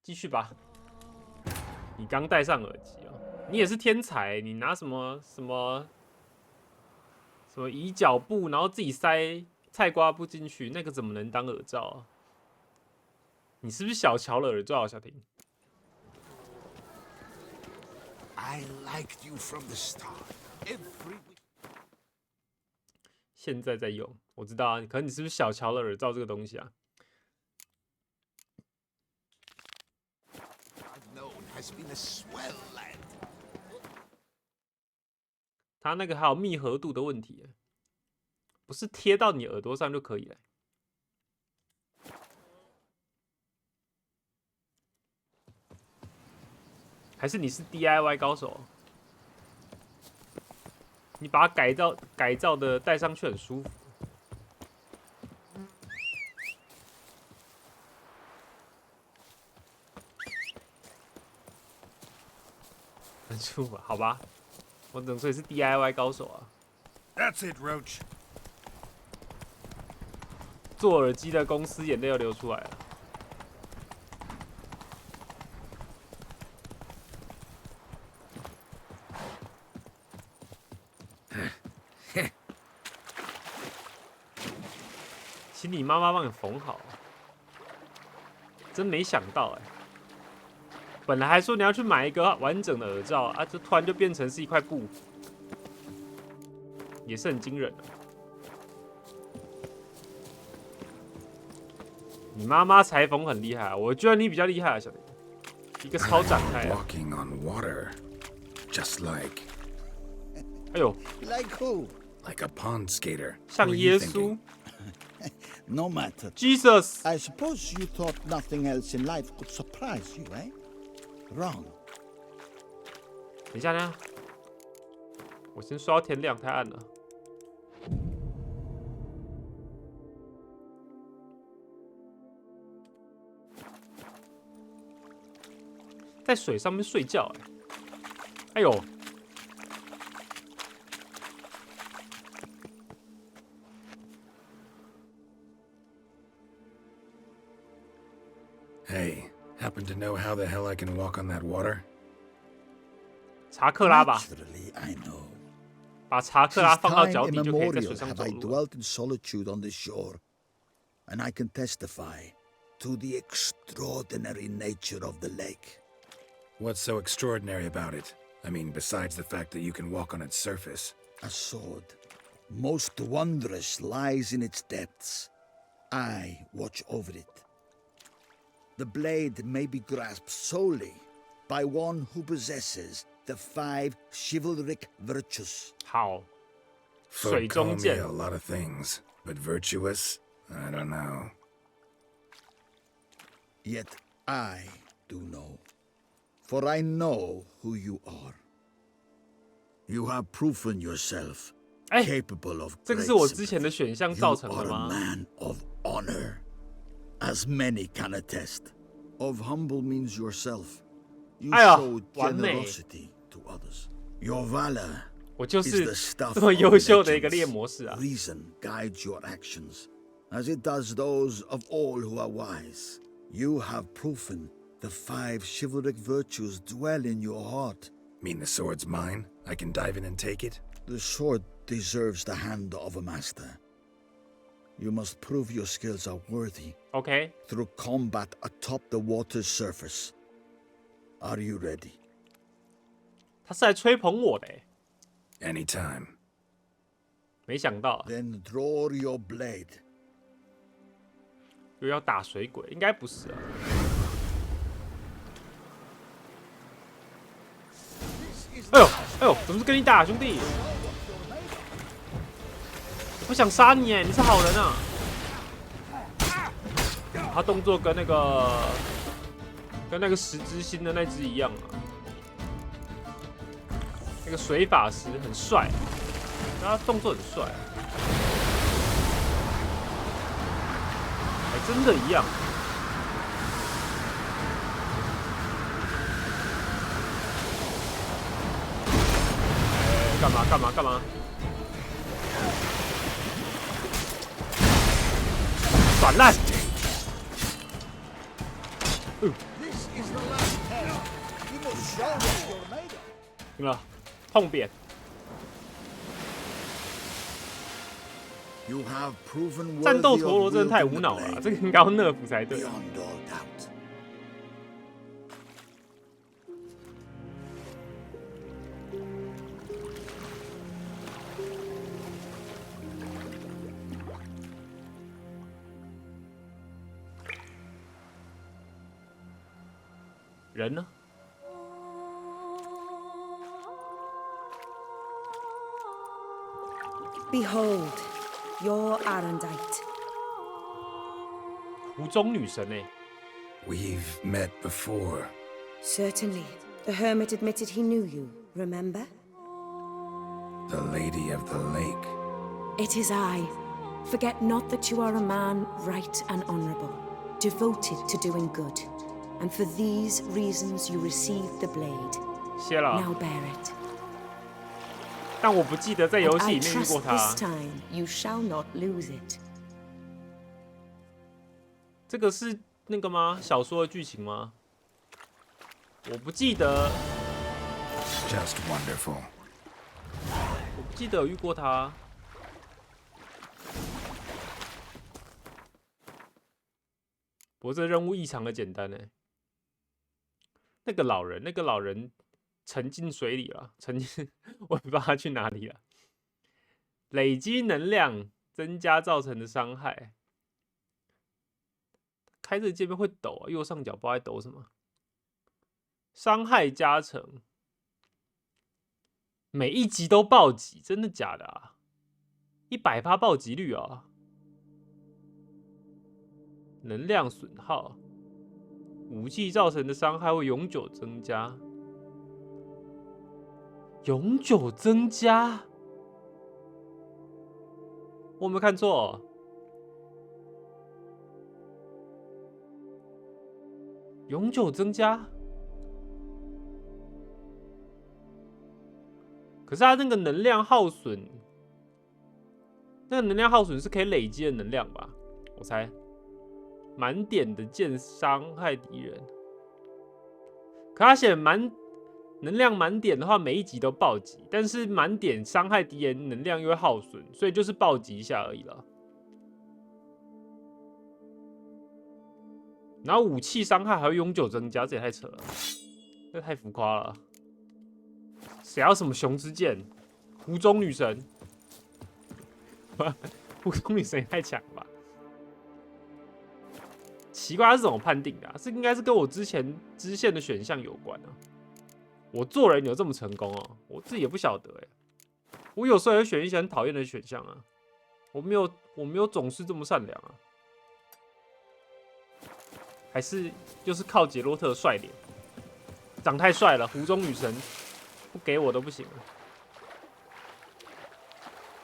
继续吧。你刚戴上耳机哦，你也是天才，你拿什么移脚布，然后自己塞菜瓜布进去，那个怎么能当耳罩啊？你是不是小瞧了耳罩啊，小婷？ I liked you from the start. Every week. 现在在用，我知道啊，可是你是不是小瞧了耳罩这个东西啊？ I've known has been a swell lad. 它那个还有密合度的问题，不是贴到你耳朵上就可以了。还是你是 DIY 高手？你把它改造的戴上去很舒服。很舒服，好吧？我只能说你是 DIY 高手啊。That's it, Roach. 做耳机的公司眼泪要流出来了。请你妈妈帮你缝好，真没想到哎、本来还说你要去买一个完整的耳罩啊，这突然就变成是一块布，也是很惊人的。你妈妈裁缝很厉害啊，我觉得你比较厉害啊，小弟，一个超展开啊！ Walking on water, just like 哎呦， Like who? a pond skater. 像 Who are you 耶 thinking? 稣 No matter. ，Jesus。 I suppose you thought nothing else in life could surprise you, eh? Wrong. 等一下呢，我先刷到天亮，太暗了。在水上面睡觉、哎呦， Hey, happen to know how the hell I can walk on that water? 查克拉吧， Naturally, I know. 把查克拉 Since 放到 time 脚底就可以在 immemorial 水上 have 走 I 路了。 dwelt in solitude on this shore, and I can testify to the extraordinary nature of the lake. What's so extraordinary about it? I mean, besides the fact that you can walk on its surface. A sword, most wondrous, lies in its depths. I watch over it. The blade may be grasped solely by one who possesses the 5 chivalric virtues. 好， Folk 水 call 中 me 剑 a lot of things, but virtuous? I don't know. Yet I do know, for I know who you are. You have proven yourself 哎， capable of 这个 great 是我之前的 sympathy. 选项 You 造成的 are a 吗？ man of honor, as many can attest. Of humble means yourself. You 哎呀， show 完美， generosity to others. Your valor 我就 is 是 the stuff 这么 of 优秀的一个 legends. 猎魔士啊！ Reason guides your actions, as it does those of all who are wise. You have proven the 5 chivalric virtues dwell in your heart. Mean the sword's mine? I can dive in and take it? The sword deserves the hand of a master. You must prove your skills are worthy OK， through combat atop the water's surface. Are you ready? 他是来吹捧我的、Anytime. 没想到、啊、 Then draw your blade. 又要打水鬼，应该不是啊。哎呦哎呦，怎么是跟你打，兄弟？我不想杀你哎，你是好人啊。他动作跟那个十之星的那只一样啊。那个水法师很帅，他动作很帅、啊。真的一样。哎，干嘛干嘛干嘛？软烂。is the last test. You must show what you're made of. 听了，痛扁。 You have proven 战斗 worthy 陀螺 of 真的太 wielding 无 the 脑了啊， blade 这个应该要 nerf 才对。 beyond all doubt. 人呢？ Behold, your Arendite. 湖中女神哎、 We've met before. Certainly. The hermit admitted he knew you, remember? The Lady of the Lake. It is I. Forget not that you are a man right and honorable, devoted to doing good. And for these reasons you received the blade. 谢了。 Now bear it. 但我不记得在游 And 戏 I 里面遇 trust 过他 this。time you shall not lose it. 这个是那个吗？小说的剧情吗？我不记得， Just wonderful. 我不记得有遇过他。不过这任务异常的简单呢。那个老人沉进水里了，沉进，我也不知道他去哪里了。累积能量增加造成的伤害。开这个界面会抖啊，右上角不知道在抖什么。伤害加成，每一集都暴击，真的假的啊？100%暴击率啊！能量损耗，武器造成的伤害会永久增加，永久增加。我有没有看错？永久增加。可是它那个能量耗损，那个能量耗损是可以累积的能量吧？我猜。满点的剑伤害敌人，可他写能量满点的话，每一集都暴击，但是满点伤害敌人能量又会耗损，所以就是暴击一下而已了。然后武器伤害还会永久增加，这也太扯了，这太浮夸了。谁要什么熊之剑？湖中女神？湖中女神也太强了吧！奇怪，他是怎么判定的啊？这应该是跟我之前支线的选项有关啊。我做人有这么成功哦？我自己也不晓得哎。我有时候也会选一些很讨厌的选项啊。我没有总是这么善良啊。还是就是靠杰洛特帅脸，长太帅了，湖中女神不给我都不行了。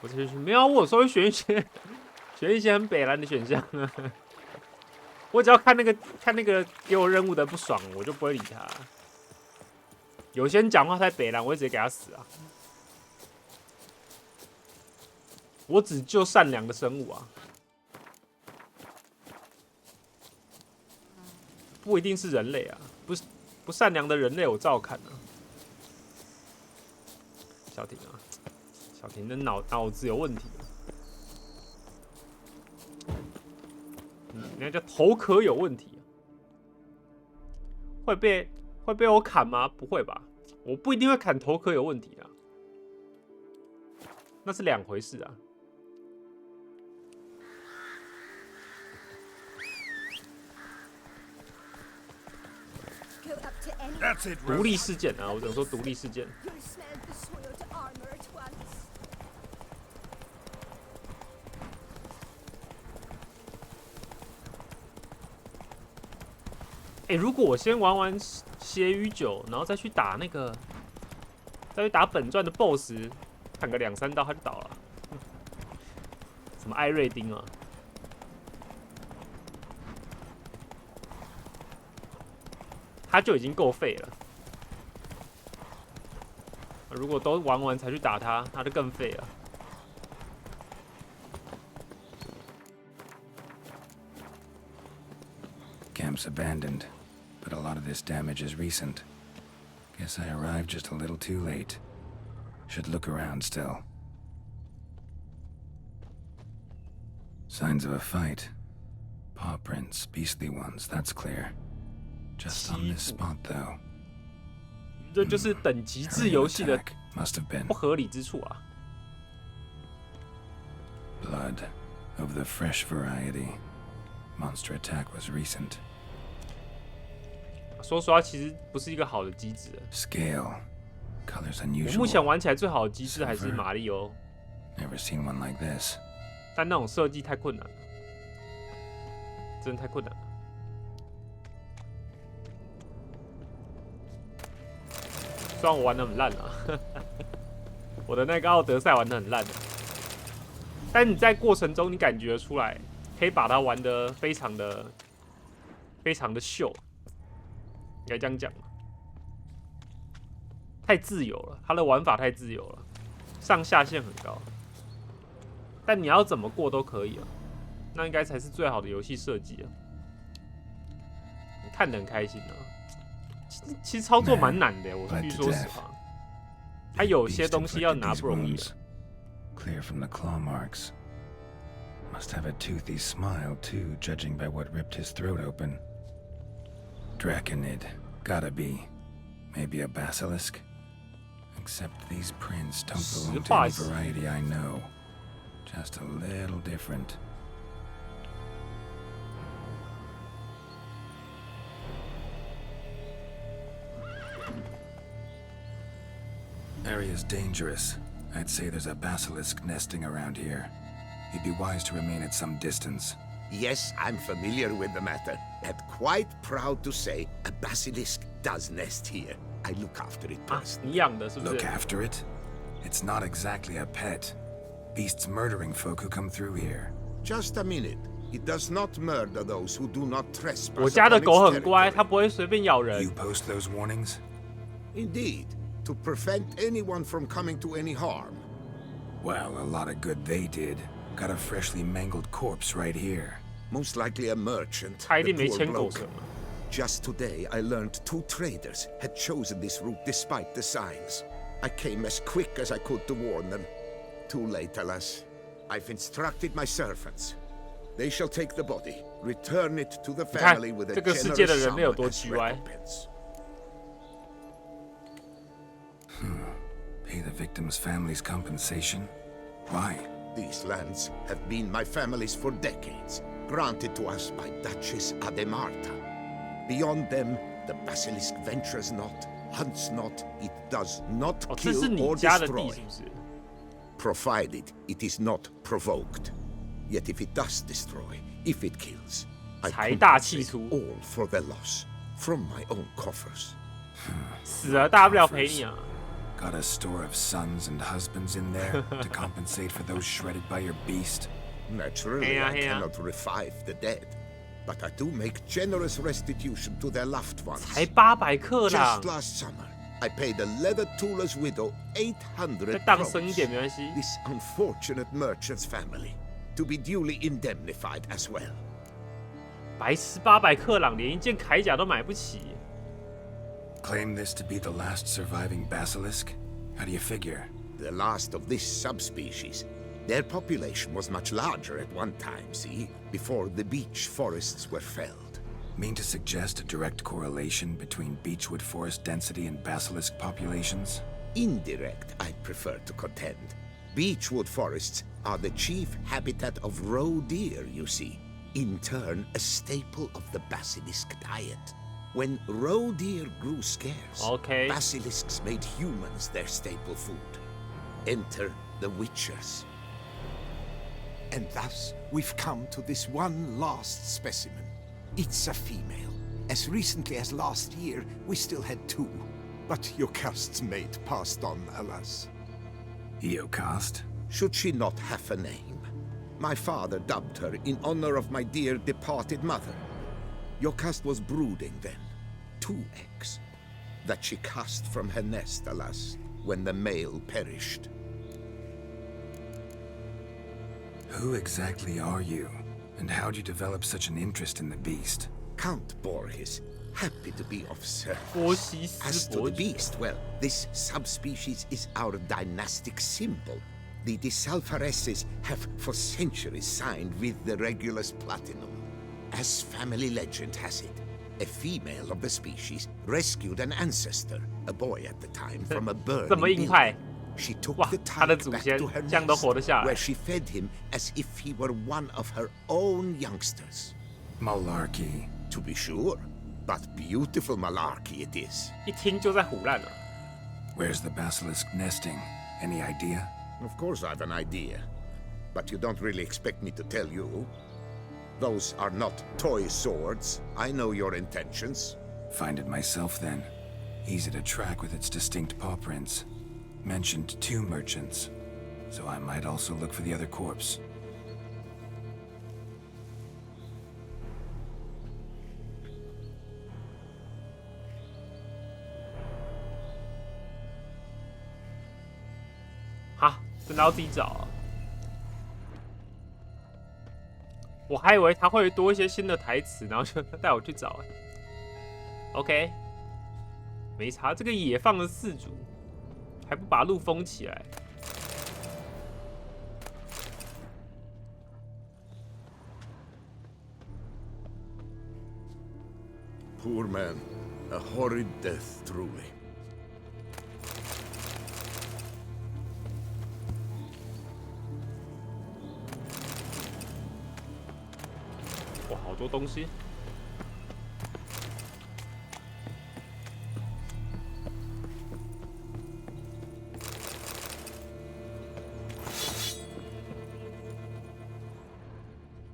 我就是没有，我有时候会选一些很北蓝的选项啊。我只要看那个给我任务的不爽，我就不会理他。有些人讲话太北蓝，我会直接给他死啊！我只救善良的生物啊，不一定是人类啊，不善良的人类我照看啊。小婷啊，小婷的脑子有问题。那叫头壳有问题，会被我砍吗？不会吧，我不一定会砍头壳有问题啊，那是两回事啊。独立事件啊，我只能说独立事件。如果我先玩完血与酒，然后再去打本传的 BOSS， 砍个2、3刀他就倒了。什么艾瑞丁啊？他就已经够废了。如果都玩完才去打他，他就更废了。Camp's abandoned, but a lot of this damage is recent. Guess I arrived just a little too late. Should look around still. Signs of a fight. Paw prints, beastly ones, that's clear. Just on this spot, though. 这就是等级制游戏的 Must have been 不合理之处啊！ blood of the fresh variety. Monster attack was recent. 说实话，其实不是一个好的机制。 Scale. Colors 我 unusual. 目前玩起来最好的机制还是马里欧， Never seen one like this. 但那种设计太困难了，真的太困难了。虽然我玩的很烂啊，我的那个奥德赛玩的很烂，但你在过程中你感觉出来，可以把它玩的非常的秀，应该这样讲。太自由了，它的玩法太自由了，上下限很高，但你要怎么过都可以啊，那应该才是最好的游戏设计啊。你看得很开心啊。其实操作蛮难的，我必须说实话。它有些东西要拿不容易。Clear from the claw marks. Must have a toothy smile too, judging by what ripped his throat open. Draconid, gotta be. Maybe a basilisk. Except these prints don't belong to any variety I know. Just a little different. Area's dangerous. I'd say there's a basilisk nesting around here. You'd be wise to remain at some distance. Yes, I'm familiar with the matter, and quite proud to say a basilisk does nest here. I look after it 啊， personally. 你养的是不是？ Look after it? It's not exactly a pet. Beasts murdering folk who come through here. Just a minute. It does not murder those who do not trespass 我家的 upon 狗 its 很乖， territory. 它不会随便咬人 You。post those warnings? Indeed, to prevent anyone from coming to any harm. Well, a lot of good they did. Got a freshly mangled corpse right here. Most likely a merchant. 它一 the 定没 poor 牵狗 bloke. 绳嘛。 Just today, I learned 2 traders had chosen this route despite the signs. I came as quick as I could to warn them. Too late, alas. I've instructed my servants. They shall take the body, return it to the 你看 family with a 这个世界的 generous 人类有 sum 多 as 奇歪。 recompense. Pay the victim's family's compensation? Why? These lands have been my family's for decades, granted to us by Duchess Ademarta. Beyond them, the basilisk ventures not, hunts not, it does not 哦，这是 kill 你 or 家的地 destroy, 是不是？ provided it is not provoked. Yet if it does destroy, if it kills, I 财大气 compensate 粗， all for their loss from my own coffers. 死了大不了赔你啊。 Got a store of sons and husbands in there to compensate for those shredded by your beast? Naturally, Yeah, I yeah. cannot revive the dead, but I do make generous restitution to their loved ones. 才800克朗 Just，last summer, I paid a leather tooler's widow 800再当生一 crowns. 点没关系。 This unfortunate merchant's family to be duly indemnified as well. 白痴800克朗，连一件铠甲都买不起。 Claim this to be the last surviving basilisk? How do you figure? The last of this subspecies. Their population was much larger at one time, see, before the beech forests were felled. Mean to suggest a direct correlation between beechwood forest density and basilisk populations? Indirect, I prefer to contend. Beechwood forests are the chief habitat of roe deer, you see. In turn, a staple of the basilisk diet. When roe deer grew scarce, Okay. basilisks made humans their staple food. Enter the witchers. And thus, we've come to this one last specimen. It's a female. As recently as last year, we still had 2. But Yokast's mate passed on, alas. Eocost? Should she not have a name? My father dubbed her in honor of my dear departed mother. Yokast was brooding then. 2 eggs. That she cast from her nest, alas, when the male perished. Who exactly are you? And how'd you develop such an interest in the beast? Count Borges, Happy to be of service. 波西 As 斯 to 伯 the 爵， beast, well, this subspecies is our dynastic symbol. The Desalfareses have for centuries signed with the Regulus Platinum. As family legend has it, a female of the species rescued an ancestor, a boy at the time, from a 这么 burning 硬派 building. She took 哇 the 他的 tyke 祖 back 先 to her 这样都 nest, 活得下来 where she fed him as if he were one of her own youngsters. Malarkey. To be sure, but beautiful malarkey it is. 一听就在胡乱了。 Where's the basilisk nesting? Any idea? Of course I've an idea, but you don't really expect me to tell you. Those are not toy swords. I know your intentions. Find it myself then. Easy to track with its distinct paw prints. Mentioned 2 merchants, so I might also look for the other corpse. 哈，真的要自己找啊！我还以为他会多一些新的台词，然后就带我去找。OK， 没差，这个野放的饲主还不把路封起来。 Poor man, a horrid death, truly. 哇，好多东西。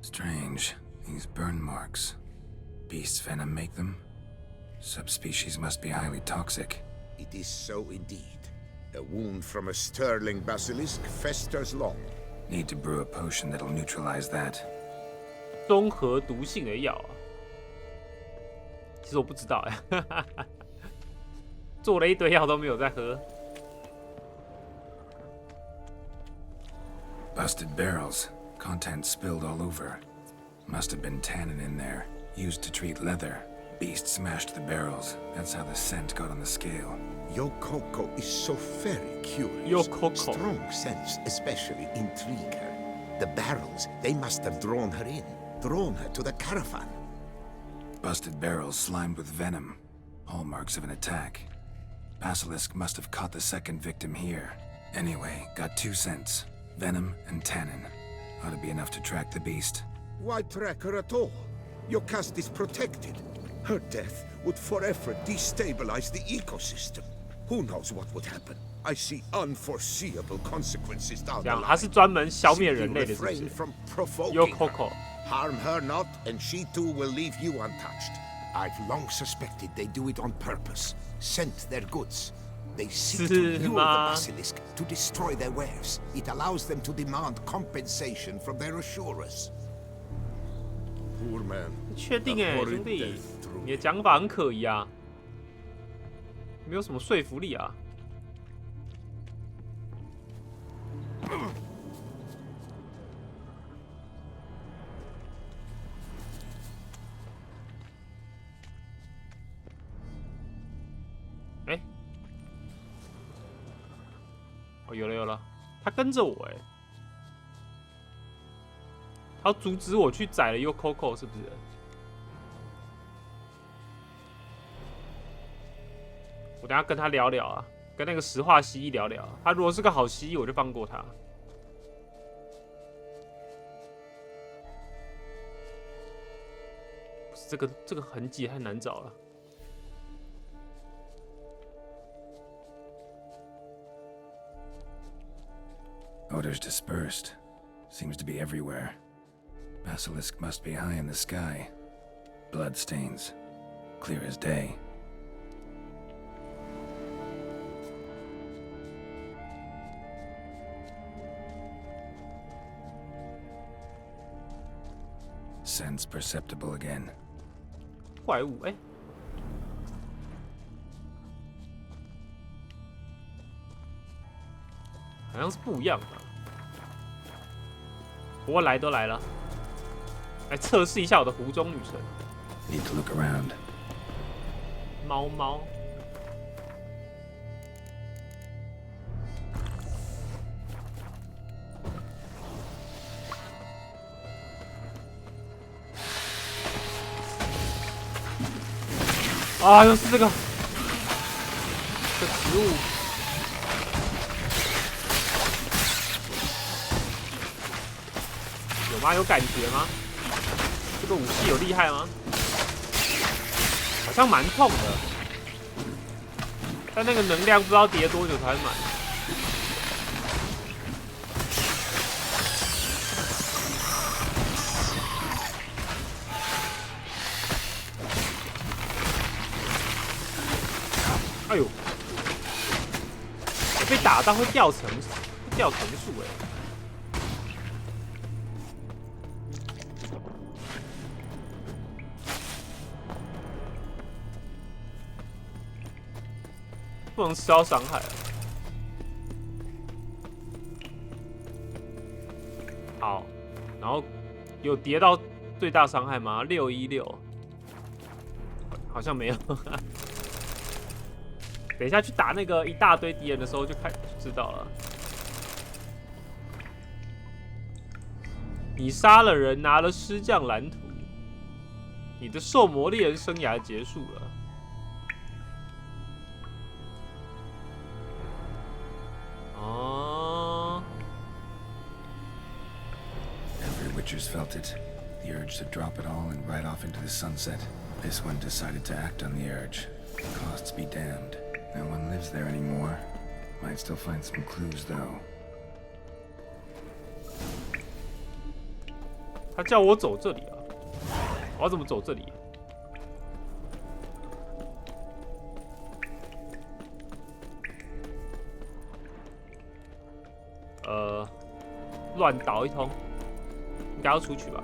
Strange, these burn marks. Beast's venom make them? Subspecies must be highly toxic. It is so indeed. A wound from a sterling basilisk festers long. Need to brew a potion that'll neutralize that. 综合毒性的药啊，其实我不知道哎，做了一堆药都没有在喝。 Busted barrels. Contents spilled all over. Must have been tannin in there. Used to treat leather. Beast smashed the barrels. That's how the scent got on the scale. Yokoko is so very curious. Yokoko. Strong scents especially intrigue her. The barrels, they must have drawn her in. Drawn her to the caravan. Busted barrels slimed with venom. Hallmarks of an attack. Basilisk must have caught the second victim here. Anyway, got 2 scents. Venom and tannin. Ought to be enough to track the beast. Why track her at all? Your caste is protected. Her death would forever destabilize the ecosystem. Who knows what would happen? I see unforeseeable consequences down 这 the 样 line. 他是专门消灭 See 人 you 类的，是不 refrain 是 from provoking ？Yokoko， her. Harm her not, and she too will leave you untouched. I've long suspected they do it on purpose. Scent their goods. They seek to 是 lure the 吗？ basilisk to destroy their wares. It allows them to demand compensation from their assurers. Poor man. 确定哎， A horrid 兄弟 death, truly. 你的讲法很可疑啊，没有什么说服力啊。哎，哦，有了有了，他跟着我哎，他要阻止我去宰了 Yokoko 是不是？ 我等下跟他聊聊啊，跟那个石化蜥蜴聊聊。他如果是个好蜥蜴，我就放过他。不是这个痕迹太难找了。Odors dispersed. Seems to be everywhere. Basilisk must be high in the sky. Blood stains. Clear as day. Sense perceptible again. 怪物哎，好像是不一样的。不过来都来了，来测试一下我的湖中女神。 Need to look around. 猫猫。啊，又是这个植物。有吗？有感觉吗？这个武器有厉害吗？好像蛮痛的，但那个能量不知道叠多久才满。哎呦，被打到会掉层数哎。不能吃到伤害啊！好，然后有叠到最大伤害吗？616，好像没有。等一下去打那个一大堆敌人的时候就知道了。你杀了人，拿了师匠蓝图，你的兽魔猎人生涯结束了。Witchers felt it, the urge to drop it all and ride off into the sunset. This one decided to act on the urge. Costs be damned. No one lives there anymore. Might still find some clues, though. 他叫我走这里啊，我要怎么走这里？乱倒一通。应该要出去吧。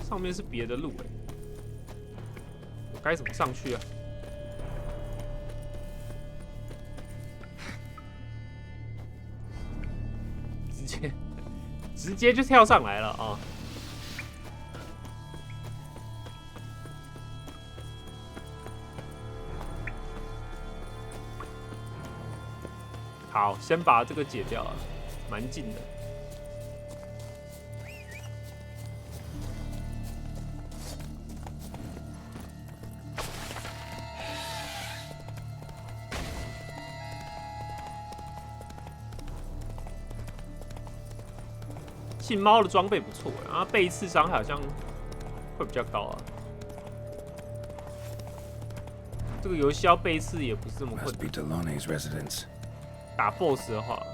上面是别的路哎，我该怎么上去啊？直接就跳上来了啊！好，先把这个解掉啊，蛮近的。信猫的装备不错，然后被一次伤害好像会比较高啊。这个游戏要被一次也不是这么困难。打 BOSS 的话，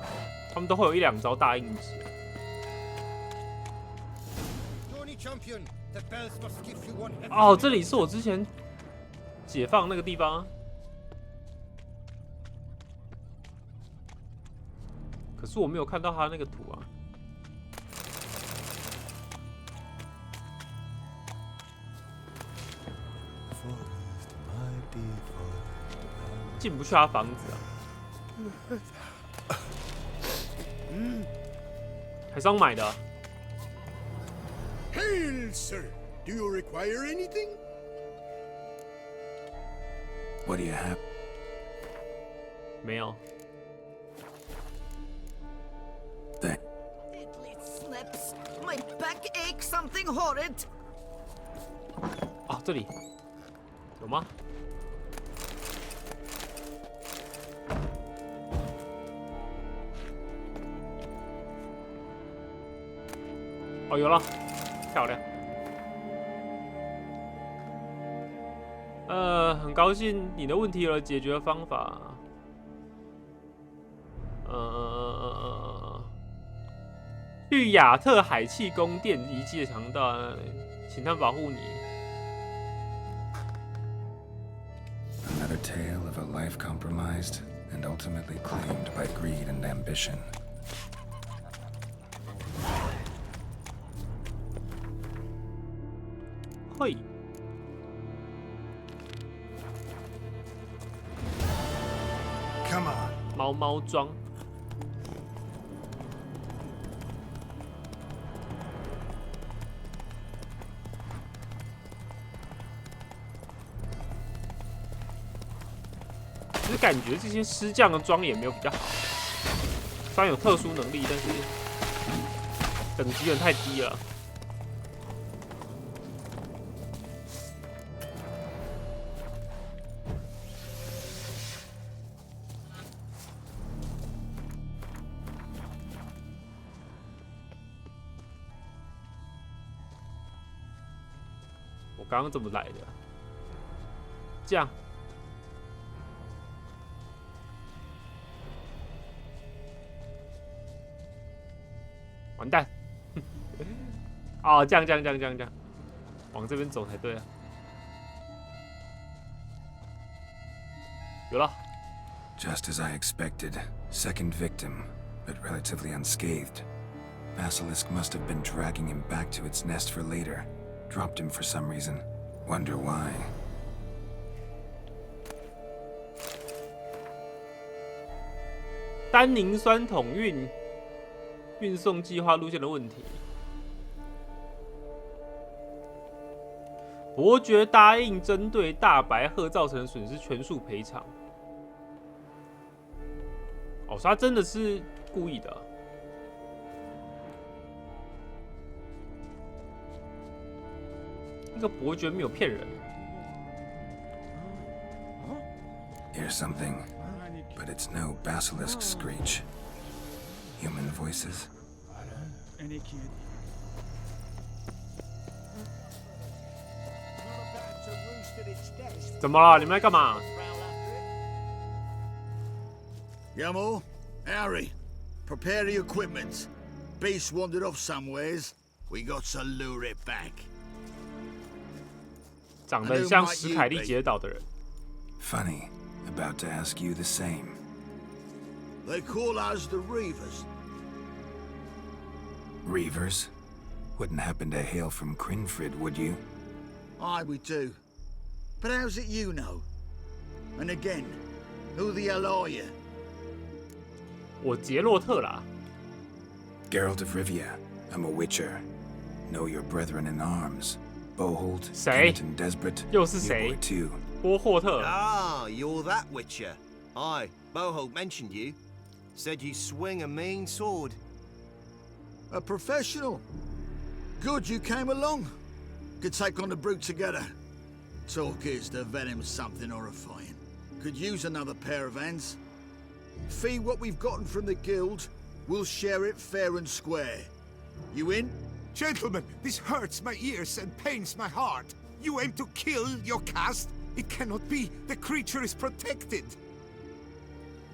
他们都会有1-2招大硬直。哦，这里是我之前解放那个地方，可是我没有看到他那个图啊。进不去他房子啊，还是要买的。Hail, sir! Do you require anything? What do you have? 没有。对。Deadly slips. My back aches something horrid. 哦，这里有吗？哦，有了，漂亮。很高兴你的问题有了解决方法。去亚特海气宫殿遗迹的强盗，请他们保护你。Another tale of a life compromised and ultimately claimed by greed and ambition. 嘿， Come on. 猫猫装。其实感觉这些师匠的装也没有比较好，虽然有特殊能力，但是等级有点太低了。我刚刚怎么来的？这样。 完蛋！哦，这样，往这边走才对啊。有了。 Just as I expected, second victim, but relatively unscathed. Basilisk must have been dragging him back to its nest for later. Dropped him for some reason. Wonder why. 单宁酸桶运送计划路线的问题。伯爵答应针对大白鹤造成的损失全数赔偿。哦，所以他真的是故意的。那个伯爵没有骗人。 Here's something, but it's no basilisk screech. Human voices. 怎么了？你们在干嘛？ Yamo, Harry, prepare the equipment. Beast wandered off somewheres. We got to lure it back. 长得很像史凯利杰岛的人。 Funny, about to ask you the same. They call us the Reavers. Reavers? Wouldn't happen to hail from Crinfrid, would you? Aye, we do. But how's it you know? And again, who the hell are you? 我杰洛特啦。 Geralt of Rivia. I'm a witcher. Know your brethren in arms. Bohold, 谁？ Kennett and Desbert. 又是 New 谁 boy too. 波霍特。 Ah, you're that Witcher. Aye, Boholt mentioned you. Said you swing a mean sword. A professional. Good you came along. Could take on the brute together. Talk is the venom's something horrifying. Could use another pair of hands. Fee what we've gotten from the guild. We'll share it fair and square. You in? Gentlemen, this hurts my ears and pains my heart. You aim to kill your caste? It cannot be. The creature is protected.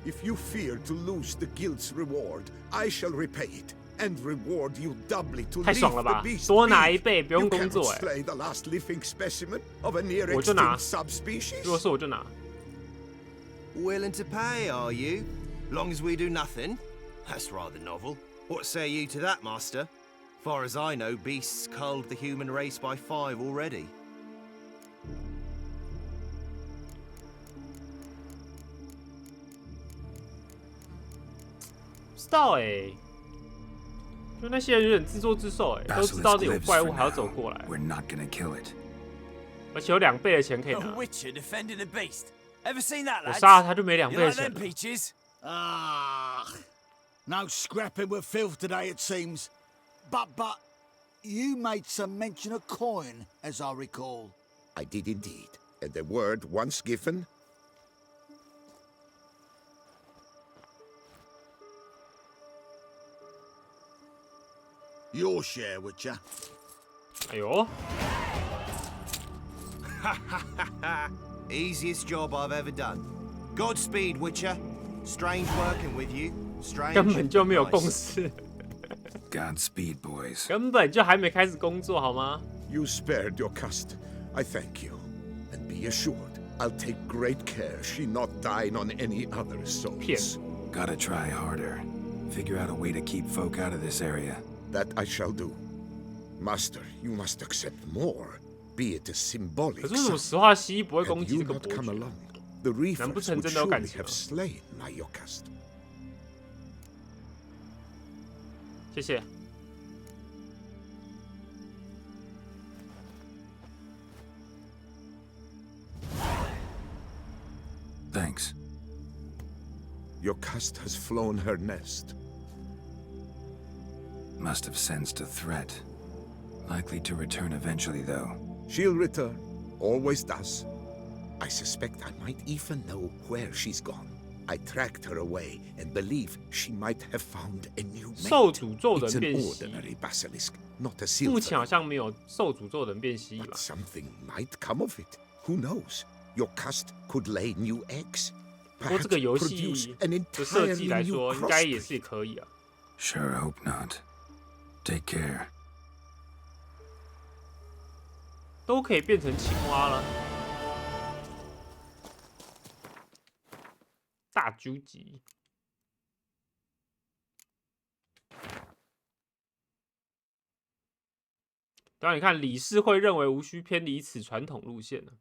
If you fear to lose the guild's reward, I shall repay it and reward you doubly to 太 leave 爽了 the 吧！ beast 多拿 be. 一倍，不用 You 工 cannot 作哎。 slay the last living specimen of a near 我就拿。 extinct subspecies. 如果是我就拿。 Willing to pay, are you? Long as we do nothing? That's rather novel. What say you to that, Master? Far as I know, beasts culled the human race by 5 already. 不知道哎，就那些人有点自作自受哎，都知道 Basilisk 有 lives 怪 for 物还要 now. 走过来， We're not gonna kill it. 而且有2倍的钱可以 A 拿。 witcher defending a beast. Ever seen that, 我 lads? 杀了他就没2 You 倍的 like 钱 them 了。 peaches? Ah, no scrapping with filth today, it seems. But, you made some mention of coin, as I recall. I did indeed. And the word once given, Your share, Witcher. 哎呦， Easiest job I've ever done. Godspeed, Witcher. Strange working with you. Strange. 根本就没有 nice. 共识， Godspeed, boys. 根本就还没开始工作好吗？ you spared your caste. I thank you. And be assured, I'll take great care she not dine on any other 骗 souls. Gotta try harder. Figure out a way to keep folk out of this area. That I shall do. Master, you must accept more. be it a symbolic 可是为什么 sign. 石化蜥蜴不会攻 Had 击 you 这个 not 伯 come 爵？ along, the 难不 reefers 成 would 真的有感 surely 情 have 吗？ slain my Yocast. 谢谢。Thanks. Yocast has flown her nest. Must have sensed a threat. Likely to return eventually, though. She'll return. Always does. I suspect I might even know where she's gone. I tracked her away and believe she might have found a new 受 mate. 诅咒的 It's 人 an 变蜥， ordinary basilisk, not a 目前好 silver. 像没有受诅咒的人变蜥 But 吧？ something might come of it. Who knows? Yocast could lay new eggs. 不过这 Perhaps 个游 produce 戏 an 的设计 entirely 来 new 说，应该也 crossbreed. 是可以啊。 Sure hope not. Take care. 都可以变成青蛙了。大究极。对啊，你看理事会认为无需偏离此传统路线呢、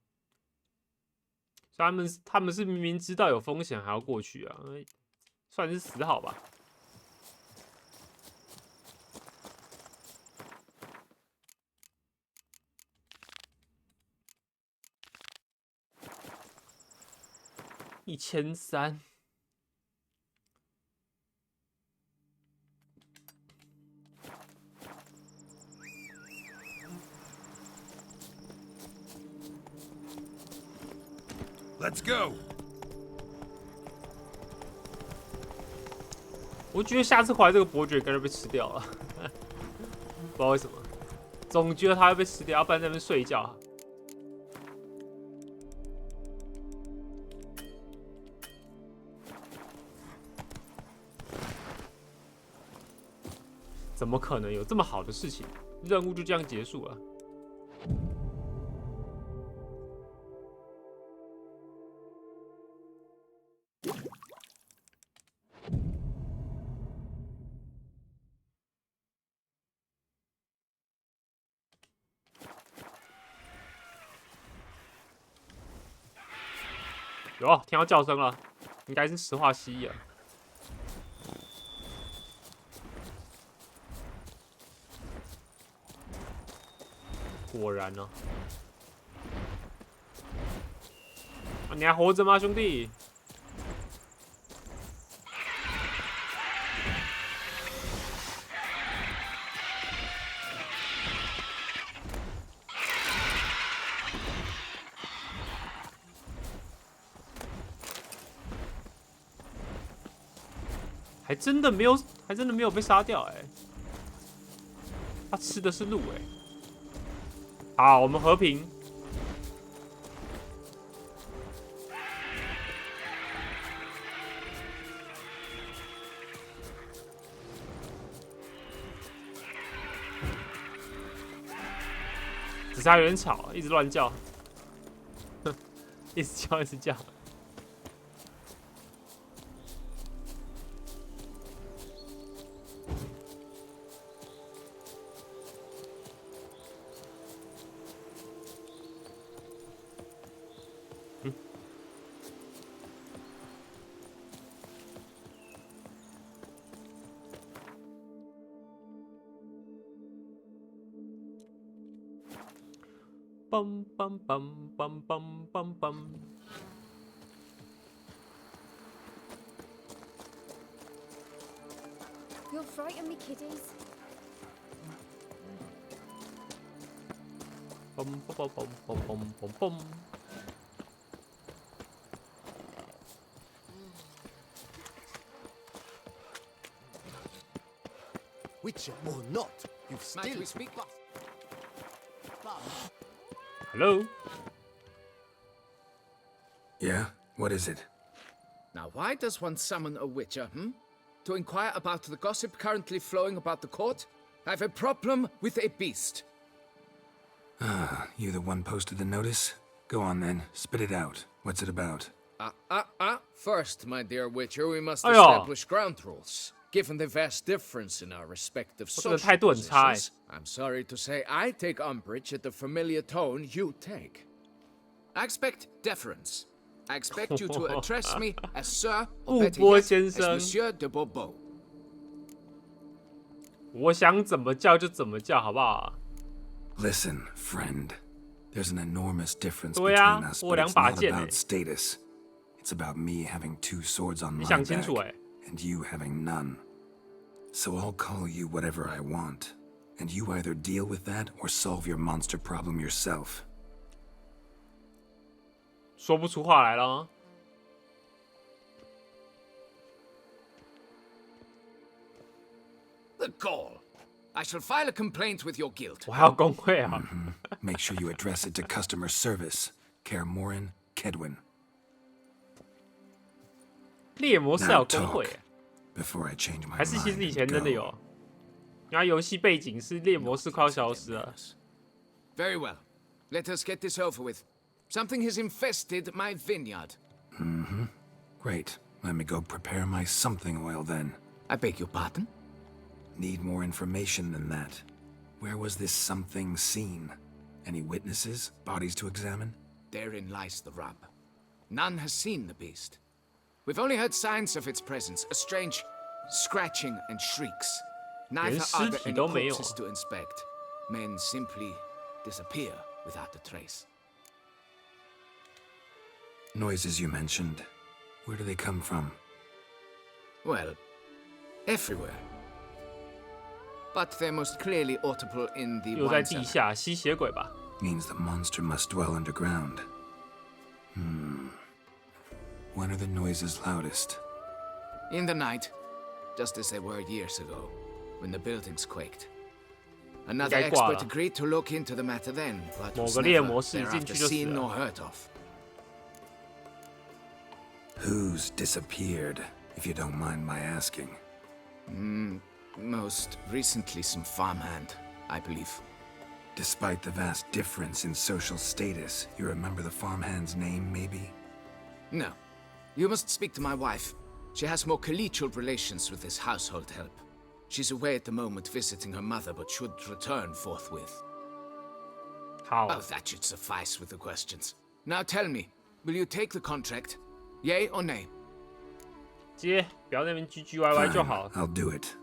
所以他们是明明知道有风险还要过去啊，算是死好吧。1300。Let's go. 我觉得下次回来这个伯爵该被吃掉了，不知道为什么，总觉得他会被吃掉，要不然在那边睡觉。怎么可能有这么好的事情？任务就这样结束了？有听到叫声了，应该是石化蜥蜴啊。果然呢、啊，你还活着吗，兄弟？还真的没有被杀掉哎、他吃的是鹿哎、好，我们和平。只是他有点吵，一直乱叫，一直叫，一直叫。bum bum bum bum bum bum bum。You'll frighten me, kiddies. bum bum bum bum bum bum bum。Witcher or not, you've still... speak? Hello。 Yeah? What is it? Now, why does one summon a witcher, To inquire about the gossip currently flowing about the court? I have a problem with a beast. Ah, you the one posted the notice? Go on then, spit it out. What's it about? First, my dear witcher, we must Oh, yeah. establish ground rules. given the vast difference in our respective 这个 social 态度很差 positions, I'm sorry to say I take umbrage at the familiar tone you take. I expect deference. I expect you to address me as Sir, or better 不波 yet, 先 as 生 Monsieur de Bourbeau. 我想怎么叫就怎么叫，好不好？ Listen, friend. There's an enormous difference 对 between 啊， us, 我 but 两 it's 把 not 剑 about status. It's about me having 2 swords on 你 my 想清 back 楚哎。 and you having none. So I'll call you whatever I want, and you either deal with that or solve your monster problem yourself. 说不出话来了哦。 The gall. I shall file a complaint with your guild. 我还有工会啊。 Make sure you address it to customer service. Kaer Morhen, Kedwin. 猎魔是有工会 Before I change my 还是其实以前 mind 真的 and 有 go.？然后游戏背景是猎魔士快要消失了。 Very well. Let us get this over with. Something has infested my vineyard. Great. Let me go prepare my something oil then. I beg your pardon? Need more information than that. Where was this something seen? Any witnesses? Bodies to examine? Therein lies the rub. None has seen the beast. We've only heard signs of its presence, a strange scratching and shrieks. Neither are there any 连尸体都没有。 corpses to inspect. Men simply disappear without a trace. Noises you mentioned. Where do they come from? Well, everywhere. But they're most clearly audible in the 又在 wine 地 cellar. 下吸血鬼吧？ Means the monster must dwell underground. When are the noises loudest? In the night, just as they were years ago, when the buildings quaked. Another 应该挂了。 expert agreed to look into the matter then, but 某 was 个猎 never 魔士进 thereafter 去就死 seen 了。 nor heard of. Who's disappeared, if you don't mind my asking? Most recently some farmhand, I believe. Despite the vast difference in social status, you remember the farmhand's name, maybe? No. You must speak to my wife. She has more collegial relations with this household help. She's away at the moment visiting her mother, but should return forthwith. 好， Oh, that should suffice with the questions. Now tell me, will you take the contract? Yea or nay? 接，不要在那边唧唧歪歪就 Fine, 好。 I'll do it.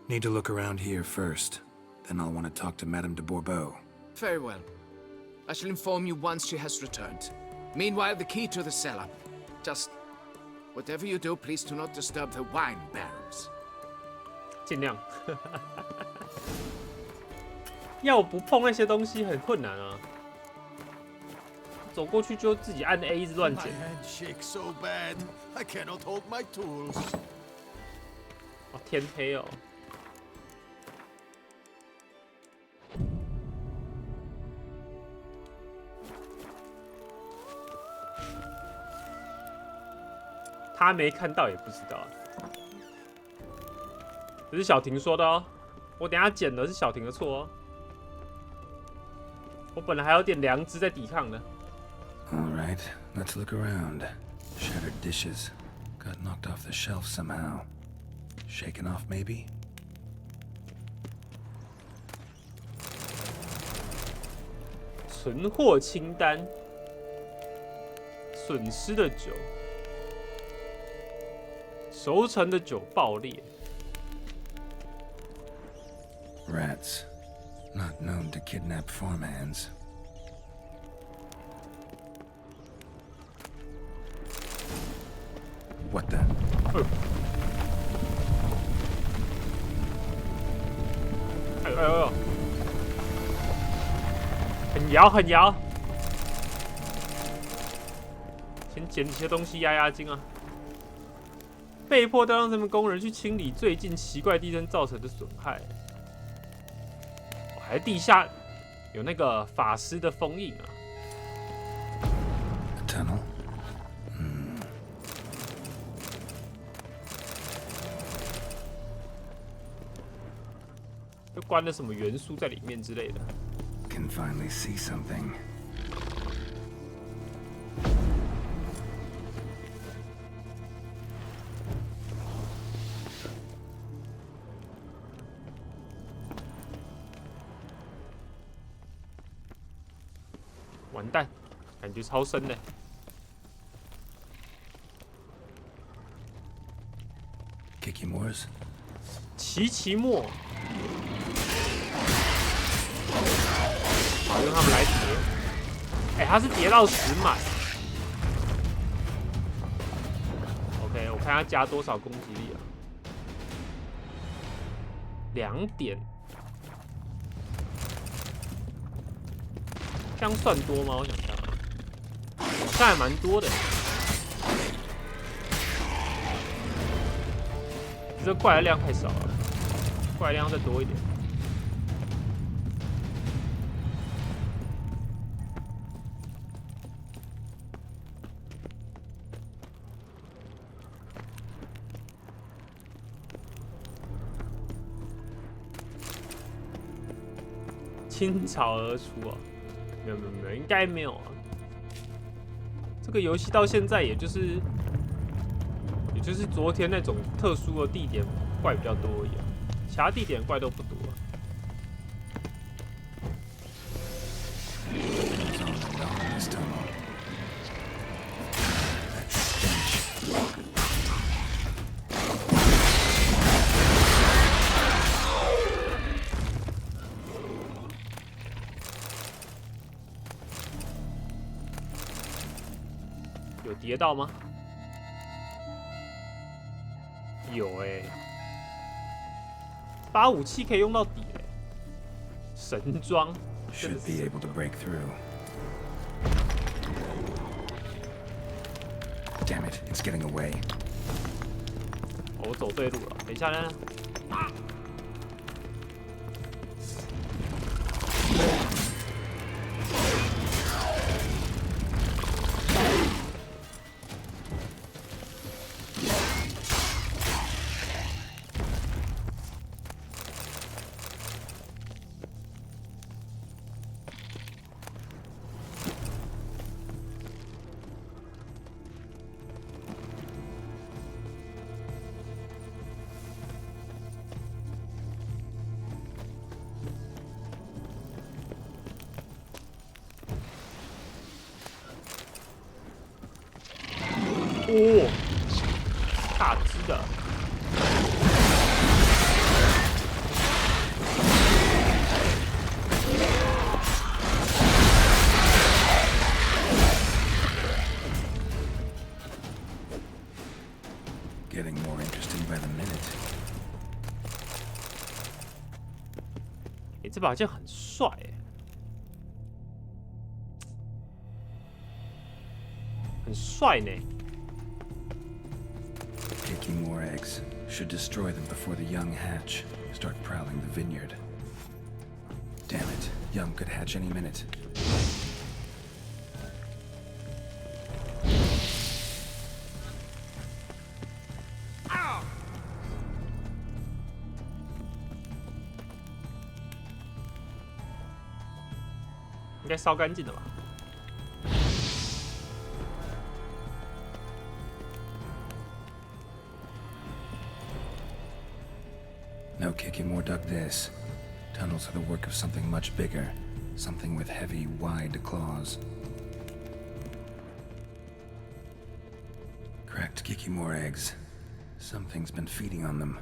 Need to look around here first. Then I'll want to talk to Madame de Bourbeau. Very well. I shall inform you once she has returned. Meanwhile, the key to the cellar. Just whatever you do, please do not disturb the wine barrels. 尽量。要不碰那些东西很困难啊。走过去就自己按 A 一直乱 My 捡。 hand shakes so bad, I cannot hold my tools. 哦，天黑哦。他没看到也不知道，这是小婷说的哦。我等一下捡的是小婷的错哦。我本来还有点良知在抵抗呢。 All right, let's look around. Shattered dishes. Got knocked off the shelf somehow. Shaken off, maybe? 存货清单，损失的酒，熟成的酒爆裂。 Rats. Not known to kidnap farmhands. What the? 哎呦哎呦哎呦！很摇很摇，先捡几些东西压压惊啊！被迫调让他们工人去清理最近奇怪地震造成的损害。还地下有那个法师的封印啊！ A tunnel? 又关了什么元素在里面之类的。 Can finally see something. 完蛋，感觉超深的。Kikimores? 奇末，好，用他们来叠。他是叠到10满。OK， 我看他加多少攻击力啊？2点，这样算多吗？我想想，这还蛮多的。这怪的量太少了，怪量再多一点。倾巢而出啊！没有，应该没有啊。这个游戏到现在也就是昨天那种特殊的地点怪比较多而已啊，其他地点怪都不多啊。有叠到吗？有把武器可以用到底神装 should be able to break through. Damn it, it's getting away. 我走对路了，等一下呢。哦，大只的。Getting more interesting by the minute. 这把剑很帅很帅呢。Taking more eggs should destroy them before the young hatch. Start prowling the vineyard. Damn it, young could hatch any minute. 应该烧干净了吧？ No Kikimore dug this. Tunnels are the work of something much bigger. Something with heavy, wide claws. Cracked Kikimore eggs. Something's been feeding on them.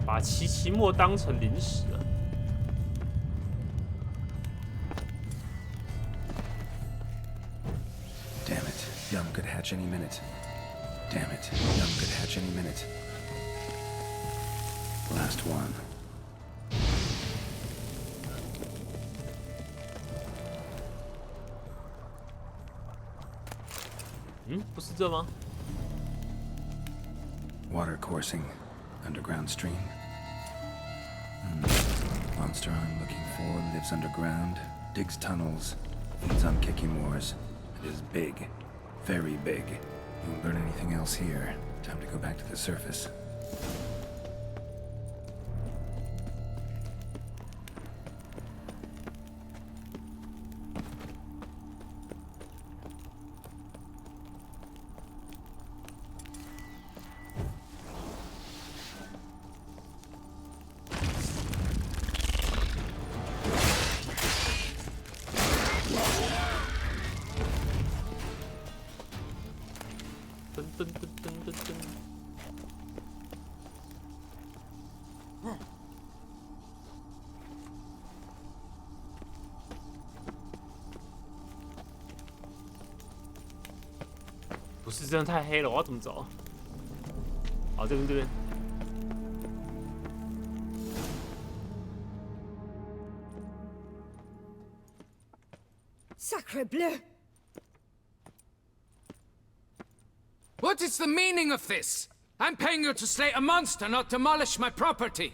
把奇末当成零食了。 Damn it, young could hatch any minute. Damn it, young could hatch any minute. Last one. 不是这吗？ Water coursing. Underground stream. Monster I'm looking for lives underground, digs tunnels, feeds on Kikimores. It is big. Very big. You won't learn anything else here. Time to go back to the surface. 不是，真的太黑了，我要怎么走？好，这边。Sacre bleu! What is the meaning of this? I'm paying you to slay a monster, not demolish my property.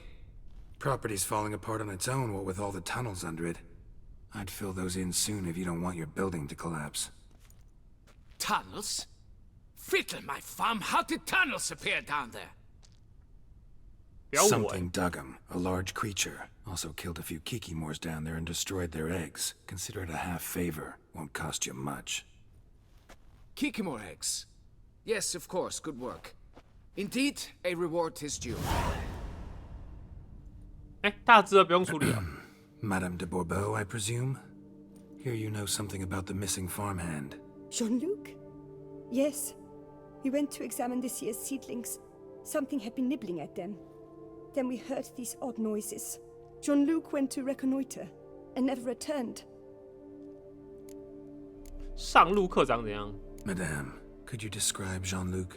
Property's falling apart on its own, what with all the tunnels under it. I'd fill those in soon if you don't want your building to collapse. Tunnels? Fiddle my thumb, how did tunnels appear down there? Something dug them. A large creature. Also killed a few Kikimors down there and destroyed their eggs. Consider it a half favor. Won't cost you much. Kikimor eggs? Yes, of course, good work. Indeed, a reward is due. 大只的不用处理了。Madame de Bourbeau, I presume? Hear you know something about the missing farmhand. Jean-Luc? Yes. We went to examine this year's seedlings. Something had been nibbling at them. Then we heard these odd noises. Jean-Luc went to reconnoiter and never returned. 上路课长怎样？ Madame, could you describe Jean-Luc?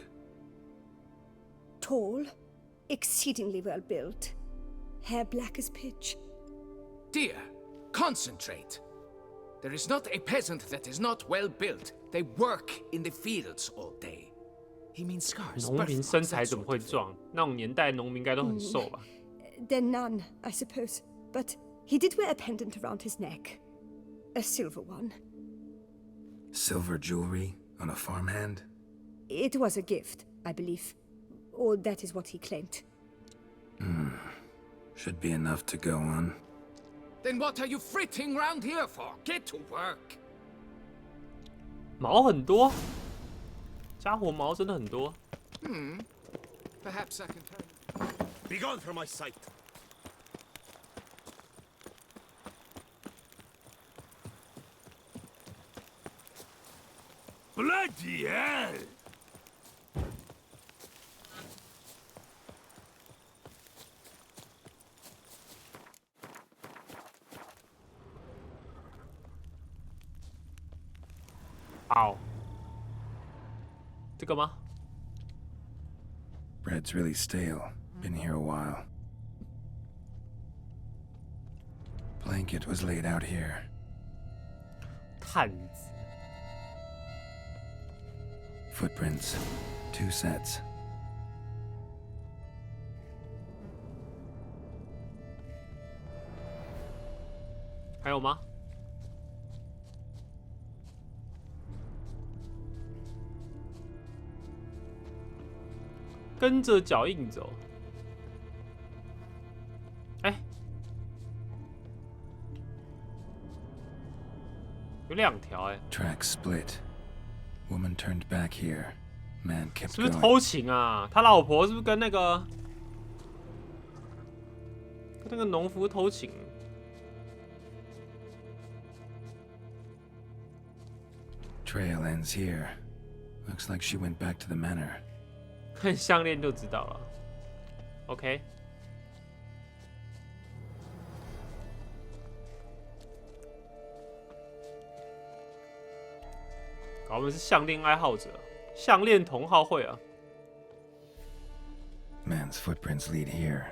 Tall, exceedingly well built, hair black as pitch. Dear, concentrate. There is not a peasant that is not well built. They work in the fields all day. He means scars. 农民身材怎么会壮？那种年代农民应该都很瘦吧？ Then none, I suppose. But he did wear a pendant around his neck. A silver one. Silver jewelry on a farmhand? It was a gift, I believe. Or that is what he claimed. Should be enough to go on. Then what are you fritting round here for? Get to work. 毛很多，家伙毛真的很多。Perhaps I can turn. Be gone from my sight. Bloody hell! Ow. 这个吗？ Bread's really stale. Been here a while. Blanket was laid out here. 毯子。 Footprints. 2 sets. 还有吗？跟着脚印走。哎，有2条哎。Track split. Woman turned back here. Man kept 是不是 going. 偷情啊？他老婆是不是跟那个农夫偷情？ Trail ends here. Looks like she went back to the manor. 看项链就知道了。OK。我们是项链爱好者，项链同好会啊。Man's footprints lead here.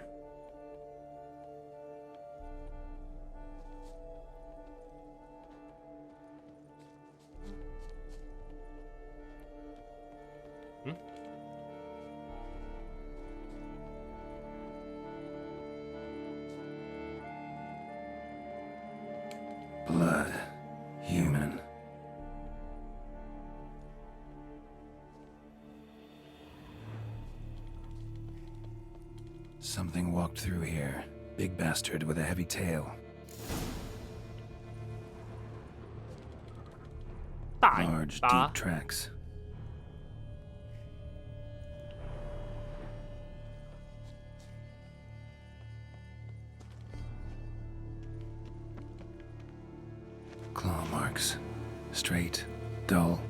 Blood. Human. Something walked through here. Big bastard with a heavy tail. Large, deep tracks. Claw marks. Straight, dull,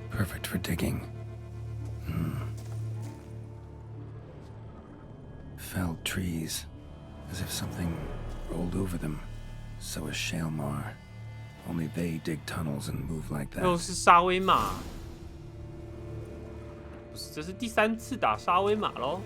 perfect for digging. Felled trees. as if something rolled over them. So is Shalmar. Only they dig tunnels and move like that. 又是沙威玛，不是，这是第3次打沙威玛喽。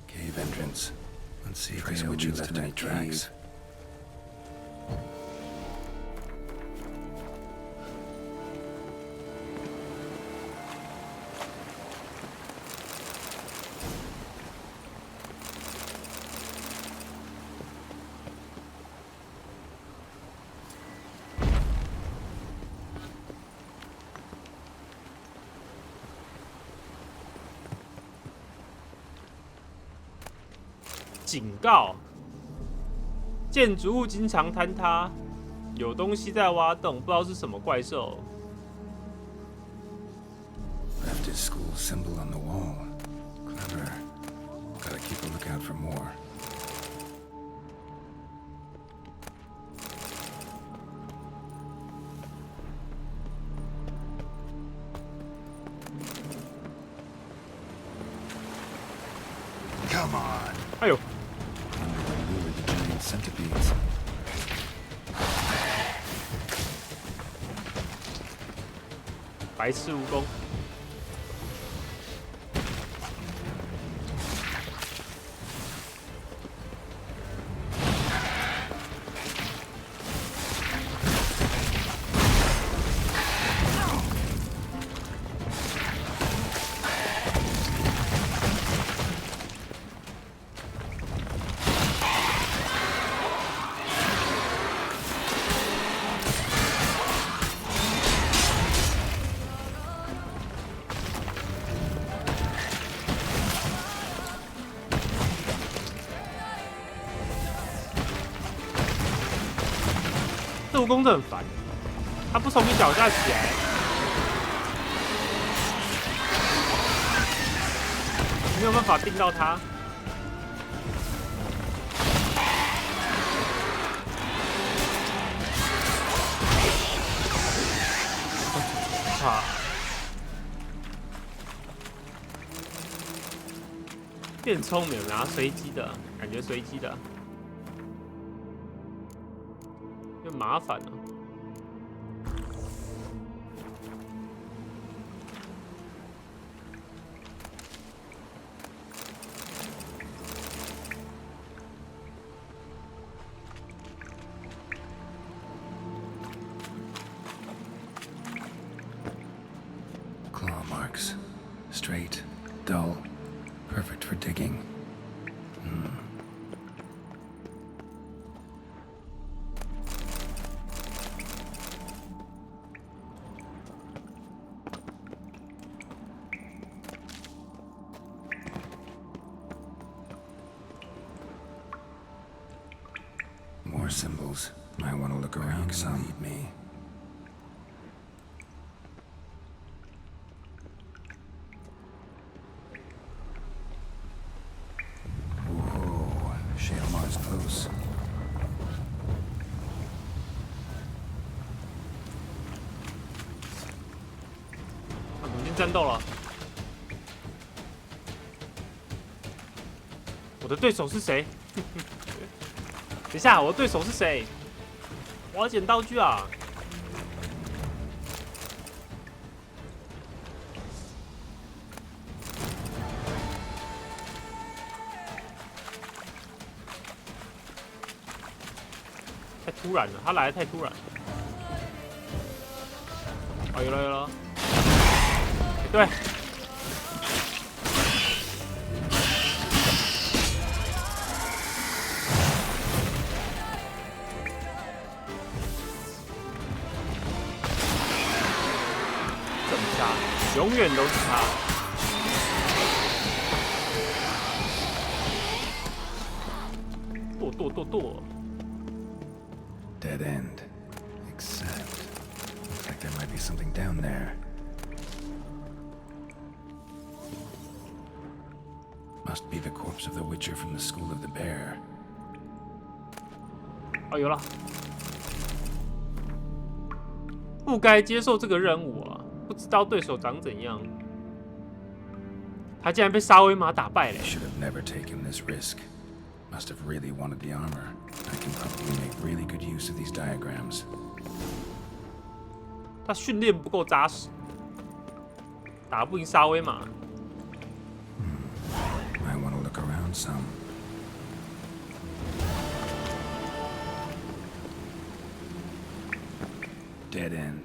Cave entrance. Let's see if trail leads to any tracks.警告：建筑物经常坍塌，有东西在挖洞，不知道是什么怪兽。Left his school symbol on the wall. Clever. Gotta keep a lookout for more. Come on. 哎呦！ Lure the giant centipedes. 白痴蜈蚣。这蜈蚣真的很烦，它不从你脚下起来，你没有办法盯到它。啊！变聪明，然后随机的感觉，随机的。 就麻烦了。Claw marks. Straight, dull, perfect for digging. More symbols. Might want to look around some. Lead me. Whoa, Shalmar's close. 他们已经战斗了。我的对手是谁？等一下，我的对手是谁？我要捡道具啊！太突然了，他来的太突然了。哦，有了有了，对。 永远都是他。剁。Dead end. Except, looks like there might be something down there. Must be the corpse of the Witcher from the School of the Bear. 哦，有了。不该接受这个任务啊！不知道对手长怎样。他竟然被沙威玛打败了。Should have never taken this risk. Must have really wanted the armor. I can probably make really good use of these diagrams. 他训练不够扎实，打不赢沙威玛。I want to look around some. Dead end.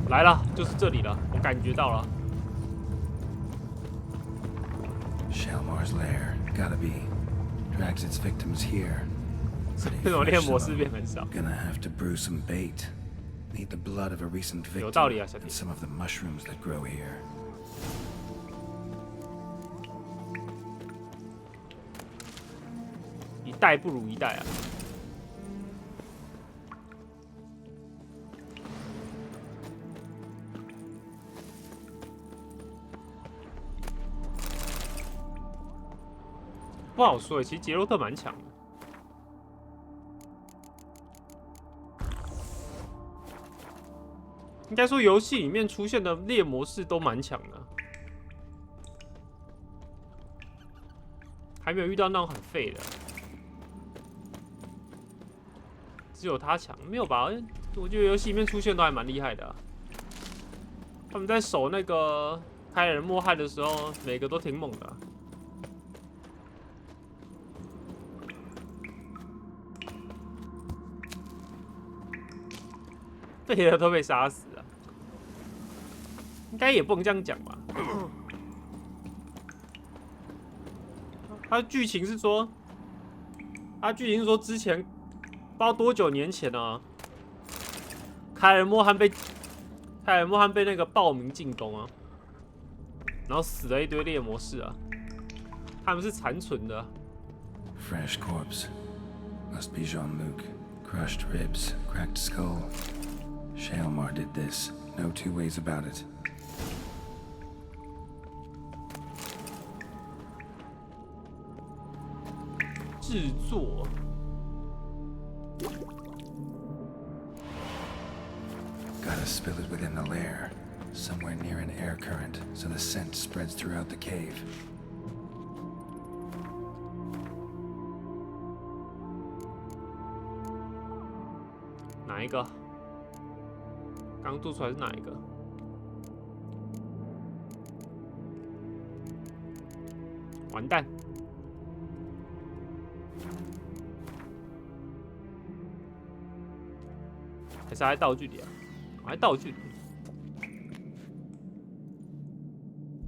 来了，就是这里了，我感觉到了。Shalmar's lair, gotta be. Drags its victims here. 这种练模式变很少。 Gonna have to brew some bait. Need the blood of a recent victim 有道理啊，小弟。 and some of the mushrooms that grow here. 一代不如一代啊！不好说，其实杰洛特蛮强的。应该说，游戏里面出现的猎模式都蛮强的，还没有遇到那种很废的。只有他强，没有吧？我觉得游戏里面出现都还蛮厉害的啊。他们在守那个开人末害的时候，每个都挺猛的啊。废的都被杀死了，应该也不能这样讲吧？他剧情是说，之前不知道多久年前啊，凯尔莫汉被那个暴民进攻啊，然后死了一堆猎魔士啊，他们是残存的。Fresh corpse. Must be Jean-Luc. Crushed ribs, cracked skull. Shalmar did this. No two ways about it. 制作。Gotta spill it within the lair, somewhere near an air current, so the scent spreads throughout the cave. 哪一个？刚做出来是哪一个？完蛋！还是还道具里啊？还道具里。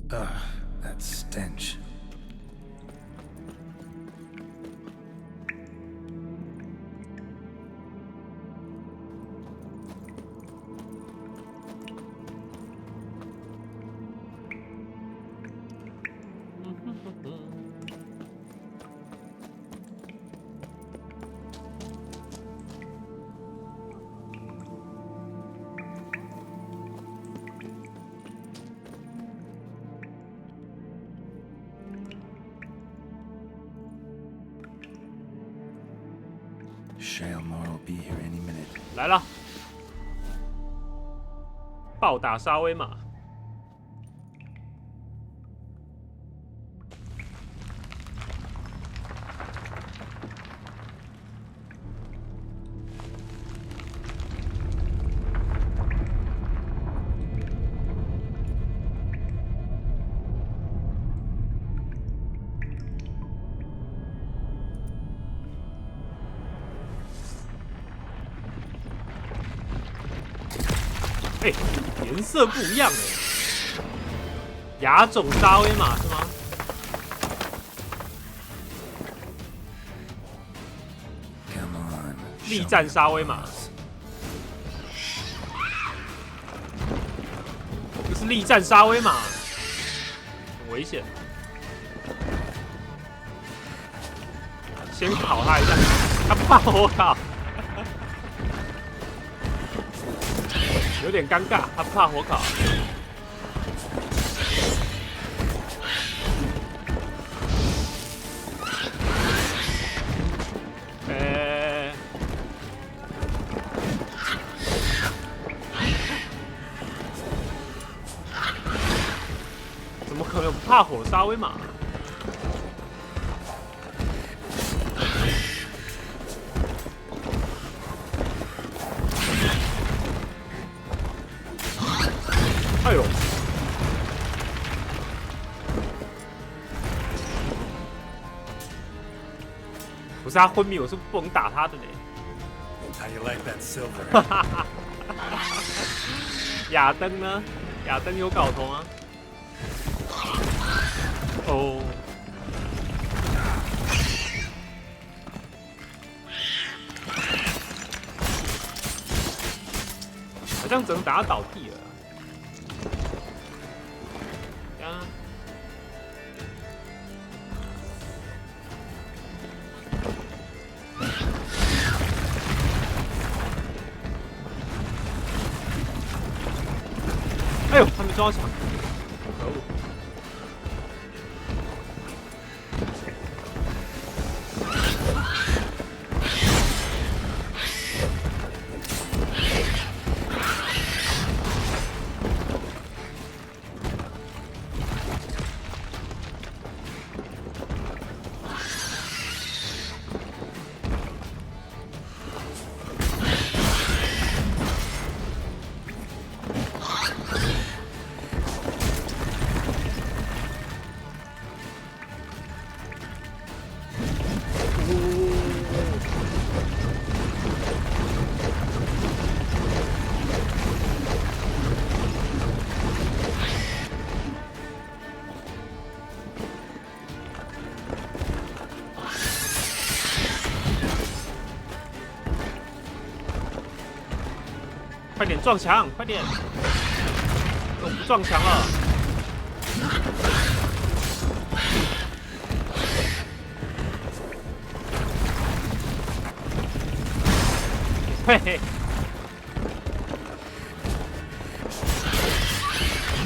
That stench. Shalmar will be here any minute. 来了，暴打沙威玛。哎，颜色不一样哎，亚种沙威玛是吗？力战沙威玛，这是力战沙威玛，很危险。先烤他一下，他不怕火烤，有点尴尬，他不怕火烤。怎么可能不怕火沙威玛？哎呦！不是他昏迷，我是不能打他的呢。How you like that silver? 亚登呢？亚登有搞头吗？哦。好像只能打他倒地了。啊！哎呦，他没抓到墙，可恶！快点撞墙，快点！怎么不撞墙了？嘿嘿，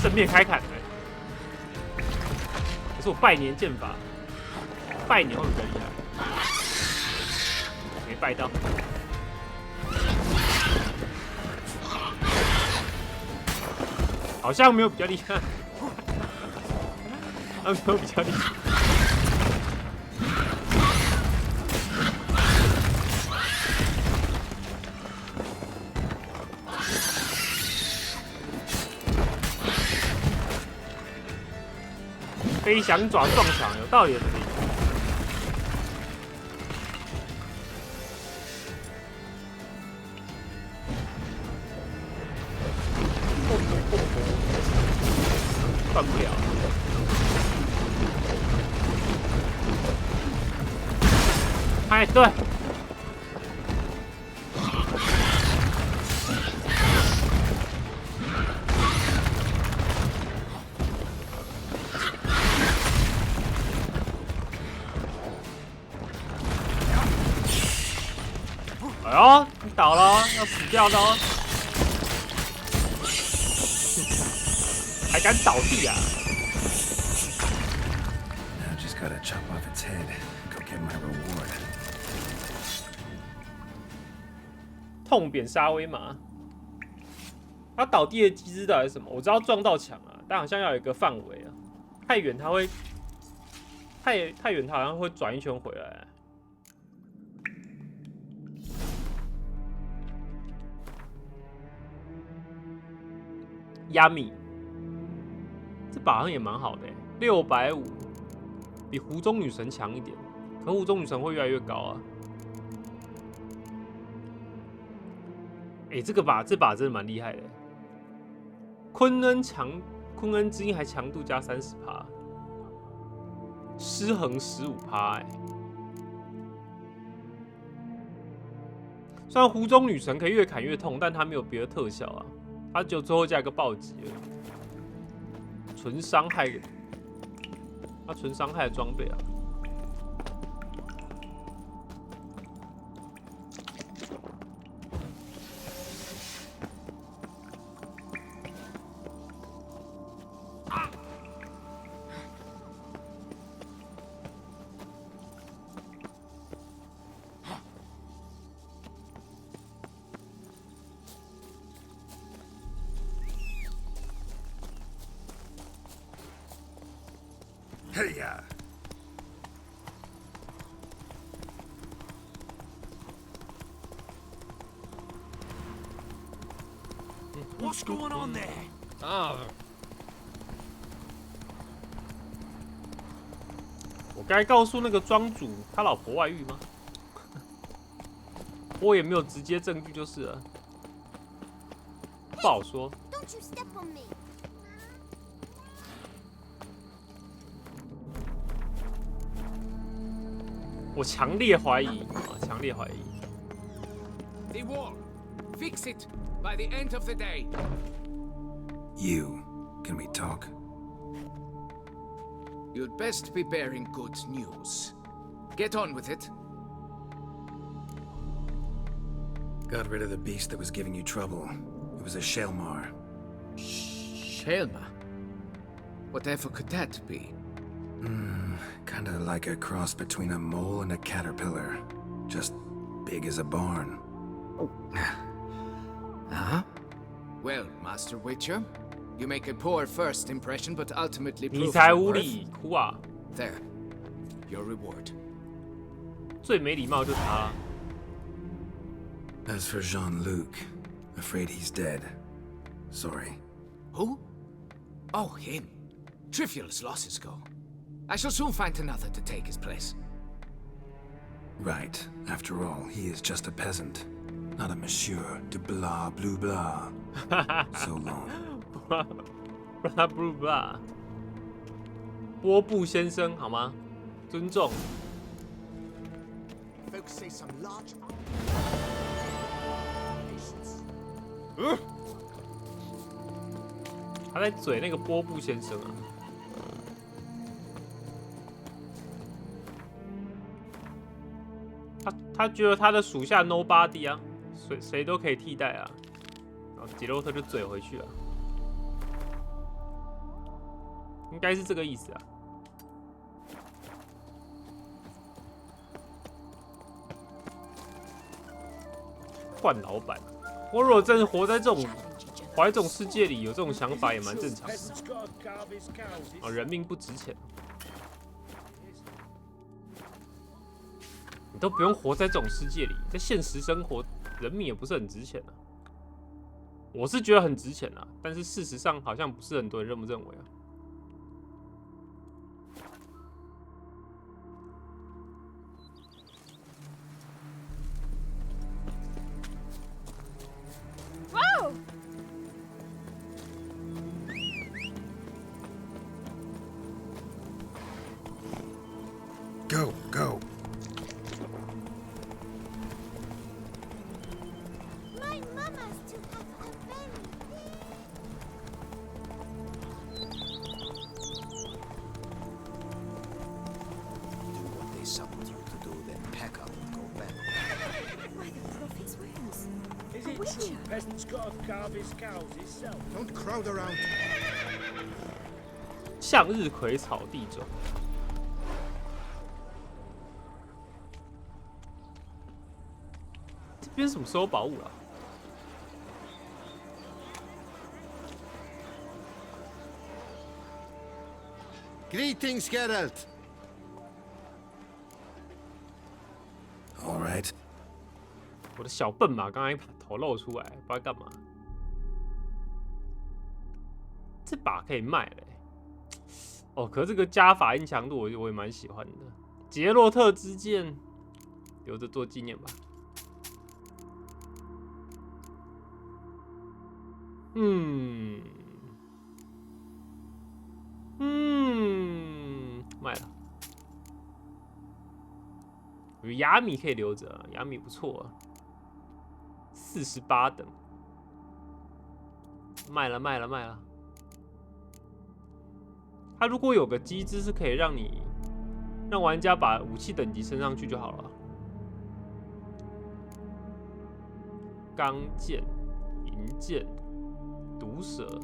正面开砍的，可是我拜年剑法，拜年会比较厉害，没拜到。好像没有比较厉害，没有比较厉害。飞翔爪撞墙，有道理的。断不了。哎，对。哎呦，你倒了哦，要死掉的哦！还敢倒地啊！ Now just gotta chop off its head. Go get my reward. 痛扁沙威玛，他倒地的机制到底是什么？我知道撞到墙啊，但好像要有一个范围啊，太远他会太远，他好像会转一圈回来。亚米，这把好像也蛮好的，650，比湖中女神强一点，可湖中女神会越来越高啊。这把真的蛮厉害的。昆恩之音还强度加30%，失衡15%虽然湖中女神可以越砍越痛，但它没有别的特效啊，它只有最后加一个暴击而已，纯伤害，它纯伤害的装备啊。嘿呀！ What's going on there? 啊！我该告诉那个庄主他老婆外遇吗？我也没有直接证据就是了，不好说。 Don't you step on me. 我强烈怀疑啊，强烈怀疑。 The wall. Fix it by the end of the day. You, can we talk? You'd best be bearing good news. Get on with it. Got rid of the beast that was giving you trouble. It was a Shelmar. Shelma? Whatever could that be? Kinda like a cross between a mole and a caterpillar. Just big as a barn. Huh? Well, Master Witcher, you make a poor first impression, but ultimately prove 你才 your 无 worth. 理，哭啊！ There. Your reward. 最没礼貌就是他。 As for Jean-Luc, afraid he's dead. Sorry. Who? Oh, him. Trivial as losses go. I shall soon find another to take his place. Right. After all, he is just a peasant. Not a monsieur de blah blue blah. So long. blah blah blah。波布先生，好吗？尊重。 Folks say some large. 他在嘴那个波布先生啊。他觉得他的属下 nobody 啊，谁都可以替代啊。然后杰洛特就嘴回去了，应该是这个意思啊。换老板，我如果真的活在这种世界里，有这种想法也蛮正常的。啊，人命不值钱。 你都不用活在这种世界里，在现实生活，人命也不是很值钱啊。我是觉得很值钱啊，但是事实上好像不是很多人认不认为啊。Whoa! Go, go. My mama's to have a very Do what they summoned you to do, then pack up and go back. By the prophet's words. Is A it witcher. true peasant's got to carve his cows himself? Don't crowd around. 向日葵草地种，这边什么时候宝物了？ Greetings, Geralt. All right. 我的小笨马刚才把头露出来，不知道干嘛。这把可以卖了、欸。哦，可是这个加法音强度我也蛮喜欢的。杰洛特之剑留着做纪念吧。卖了。有雅米可以留着，雅米不错啊。48等，卖了。它如果有个机制是可以让玩家把武器等级升上去就好了。钢剑、银剑、毒蛇。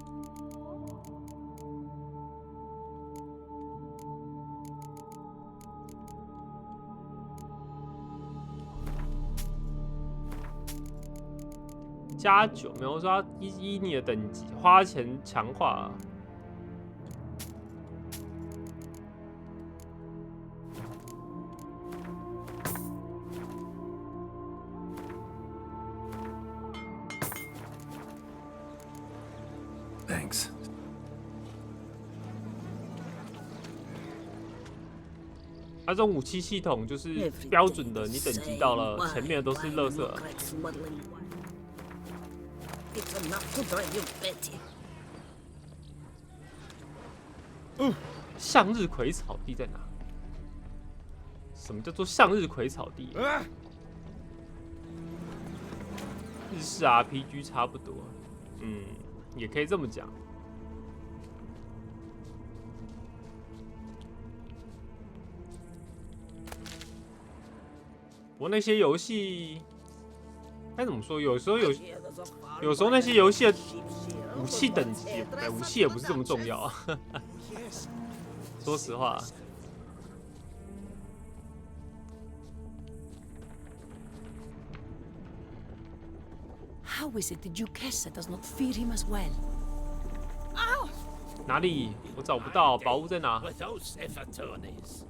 加9，没有说要依你的等级花钱强化。Thanks. 它这种武器系统就是标准的，你等级到了，前面的都是垃圾。向日葵草地在哪？什么叫做向日葵草地？日式 RPG 差不多，也可以这么讲。不过那些游戏，该怎么说？有时候那些游戏的武器等级，武器也不是这么重要啊。说实话。How is it the Duchessa does not fear him as well? 哪里？我找不到，宝物在哪？ Those attorneys.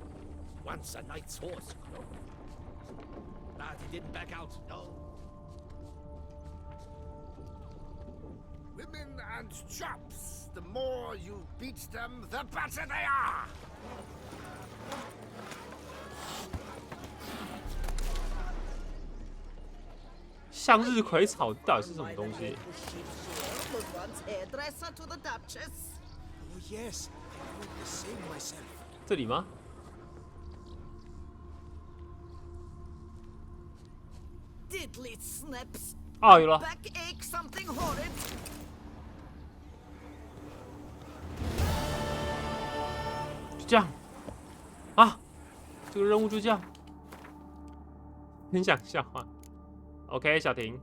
Once a knight's horse, but he didn't back out. No. Women and chops. The more you beat them, the better they are. 向日葵草到底是什么东西？ Oh yes, I did the same myself. 这里吗？ Diddly snips. 哦，有了。 Backache something horrid. 就这样啊，这个任务就这样，很想笑话。OK， 小婷。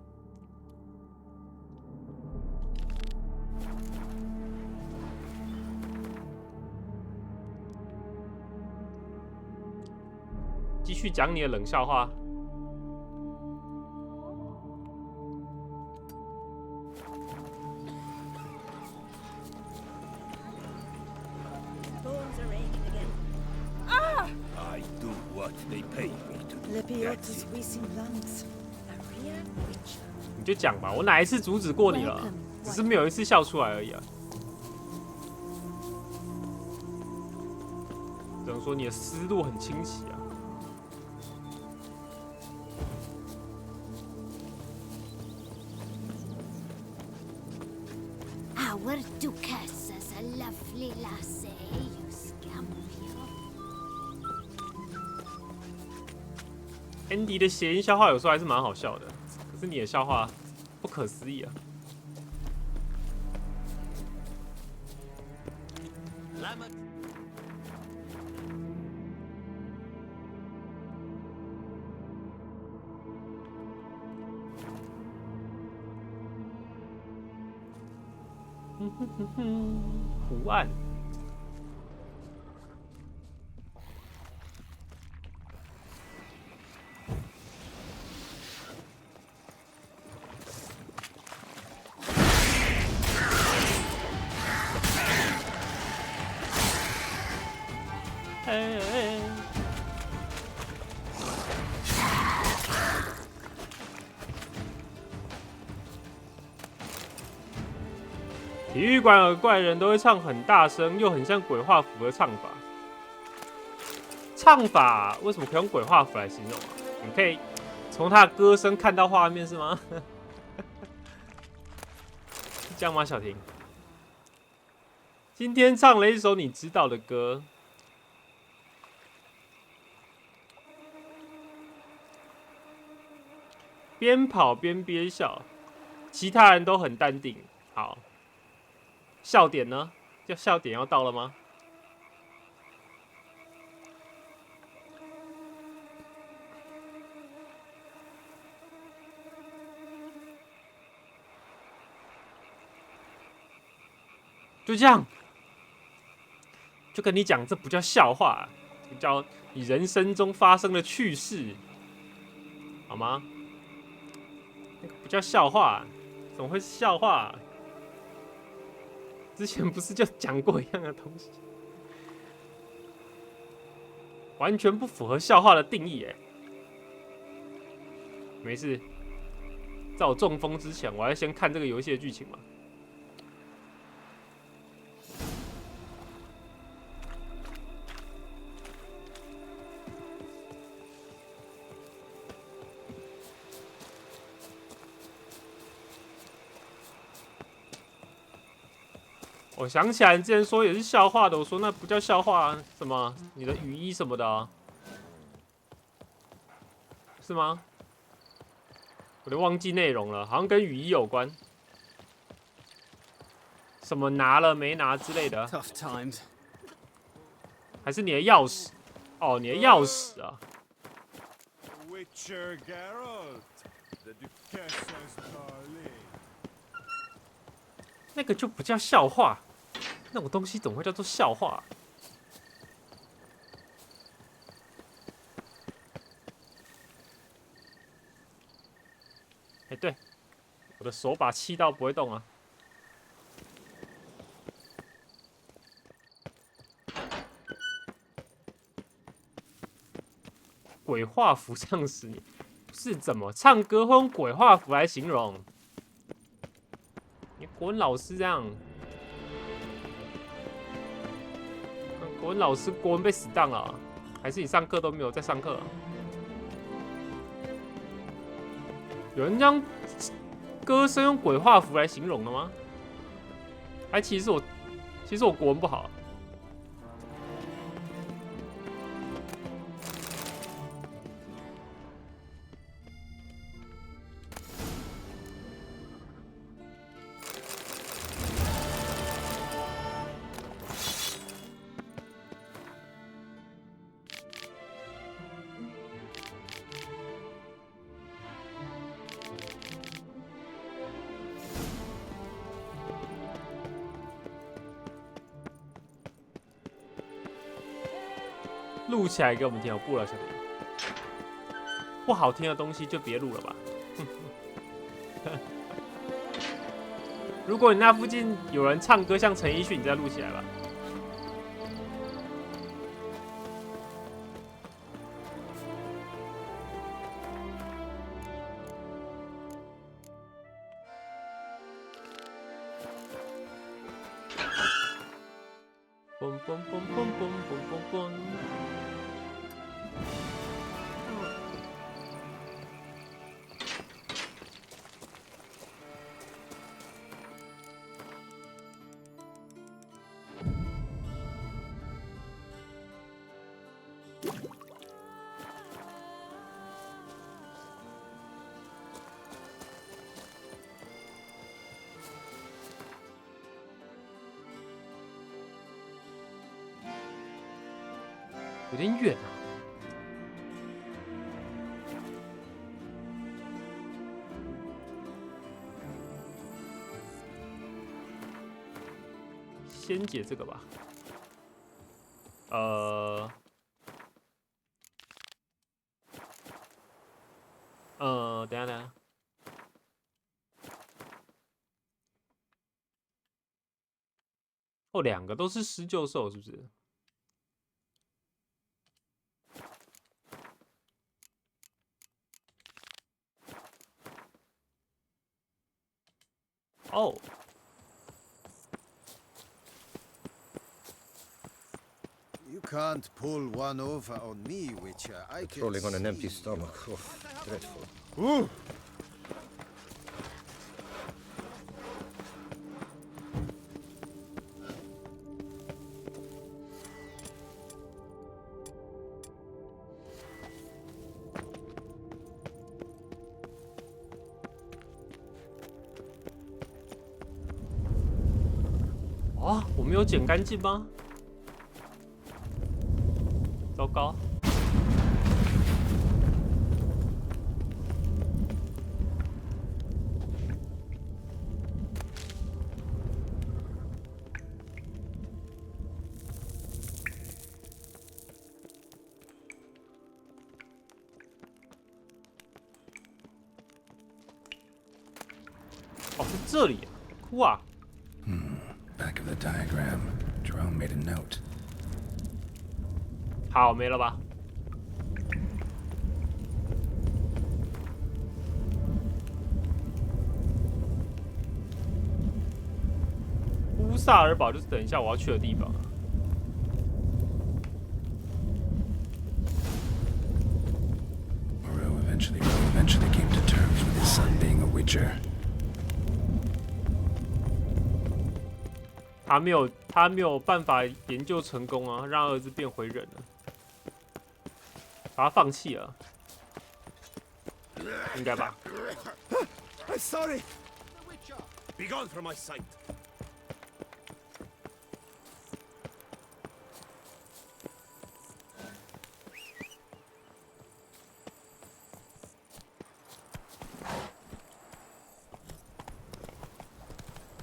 继续讲你的冷笑话。I do what they pay me to do. Lepiotus Rising Lungs. 你就讲吧，我哪一次阻止过你了？只是没有一次笑出来而已啊。只能说你的思路很清晰啊。 Our Duchessa's a lovely lassie, you scampio. Andy 的谐音笑话有时候还是蛮好笑的，可是你的笑话不可思议啊。 图案。体育馆的怪人都会唱很大声，又很像鬼画符的唱法。唱法为什么可以用鬼画符来形容啊？你可以从他的歌声看到画面是吗？是这样吗，小婷？今天唱了一首你知道的歌。边跑边憋笑，其他人都很淡定。好，笑点呢？笑点要到了吗？就这样，就跟你讲，这不叫笑话，这叫你人生中发生的趣事，好吗？那个不叫笑话，怎么会是笑话？之前不是就讲过一样的东西，完全不符合笑话的定义哎。没事，在我中风之前，我还先看这个游戏的剧情嘛。我想起来，你之前说也是笑话的，我说那不叫笑话啊，什么你的雨衣什么的、啊，是吗？我都忘记内容了，好像跟雨衣有关，什么拿了没拿之类的、啊，还是你的钥匙？哦，你的钥匙啊。那个就不叫笑话，那种东西怎么会叫做笑话？哎，对，我的手把气到不会动啊。鬼画符唱10年，是怎么唱歌会用鬼画符来形容？你国文老师这样，国文老师国文被死当了，还是你上课都没有在上课、啊？有人将歌声用鬼画符来形容了吗？还其实我国文不好。录起来给我们听，我不了，小弟。不好听的东西就别录了吧。如果你那附近有人唱歌像陈奕迅，你再录起来吧。嘣嘣嘣嘣嘣嘣嘣嘣。有点远啊。先解这个吧。等一下。哦，两个都是施救兽，是不是？哦。You can't pull one over on me, Witcher. I can Rolling on an empty see stomach. Oh, dreadful. Ooh. 哦，我没有捡干净吗？糟糕！哦，是这里啊，哭啊！ Back of the diagram, Jerome made a note. 好，没了吧？乌萨尔堡就是等一下我要去的地方啊。Moreau eventually came to terms with his son being a witcher. 他没有办法研究成功啊，让儿子变回人了，把他放弃了，应该吧？ I'm sorry. Be gone from my sight.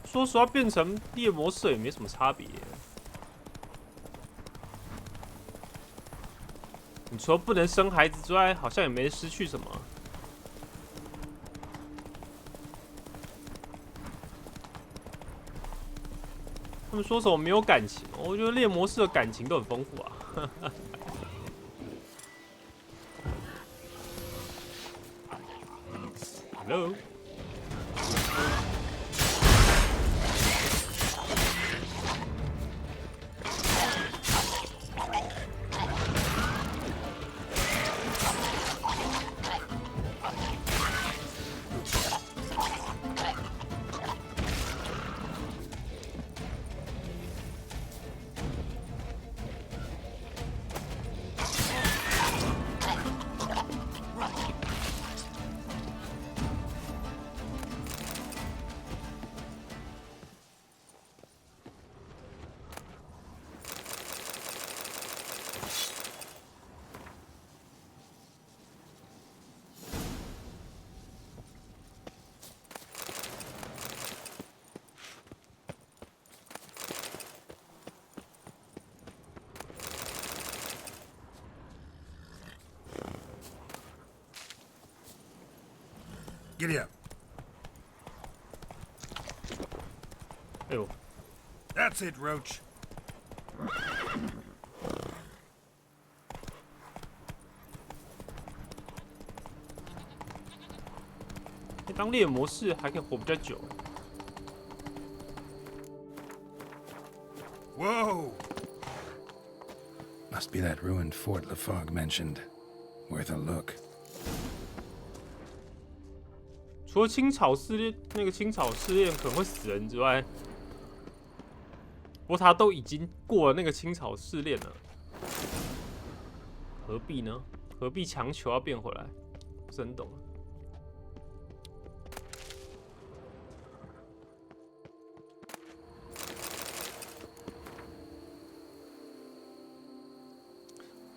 说实话，变成猎魔士也没什么差别。你除了不能生孩子之外，好像也没失去什么。他们说什么没有感情？我觉得猎魔士的感情都很丰富啊。Hello。 Giddy up. 哎呦， That's it, Roach. 当猎魔士还可以活比较久。 Whoa! Must be that ruined fort Lafog mentioned. Worth a look. 除了青草试炼那个青草试炼可能会死人之外，不过他都已经过了那个青草试炼了，何必呢？何必强求要变回来？不是很懂。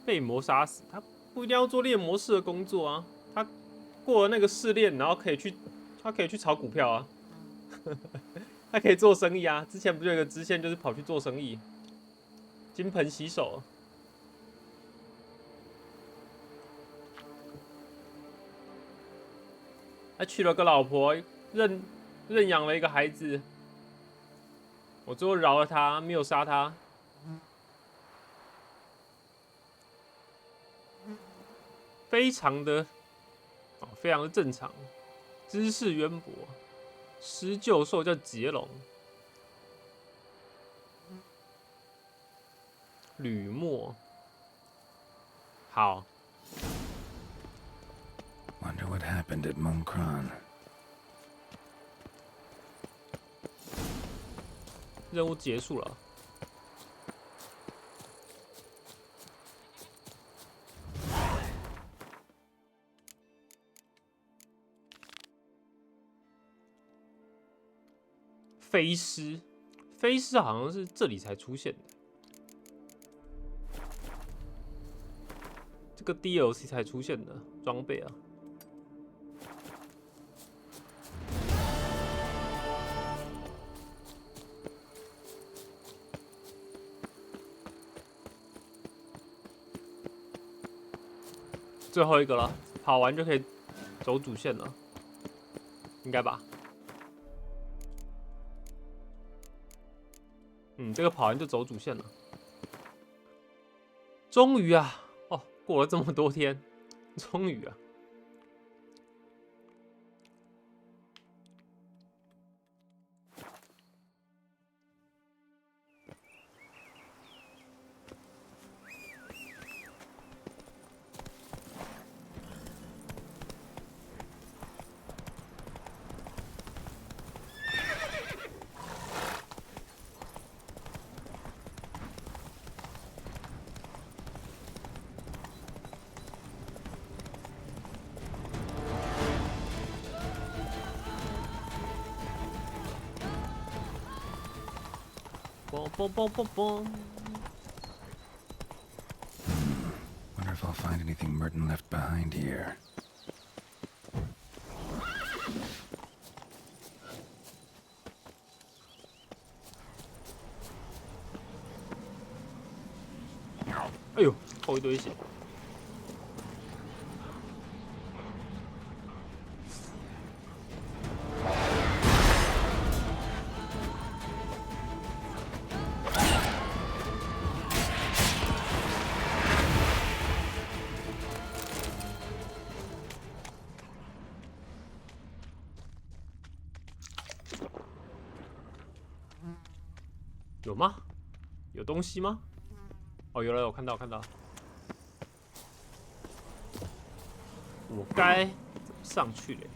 被魔杀死，他不一定要做猎魔士的工作啊，他过了那个试炼，然后他可以去炒股票啊，他可以做生意啊。之前不就有一个支线，就是跑去做生意，金盆洗手。他娶了个老婆，认养了一个孩子，我最后饶了他，没有杀他。非常的正常，知识渊博，施救兽叫杰龙，吕墨，好。 Wonder what happened at Monkron. 任务结束了。飞狮，飞狮好像是这里才出现的，这个 DLC 才出现的装备啊。最后一个了，跑完就可以走主线了，应该吧？这个跑完就走主线了。终于啊，哦，过了这么多天，终于啊。Wonder if I'll find anything Merton left behind here. Eh呦，扣一堆血。有吗？有东西吗？哦，有了，我看到，看到。我该怎么上去嘞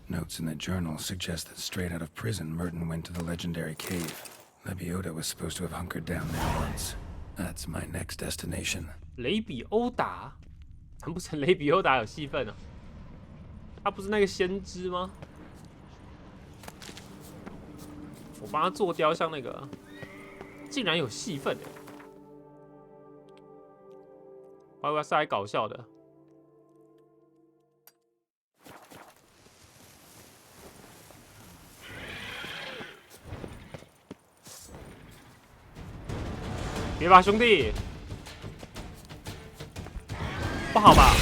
？Notes in the journal suggest that straight out of prison, Merton went to the legendary cave. Lebiota was supposed to have hunkered down there once. That's my next destination. 雷比欧达，难不成雷比欧达有戏份啊？他不是那个先知吗？我帮他做雕像那个，竟然有戏份哎！我以为是来搞笑的。别吧，兄弟，不好吧？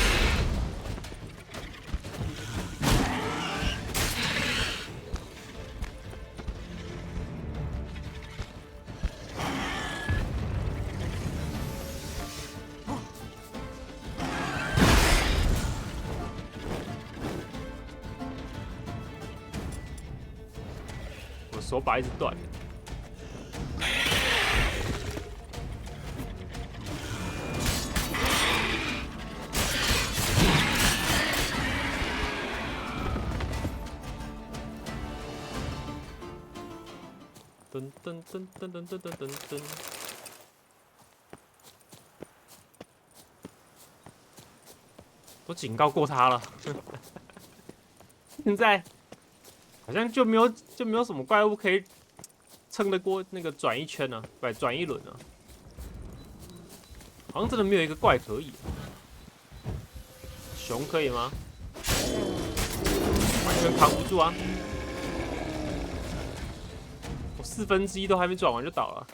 我手把一直断了。噔噔噔噔噔噔噔噔噔，都警告过他了，现在好像就没有什么怪物可以撑得过那个转一圈啊，不转一轮啊，好像真的没有一个怪可以。熊可以吗？完全扛不住啊！ 我1/4都还没转完就倒了。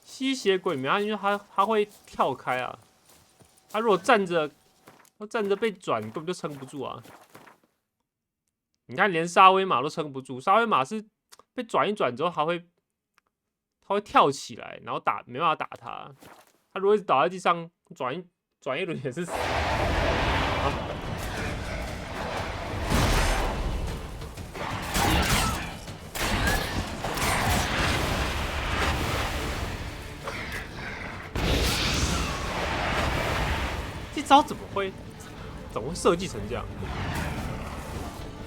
吸血鬼没啊，因为他会跳开啊。他如果站着被转，根本就撑不住啊。你看，连沙威玛都撑不住。沙威玛是被转一转之后，他会跳起来，然后没办法打他。他如果一直倒在地上，转一轮也是死。招怎么会设计成这样？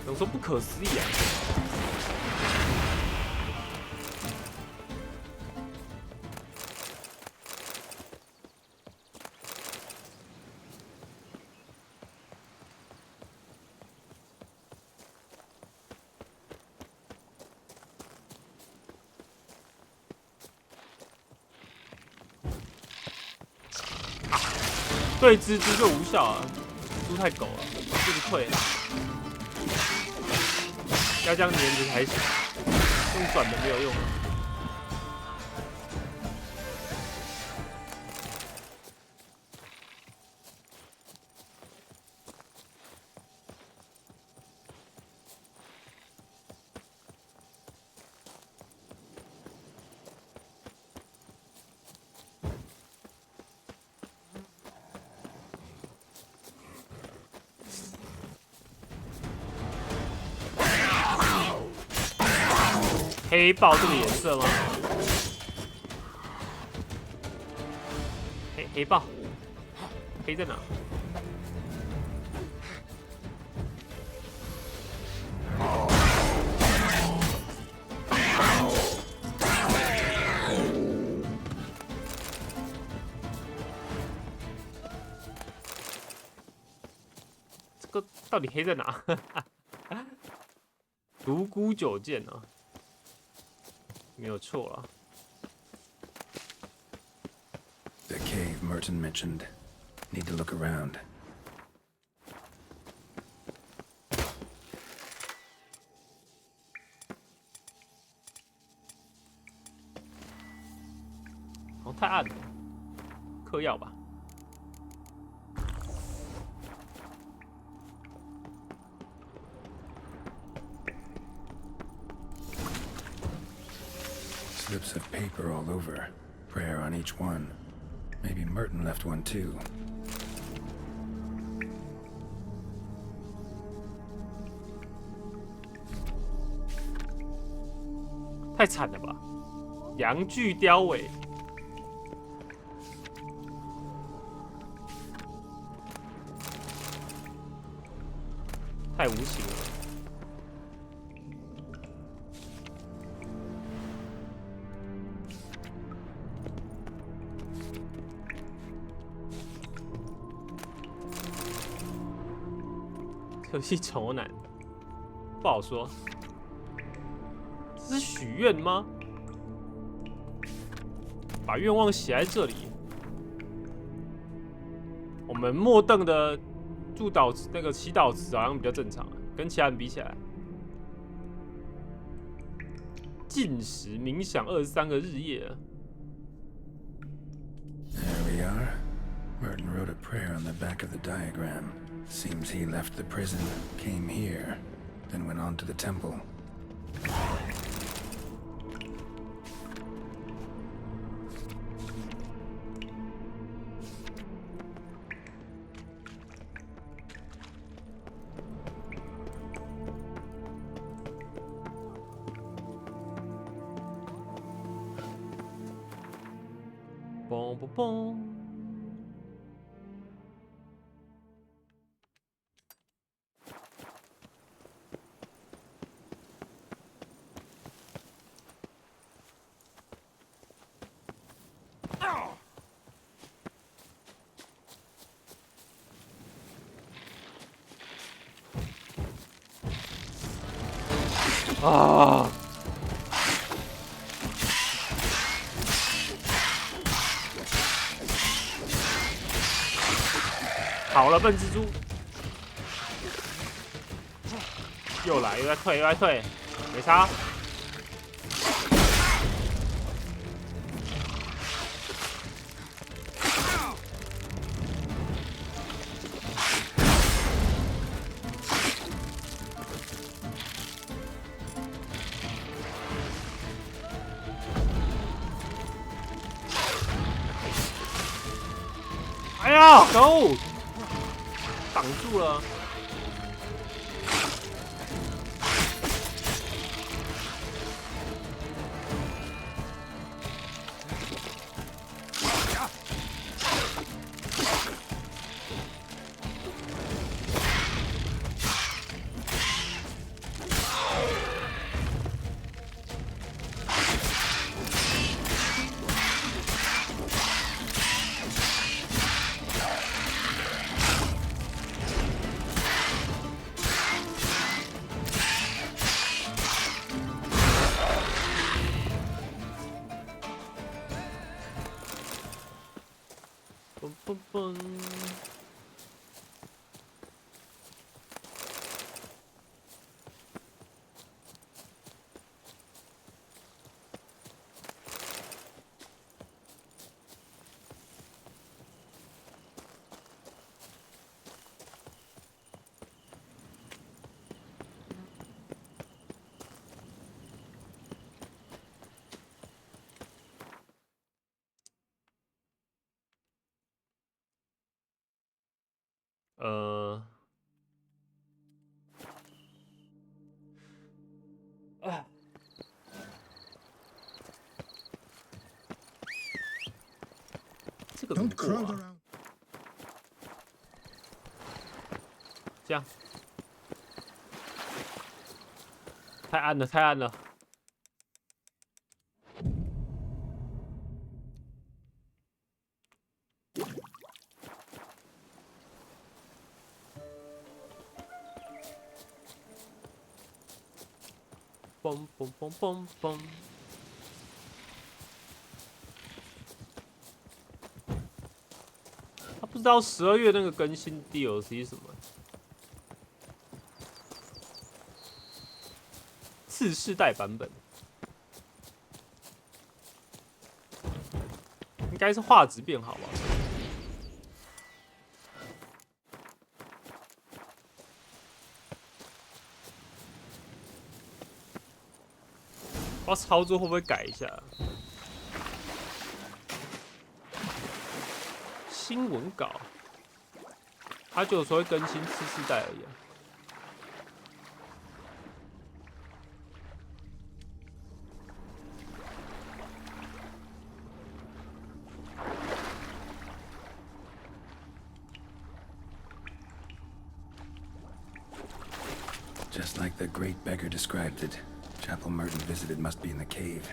怎么说不可思议啊？对蜘蛛就无效啊，蜘蛛太狗了，这个退了，要这样黏着才行，用转的没有用。黑豹这个颜色吗？黑豹，黑在哪？这个到底黑在哪？独孤九剑啊！没有错了。The cave Merton mentioned. Need to look around. 好，太暗了，嗑药吧。Slips of paper all over. Prayer on each one. Maybe Merton left one too. 太惨了吧！阳具雕尾，太无情了。游戏丑男，不好说。这是许愿吗？把愿望写在这里。我们末邓的祝祷那个祈祷词好像比较正常，跟其他人比起来。禁食冥想23个日夜。There we are. Merton wrote a prayer on the back of the diagram. Seems he left the prison, came here, then went on to the temple. Boom, boom, boom. 啊！好了，笨蜘蛛，又来，又在退，又在退，没差。哎呀，狗！挡住了。这个怎么过啊？这样，太暗了，太暗了。嘣嘣嘣嘣嘣！他不知道12月那个更新 DLC 是什么？次世代版本，应该是画质变好吧？不知道操作会不会改一下？新闻稿，它就有时候会更新次世代而已啊。Just like the great beggar described it, Chapel Merton visited must be in the cave.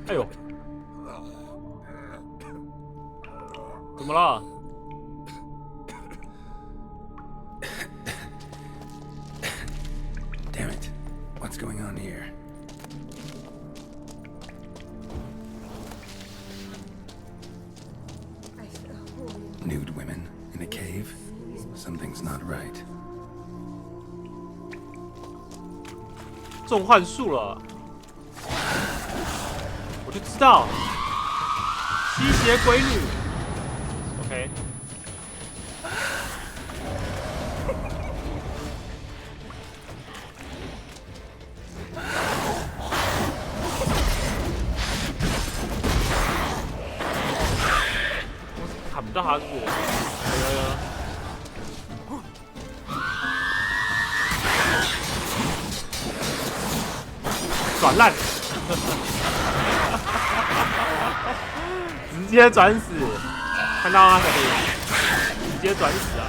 "哎呦，怎么了？" Damn it. What's going on here? Nude women in a cave? Something's not right. 中幻术了，我就知道，吸血鬼女。OK。砍不到他是不是？转烂，直接转死，看到他可以直接转死啊，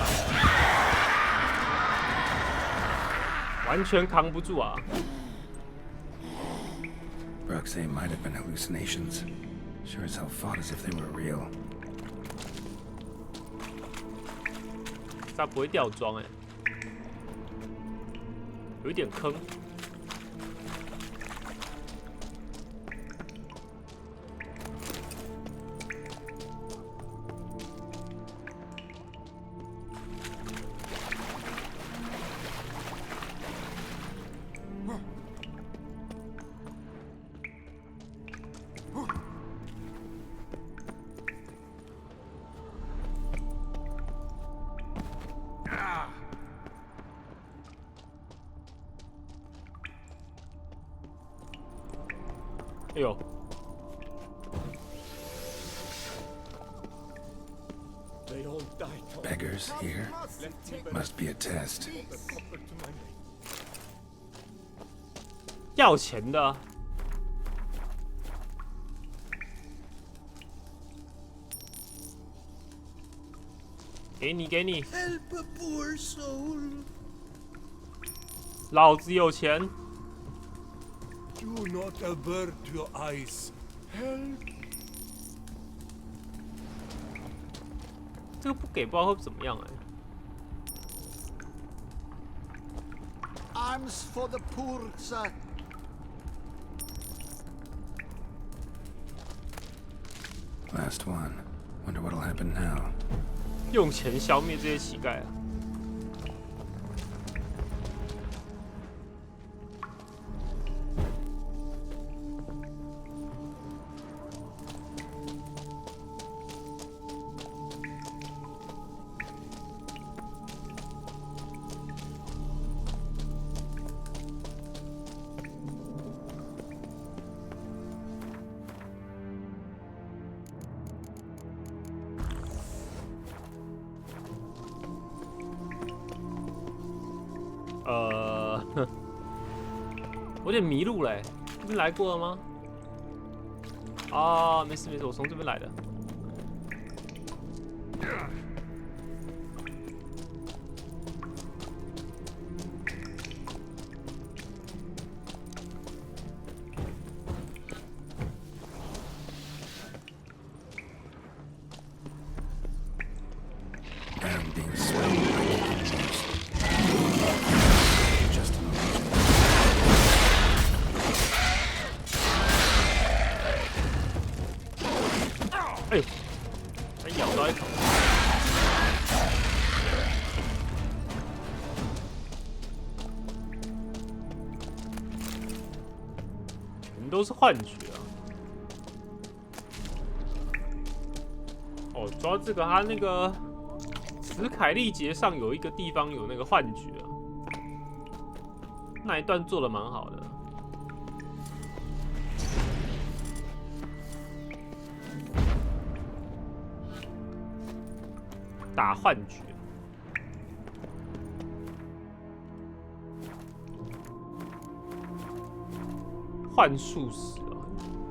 完全扛不住啊。Brooks say might have been hallucinations. Sure as hell fought as if they were real. 他不会掉装哎，有一点坑。哎呦！ Beggars here? Must be a test. 要钱的。给你，给你。Help a poor soul. 老子有钱。 Do not avert your eyes. Help. 这个不给不知道会怎么样哎。Alms for the poor, sir. Last one. Wonder what'll happen now. 用钱消灭这些乞丐啊！我有点迷路嘞，这边来过了吗？啊，没事没事，我从这边来的。哎呦，还咬到一口。全都是幻觉啊！哦，主要这个它那个史凯利节上有一个地方有那个幻觉啊，那一段做的蛮好的。打幻觉，幻术士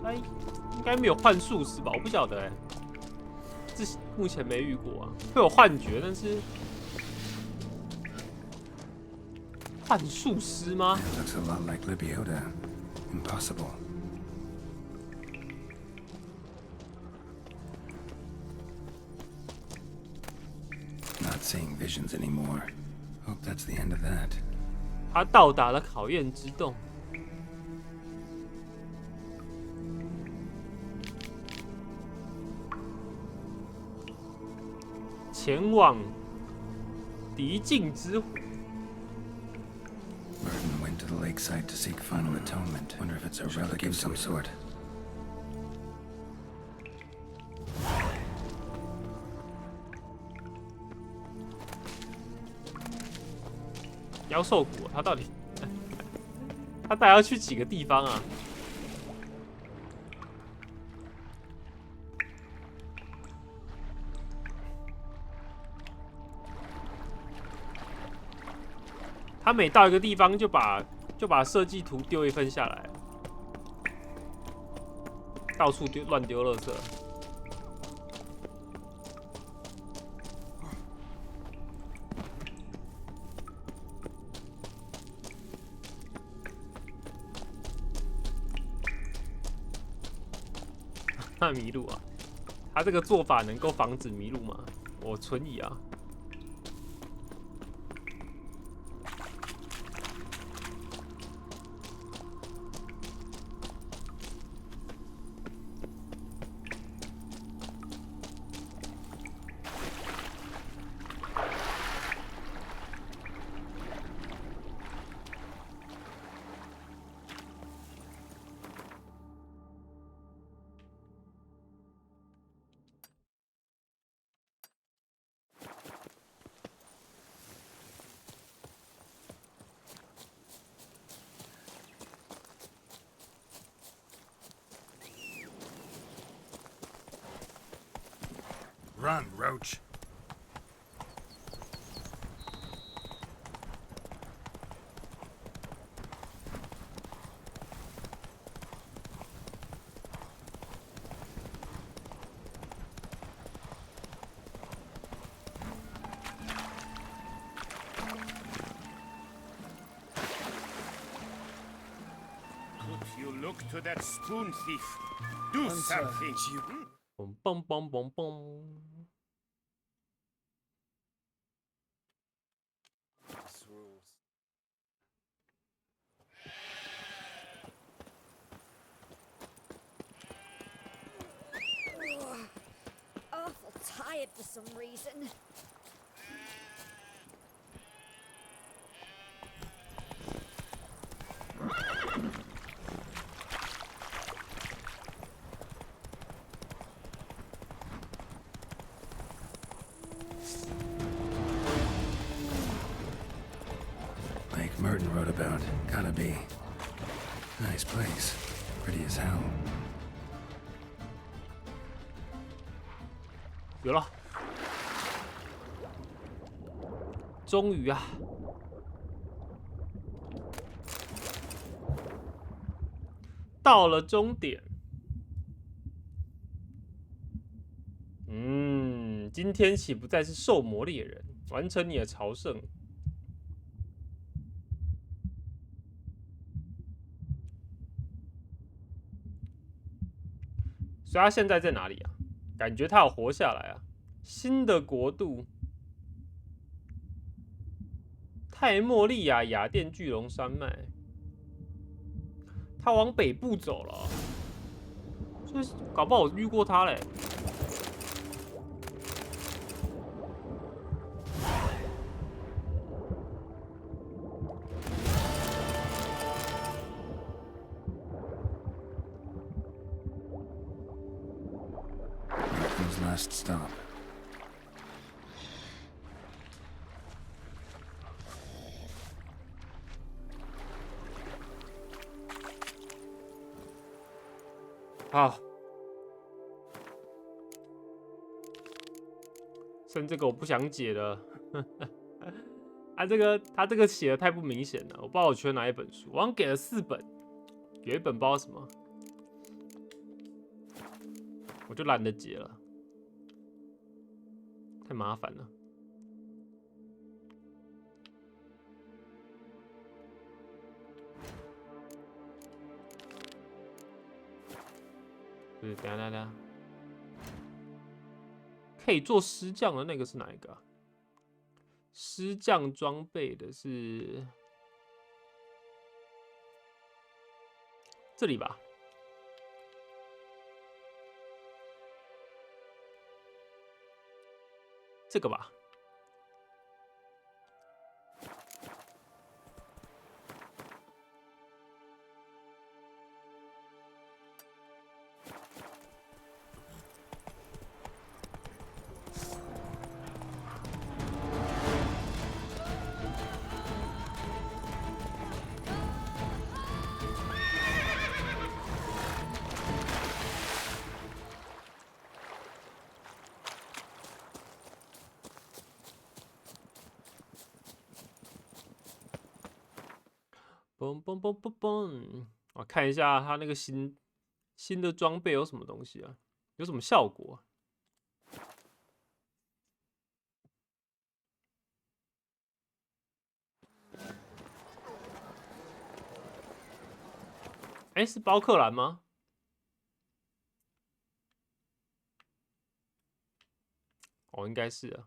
啊，应该没有幻术士吧？我不晓得这目前没遇过啊。会有幻觉，但是幻术师吗 Looks a lot like Libioda. Impossible. Not seeing visions anymore. Hope that's the end of that. 他到达了考验之洞，前往敌境之火。Merton went to the lakeside to seek final atonement. Wonder if it's a relic of some sort. 妖兽谷，他到底他带要去几个地方啊？他每到一个地方就把设计图丢一份下来，到处乱丢垃圾。那迷路啊？他这个做法能够防止迷路吗？我存疑啊。Run, Roach. Could you look to that spoon thief? Do something. Boom, boom, boom, boom, boom. for some reason. Like Merton wrote about. Gotta be. Nice place. Pretty as hell. 有了，终于啊！到了终点。今天起不再是兽魔猎人，完成你的朝圣。所以他现在在哪里啊？感觉他有活下来啊！新的国度，泰莫利亚雅典巨龙山脉，他往北部走了，所以搞不好我遇过他嘞。Last stop. “好，剩这个我不想解了。他这个写的太不明显了，我不知道我缺哪一本书。我好像给了4本，有一本不知道什么，我就懒得解了。”太麻烦了。等下，可以做狮将的那个是哪一个、啊？狮将装备的是这里吧？这个吧。嘣嘣嘣嘣嘣！我看一下他那个新的装备有什么东西啊？有什么效果？哎，是包克兰吗？哦，应该是啊。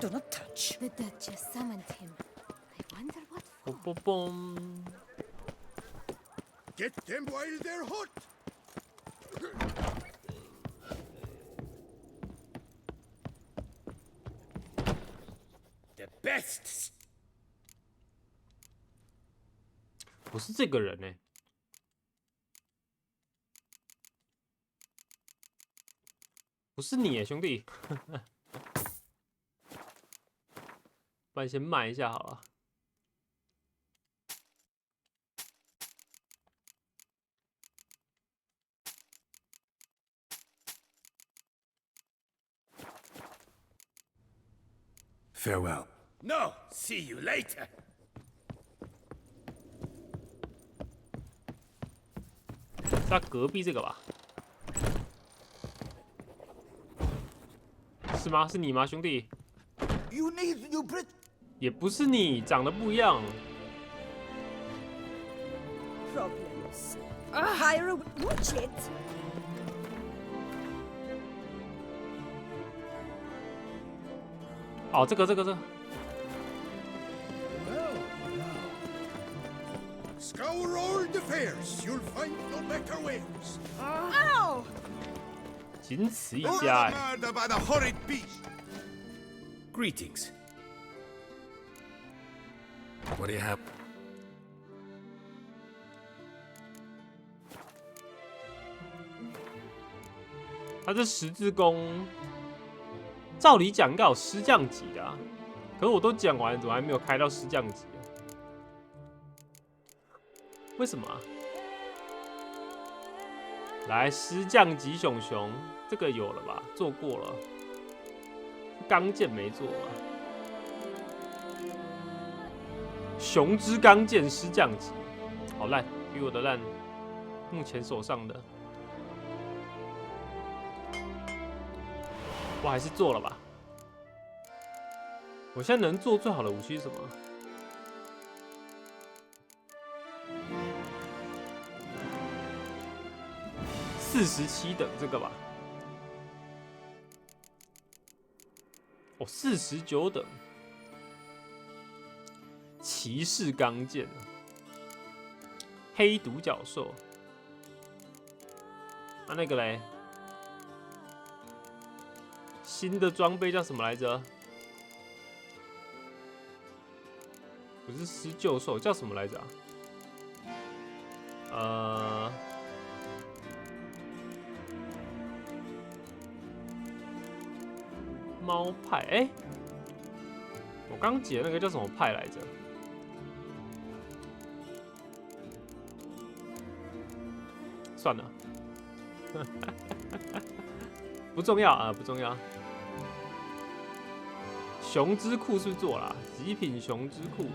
Do not touch. The Duchess summoned him. I wonder what for. Boom, boom, boom. Get them while they're hot. The best. 不是这个人呢、欸，不是你耶，兄弟。不然先卖一下好了。Farewell. No, see you later. 在隔壁这个吧？是吗？是你吗，兄弟？ You need new Brit. 也不是你，长得不一样。Problems. Hire a watch it. 哦，这个。Scour all the fairs, you'll find no better wares. Ow! 仅此一家哎。 Murder by the horrid beast. Greetings. What do you have? 他这十字弓，照理讲应该有师降级的啊，可是我都讲完，怎么还没有开到师降级啊？为什么啊？来，师降级熊熊，这个有了吧？做过了，钢剑没做吧？熊之钢剑师降级，好烂，比我的烂。目前手上的。 我还是做了吧。我现在能做最好的武器是什么？47等这个吧。哦，49等。骑士钢剑，黑独角兽。啊，那个嘞？ 新的装备叫什么来着？不是施救兽，叫什么来着啊？猫派，哎、我刚解那个叫什么派来着？算了，不重要啊，不重要。 熊之库是不是做了、啊？极品熊之库，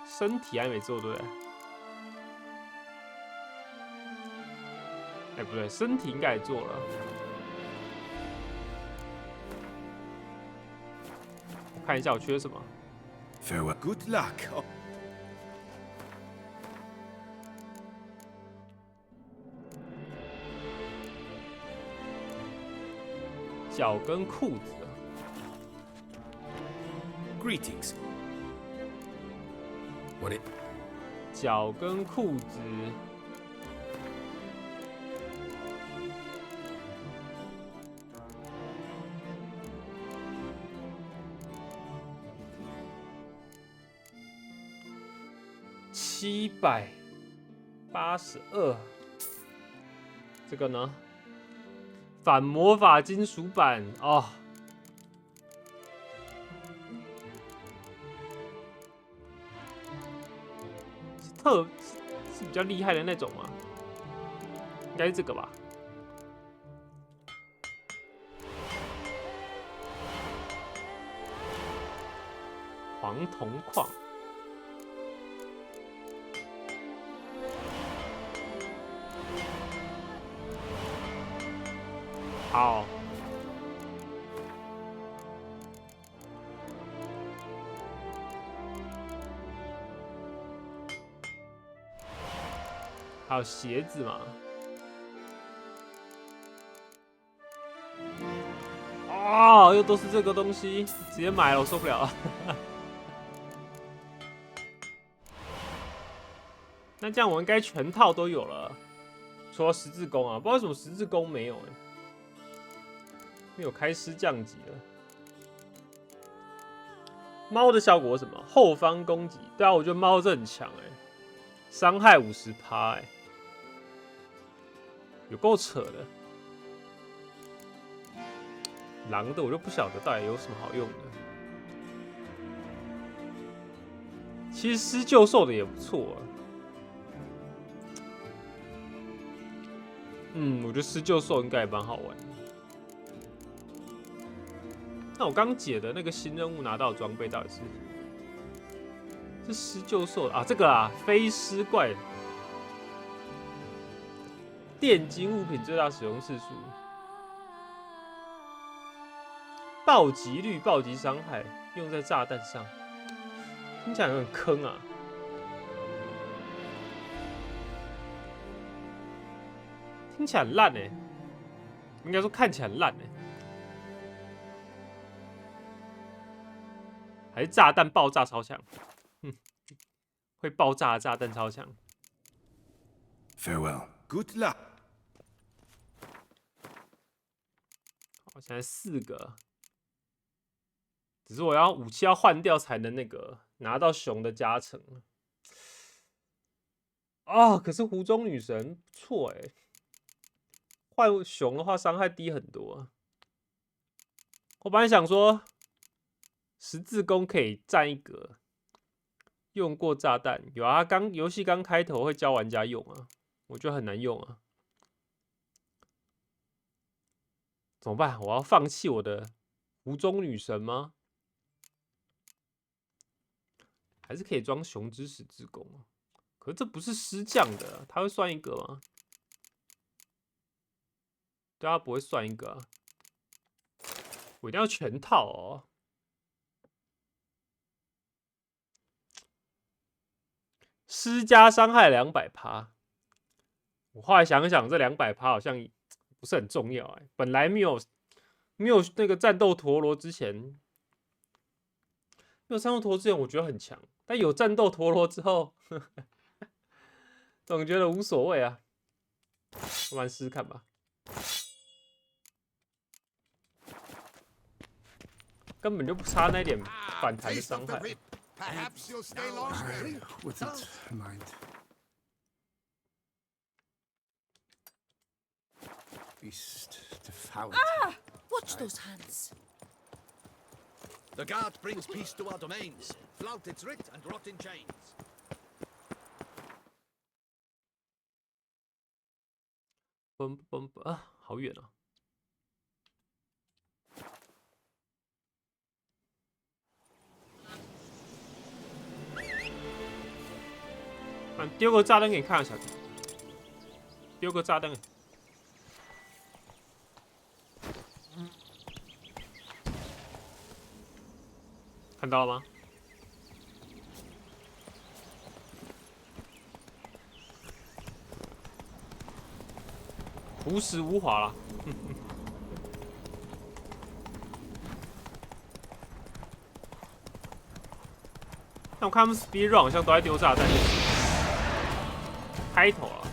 身体还没做对不对？哎、不对，身体应该也做了。我看一下我缺什么。 Farewell. Good luck. 脚跟裤子。 Greetings. What it? 脚跟裤子。782，这个呢？反魔法金属版哦，是比较厉害的那种吗？应该是这个吧。黄铜矿。 好，还有鞋子嘛？哦，又都是这个东西，直接买了，我受不了了。那这样我应该全套都有了，除了十字弓啊，不知道为什么十字弓没有哎、欸。 没有开师降级了。猫的效果是什么？后方攻击。对啊，我觉得猫这很强哎、欸，伤害50%哎，有够扯的。狼的我就不晓得到底有什么好用的。其实施救兽的也不错啊。我觉得施救兽应该也蛮好玩的。 那我刚解的那个新任务拿到的装备到底是施救兽啊？这个啊，飞尸怪，电金物品最大使用次数，暴击率、暴击伤害，用在炸弹上，听起来很坑啊！听起来很烂哎、欸，应该说看起来很烂哎、欸。还是炸弹爆炸超强？会爆炸的炸弹超强。Farewell. Good luck. 好，现在4个，只是我要武器要换掉才能那个拿到熊的加成。啊，可是湖中女神不错哎，换熊的话伤害低很多啊。我本来想说十字弓可以占一格，用过炸弹有啊，游戏刚开头会教玩家用啊，我觉得很难用啊。怎么办？我要放弃我的湖中女神吗？还是可以装熊之十字弓啊？可是这不是师将的，他会算一个吗？对啊，不会算一个啊。我一定要全套哦。施加伤害200%，我后来想想，这200%好像不是很重要哎。本来没有那个战斗陀螺之前，没有战斗陀螺之前，我觉得很强，但有战斗陀螺之后，总觉得无所谓啊。我们试试看吧。根本就不差那点反弹的伤害。 Perhaps you'll stay longer. I wouldn't mind. Beast devoured. Ah! Watch those hands. The guard brings peace to our domains. Flout its writ and rot in chains. 啊，好远啊！丢个炸弹给你看，小弟。丢个炸弹。看到了吗？无实无华啦。但我看他们 speed run 好像都在丢炸弹。 开头啊，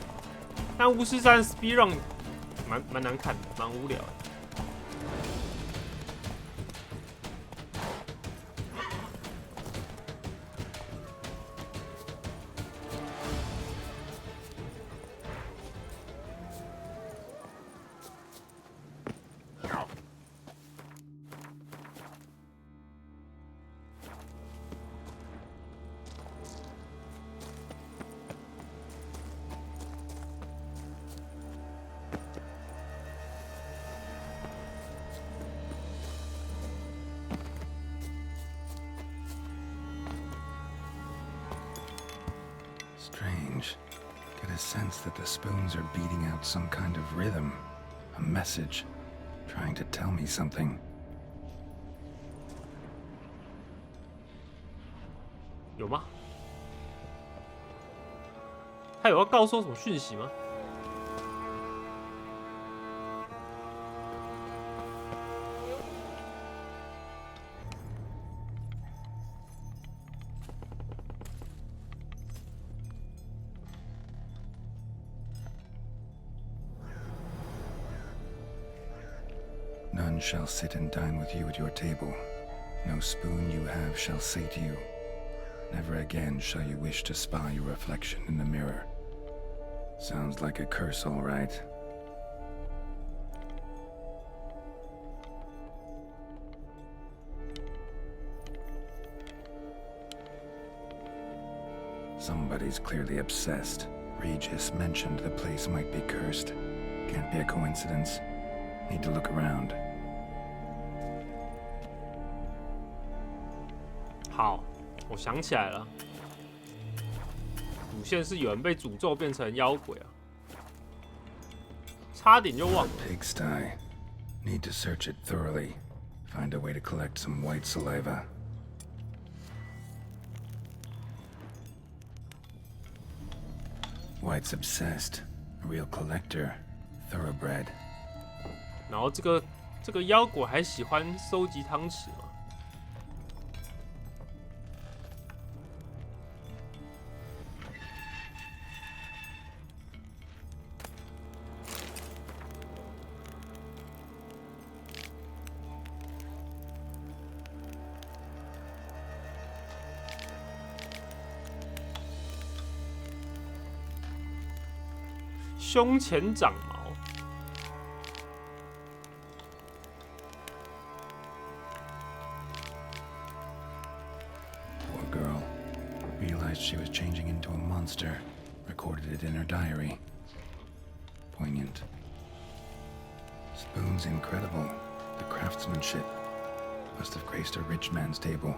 但巫师3 speed run 蛮难看的，蛮无聊的。Strange. Get a sense that the spoons are beating out some kind of rhythm, a message, trying to tell me something. 有吗？他有要告诉我什么讯息吗？ None shall sit and dine with you at your table. No spoon you have shall say to you, never again shall you wish to spy your reflection in the mirror. Sounds like a curse, all right. Somebody's clearly obsessed. Regis mentioned the place might be cursed. Can't be a coincidence. Need to look around. 好，我想起来了，主线是有人被诅咒变成妖鬼啊，差点就忘了。 Pigsty. Need to search it thoroughly. Find a way to collect some white saliva. White's obsessed. A real collector. Thoroughbred. 然后这个妖鬼还喜欢收集汤匙嘛？胸前长毛。Poor girl. Realized she was changing into a monster. Recorded it in her diary. Poignant. Spoon's incredible. The craftsmanship must have graced a rich man's table.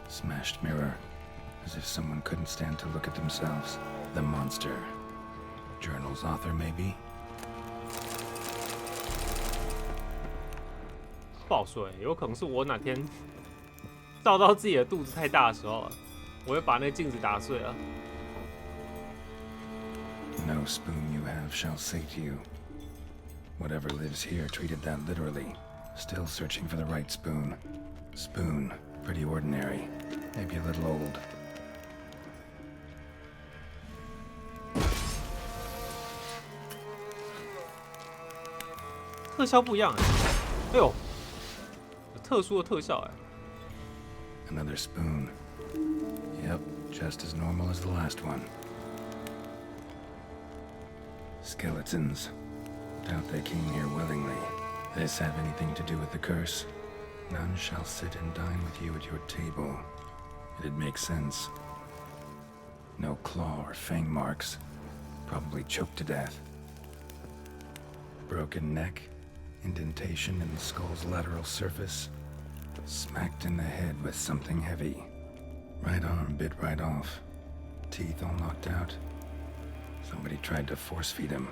Smashed mirror, as if someone couldn't stand to look at themselves. The monster. Journal's author, maybe? 不好说，有可能是我哪天照到自己的肚子太大的时候，我会把那个镜子打碎了。No spoon you have shall sate you. Whatever lives here treated that literally. Still searching for the right spoon. Spoon, pretty ordinary. Maybe a little old. 特效不一样哎，哎呦，有特殊的特效哎。Another spoon. Yep, just as normal as the last one. Skeletons. Doubt they came here willingly. This have anything to do with the curse? None shall sit and dine with you at your table. It'd make sense. No claw or fang marks. Probably choked to death. Broken neck. Indentation in the skull's lateral surface. Smacked in the head with something heavy. Right arm bit right off. Teeth all knocked out. Somebody tried to force feed him. .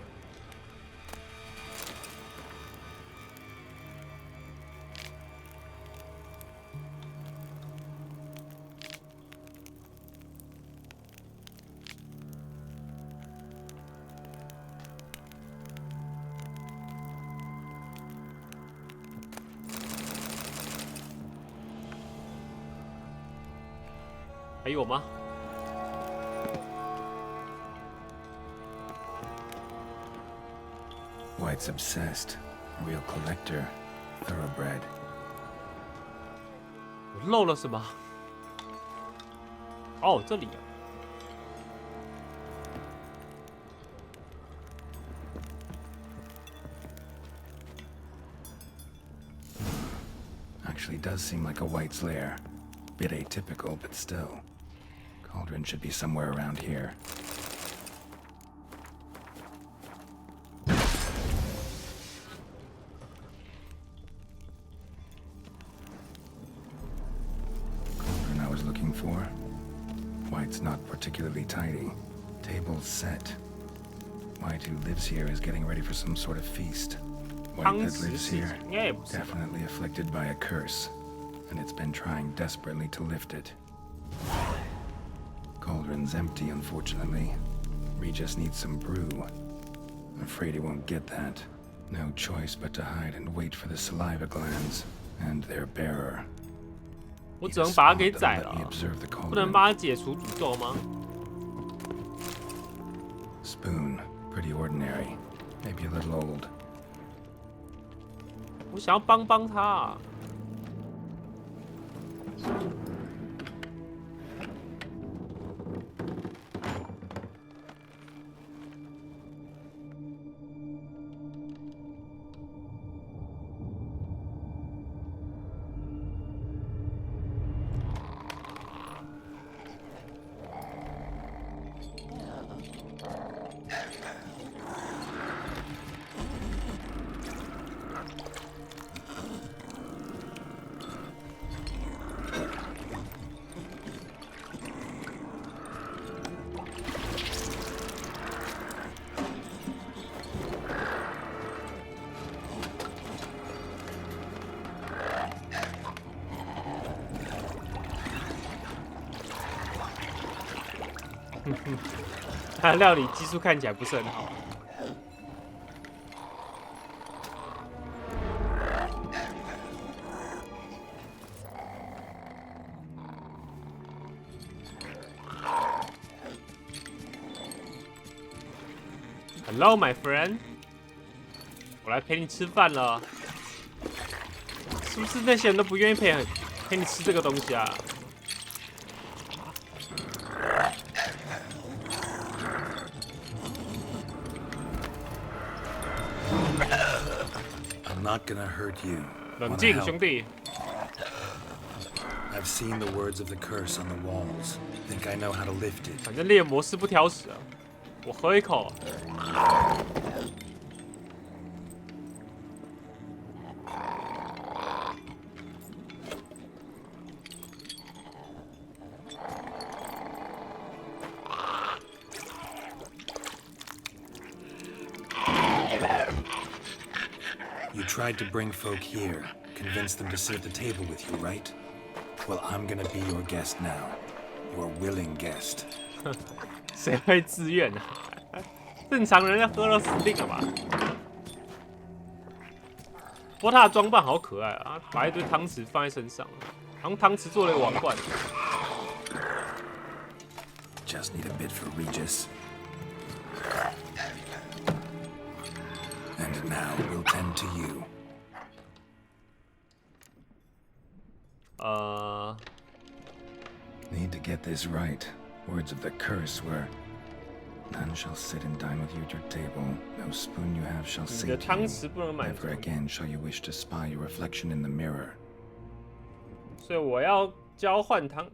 还有吗？ White's obsessed. Real collector. Thoroughbred. 我漏了什么？哦，这里啊。Actually does seem like a White's lair. Bit atypical, but still. Cauldron should be somewhere around here. Cauldron I was looking for. White's not particularly tidy. Table's set. White who lives here is getting ready for some sort of feast. White that lives here, definitely afflicted by a curse, and it's been trying desperately to lift it. Cauldron's empty, unfortunately. Regis needs some brew. I'm afraid he won't get that. No choice but to hide and wait for the saliva glands and their bearer. 我只能把它给宰了，不能帮它解除诅咒吗 ？Spoon, pretty ordinary, maybe a little old. 我想要帮帮他啊。他的料理技术看起来不是很好。Hello, my friend， 我来陪你吃饭了。是不是那些人都不愿意陪你吃这个东西啊？ I'm not gonna hurt you. 冷 Wanna 静， help? 兄弟。 I've seen the words of the curse on the walls. Think I know how to lift it. 反正猎魔是不挑食啊。我喝一口。You tried to bring folk here, convince them to sit at the table with you, right? Well, I'm gonna be your guest now. Your willing guest. 谁会自愿啊？正常人要喝了死定了吧？不过他的装扮好可爱啊，把一堆汤匙放在身上，好像汤匙做了一个王冠。Just need a bit for Regis. And now we'll tend to you. Need to get this right. Words of the curse were, none shall sit and dine with you at your table. No spoon you have shall say to you. Never again shall you wish to spy your reflection in the mirror. 所以我要交换汤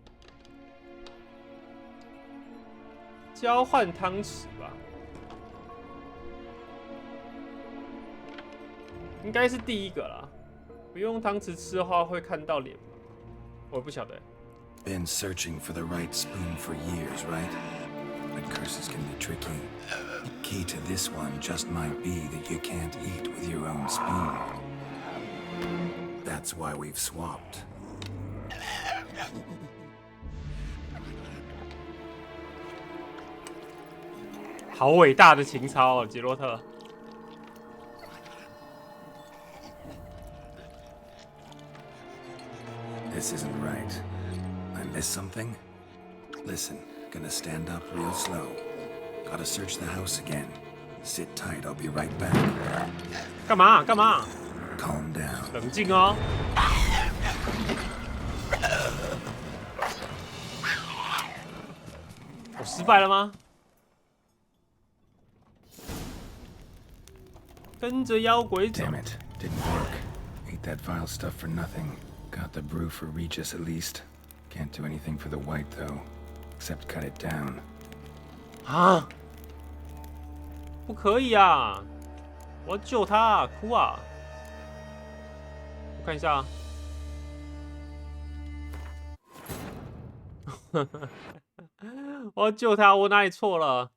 匙吧？应该是第一个啦。不用汤匙吃的话会看到脸吗？我不晓得。 Been searching for the right spoon for years, right? But curses can be tricky. Key to this one just might be that you can't eat with your own spoon. That's why we've swapped. 好伟大的情操哦，杰洛特。This isn't right. I missed something? Listen, gonna stand up real slow. Gotta search the house again. Sit tight, I'll be right back. 干嘛？干嘛？ Calm down. 冷静哦。我失败了吗？跟着妖鬼走。 Damn it, didn't work. Ate that vile stuff for nothing. Got the brew for Regis at least. Can't do anything for the white though, except cut it down. 啊！不可以啊！我要救他啊！哭啊！我看一下啊。我要救他，我哪里错了？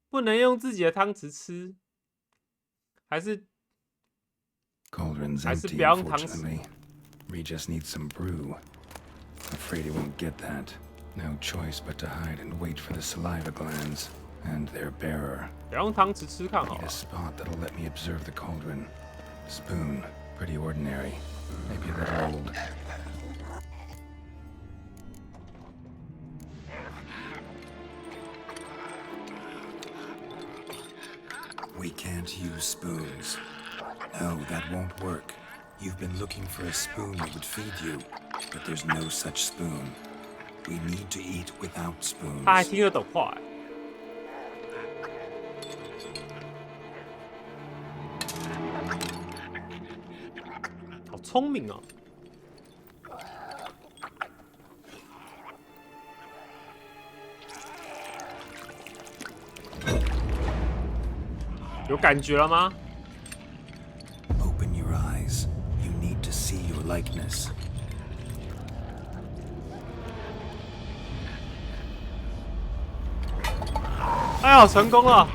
不能用自己的汤匙吃，还是 Cauldron's 还是 empty, 不要用汤匙？ unfortunately. Regis needs some brew. Afraid he won't get that. No choice but to hide and wait for the saliva glands and their bearer. 不要用汤匙吃看好 Need 了 a。spot that'll let me observe the cauldron. Spoon, pretty ordinary. Maybe a little old. We can't use spoons. No, that won't work. You've been looking for a spoon that would feed you, but there's no such spoon. We need to eat without spoons. 他还听得懂话欸。好聪明哦！有感觉了吗？ Open your eyes. You need to see your likeness. 哎呦，成功了！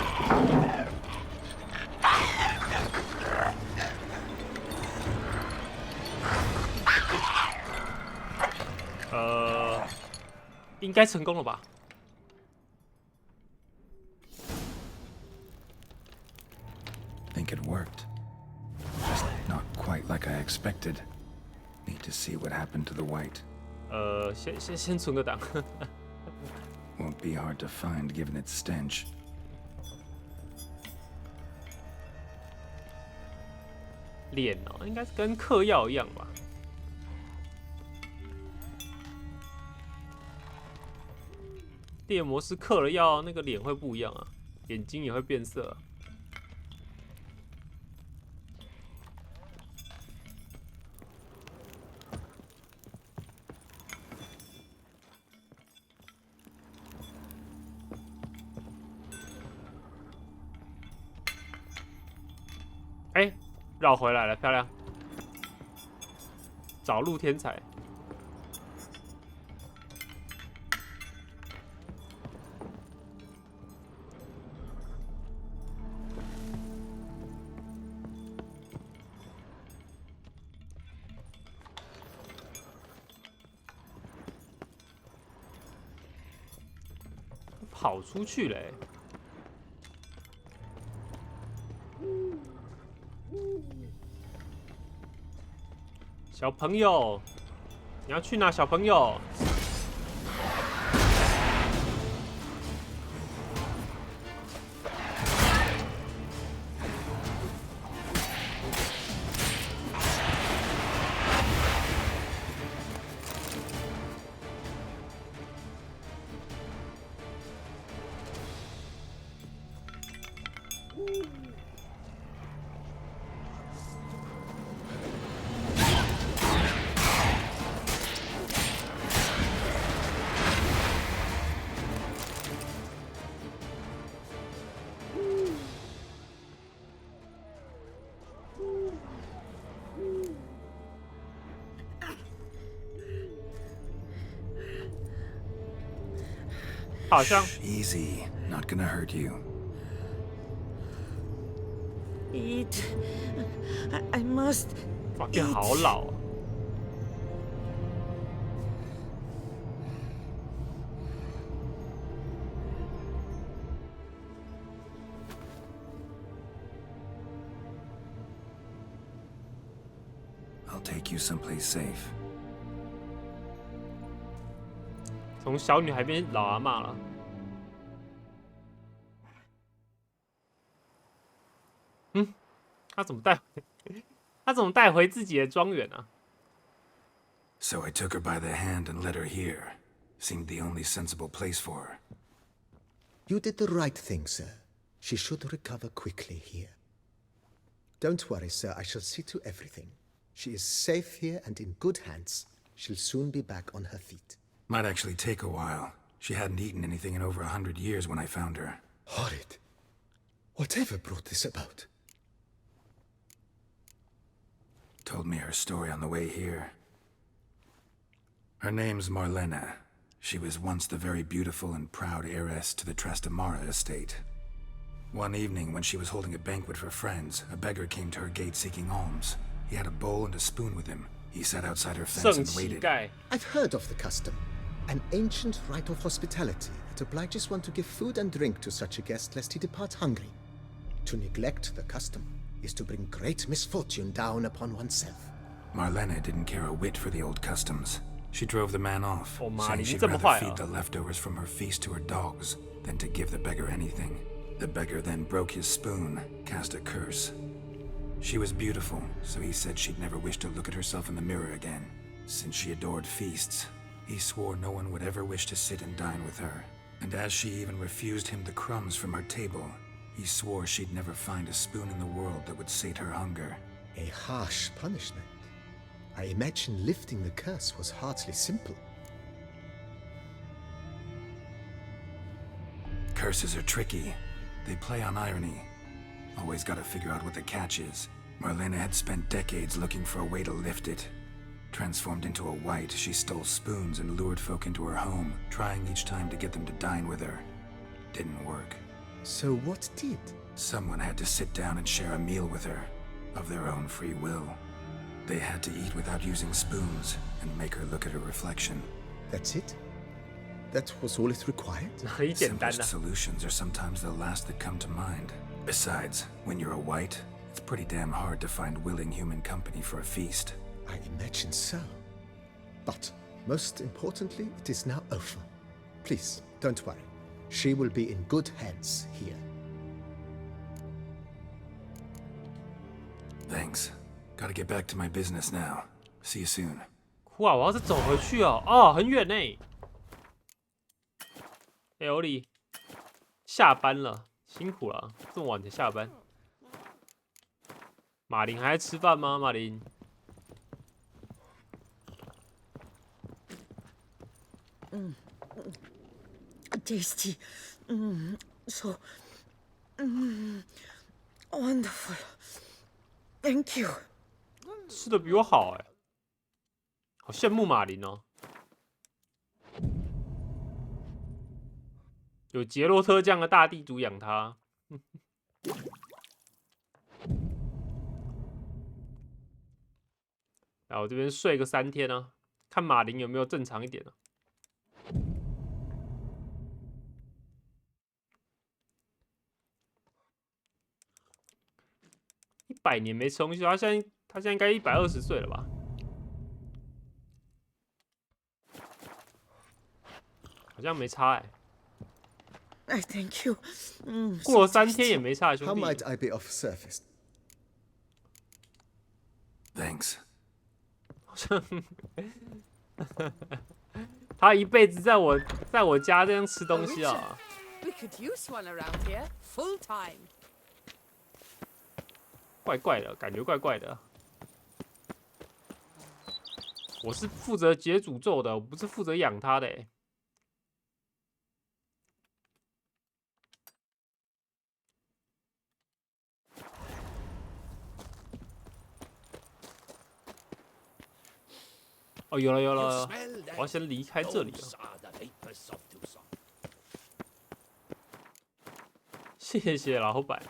应该成功了吧？ Think it worked. Just not quite like I expected. Need to see what happened to the white. 先存个档。 Won't be hard to find given its stench. 脸哦，应该是跟嗑药一样吧？猎魔师嗑了药，那个脸会不一样啊，眼睛也会变色啊。哎，绕回来了，漂亮！找路天才。跑出去嘞！小朋友，你要去哪？小朋友，好像 easy, not gonna hurt you. Eat. I must. 哇，变好老啊！ I'll take you someplace safe. 从小女孩变老阿嬷了。嗯，他怎么带？他怎么带回自己的庄园啊？ So I took her by the hand and led her here. Seemed the only sensible place for her. You did the right thing, sir. She should recover quickly here. Don't worry, sir. I shall see to everything. She is safe here and in good hands. She'll soon be back on her feet. Might actually take a while. She hadn't eaten anything in over 100 years when I found her. Horrid. Whatever brought this about? Told me her story on the way here. Her name's Marlena. She was once the very beautiful and proud heiress to the Trastamara estate. One evening, when she was holding a banquet for friends, a beggar came to her gate seeking alms. He had a bowl and a spoon with him. He sat outside her fence and waited. I've heard of the custom. An ancient rite of hospitality that obliges one to give food and drink to such a guest lest he depart hungry. To neglect the custom is to bring great misfortune down upon oneself. Marlena didn't care a whit for the old customs. She drove the man off, saying she'd 这么 rather 坏 feed 啊 the leftovers from her feast to her dogs than to give the beggar anything. The beggar then broke his spoon, cast a curse. She was beautiful, so he said she'd never wish to look at herself in the mirror again. Since she adored feasts, he swore no one would ever wish to sit and dine with her. And as she even refused him the crumbs from her table, he swore she'd never find a spoon in the world that would sate her hunger. A harsh punishment. I imagine lifting the curse was hardly simple. Curses are tricky. They play on irony. Always gotta figure out what the catch is. Marlena had spent decades looking for a way to lift it. Transformed into a wight, she stole spoons and lured folk into her home, trying each time to get them to dine with her. Didn't work. So what did? Someone had to sit down and share a meal with her, of their own free will. They had to eat without using spoons, and make her look at her reflection. That's it? That was all it required? Simplest solutions are sometimes the last that come to mind. Besides, when you're a wight, it's pretty damn hard to find willing human company for a feast. I imagine so. But, most importantly, it is now over. Please, don't worry. She will be in good hands here. Thanks. Gotta get back to my business now. See you soon. 哇，我要是走回去哦，哦，很远呢。哎，欧里，下班了，辛苦了，这么晚才下班。马林还在吃饭吗？马林？ Tasty. So wonderful. Thank you. 吃的比我好哎，好羡慕马林哦。有杰洛特这样的大地主养他。然后我这边睡个3天啊，看马林有没有正常一点啊。100年没吃东西，他现在应该120岁了吧？好像没差哎。I thank you. 过了3天也没差，兄 How 弟。 might I be of service? Thanks. 好像他一辈子在我家这样吃东西啊。We could use one around here, full time. 怪怪的，感觉怪怪的。我是负责解诅咒的，我不是负责养它的欸。哦，有了有了，我要先离开这里了。谢谢老板，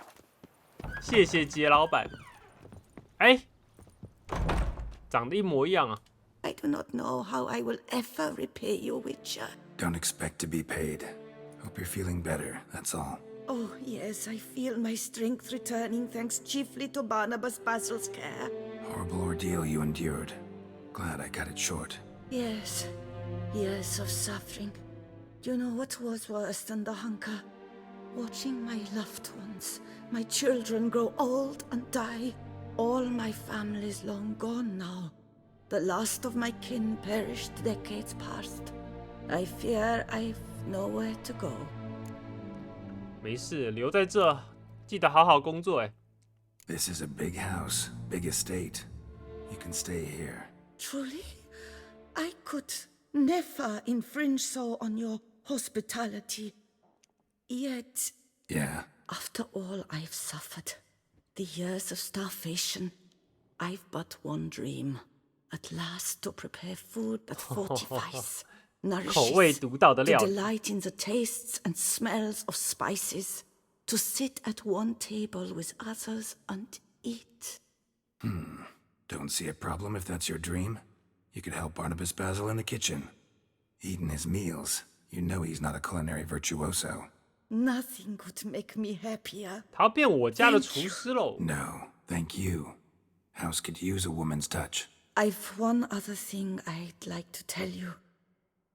谢谢杰老板。哎，长得一模一样啊。 I do not know how I will ever repay you, Witcher. Don't expect to be paid. Hope you're feeling better, that's all. Oh, yes, I feel my strength returning thanks chiefly to Barnabas Basil's care. Horrible ordeal you endured. Glad I cut it short. Yes, years of suffering. Do you know what was worse than the hunger? Watching my loved ones, my children grow old and die. All my family's long gone now. The last of my kin perished decades past. I fear I've nowhere to go. 没事，留在这，记得好好工作。哎。This is a big house, big estate. You can stay here. Truly? I could never infringe so on your hospitality. Yet, Yeah. after all I've suffered, the years of starvation, I've but one dream. At last to prepare food that fortifies, nourishes, to delight in the tastes and smells of spices, to sit at one table with others and eat. Don't see a problem if that's your dream. You could help Barnabas Basil in the kitchen. Eating his meals. You know he's not a culinary virtuoso. Nothing could make me happier. 他要变我家的厨师喽。No, thank you. House could use a woman's touch. I've one other thing I'd like to tell you.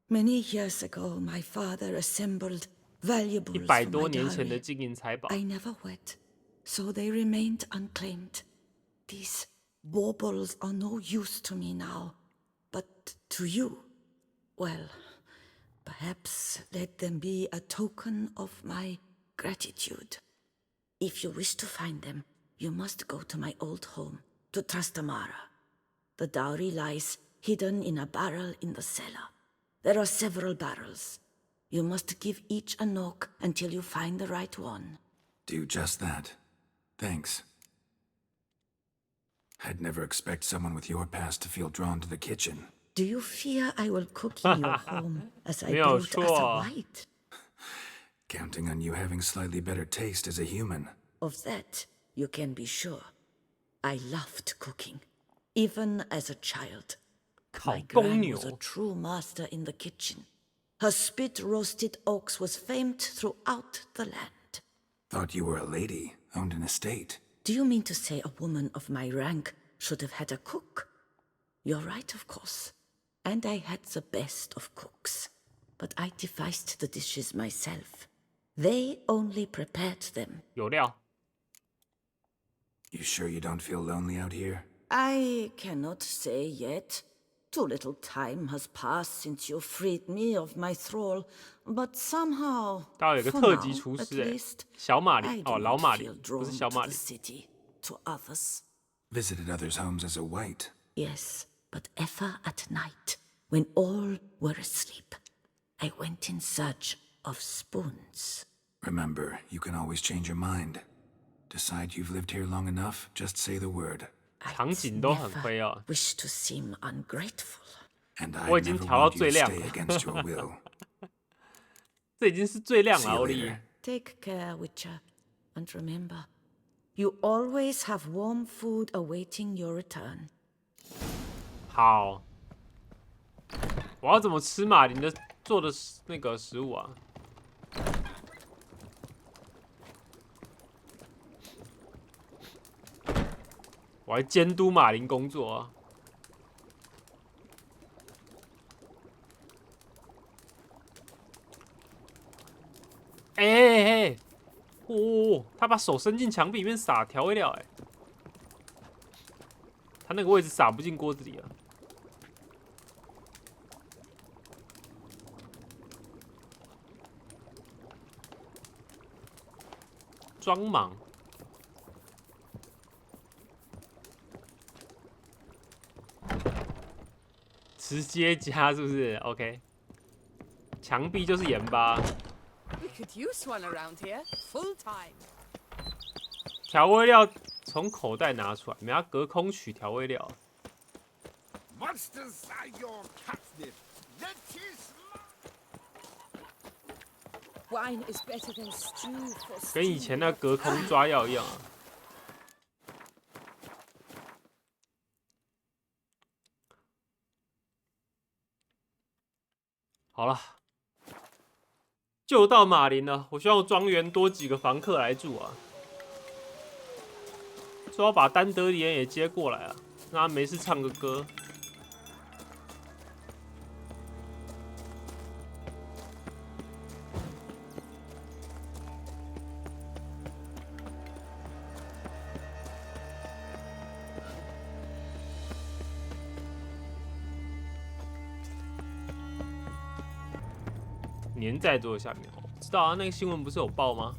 Many years ago, my father assembled valuables for my 100多年前的 dowry. 金银财宝。 I never wed, so they remained unclaimed. These baubles are no use to me now, but to you, well, perhaps let them be a token of my gratitude. If you wish to find them, you must go to my old home, to Trastamara. The dowry lies hidden in a barrel in the cellar. There are several barrels. You must give each a knock until you find the right one. Do just that. Thanks. I'd never expect someone with your past to feel drawn to the kitchen. Do you fear I will cook in your home as I built as a wight? Counting on you having slightly better taste as a human. Of that, you can be sure. I loved cooking, even as a child. My gran was a true master in the kitchen. Her spit-roasted oaks was famed throughout the land. Thought you were a lady, owned an estate. Do you mean to say a woman of my rank should have had a cook? You're right, of course. And I had the best of cooks. But I devised the dishes myself. They only prepared them. 有料。 You sure you don't feel lonely out here? I cannot say yet. Too little time has passed since you freed me of my thrall, but somehow, 刚好有个 for 特 now, 级厨 at 师哎， least, 小马 I 林 do 哦，老 not 马 feel 林，不 drawn 是小 to 马 the 林。 city, to others. Visited others' homes as a wight. Yes, but ever at night, when all were asleep, I went in search of spoons. Remember, you can always change your mind. Decide you've lived here long enough, just say the word. 场景都很灰哦。 Wish to seem ungrateful. And I 我已经 never 调到 want you 最 to 亮 stay 了。 against your will. 这已经是最亮 See 了， you 奥利。 later. Take care, Witcher. And remember, you always have warm food awaiting your return. 好，我要怎么吃马林的做的那个食物啊？我还监督马林工作啊。哎，哦，他把手伸进墙壁里面撒调味料，哎，他那个位置撒不进锅子里啊。装忙。直接加是不是 ？OK。墙壁就是盐巴。 We could use one around here, full time. 调味料从口袋拿出来，我们要隔空取调味料。 Monsters are your catnip. That is Wine is better than stew for 跟以前那隔空抓药一样啊。好了，就到马林了。我希望庄园多几个房客来住啊。说要把丹德里安也接过来啊，让他没事唱个歌。 粘在桌子下面，我知道啊，那个新闻不是有报吗？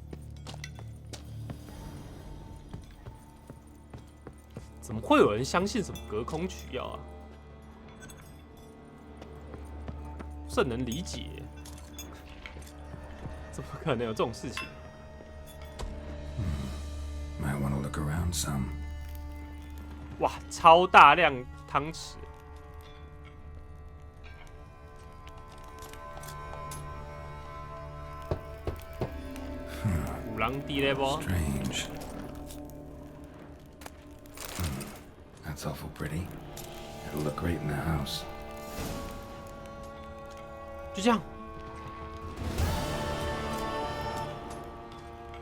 怎么会有人相信什么隔空取药啊？不是很能理解，怎么可能有这种事情？ Might want to look around some. 哇，超大量汤匙！ 五郎地嘞不？ Strange. That's awful pretty. It'll look great in the house. 就这样，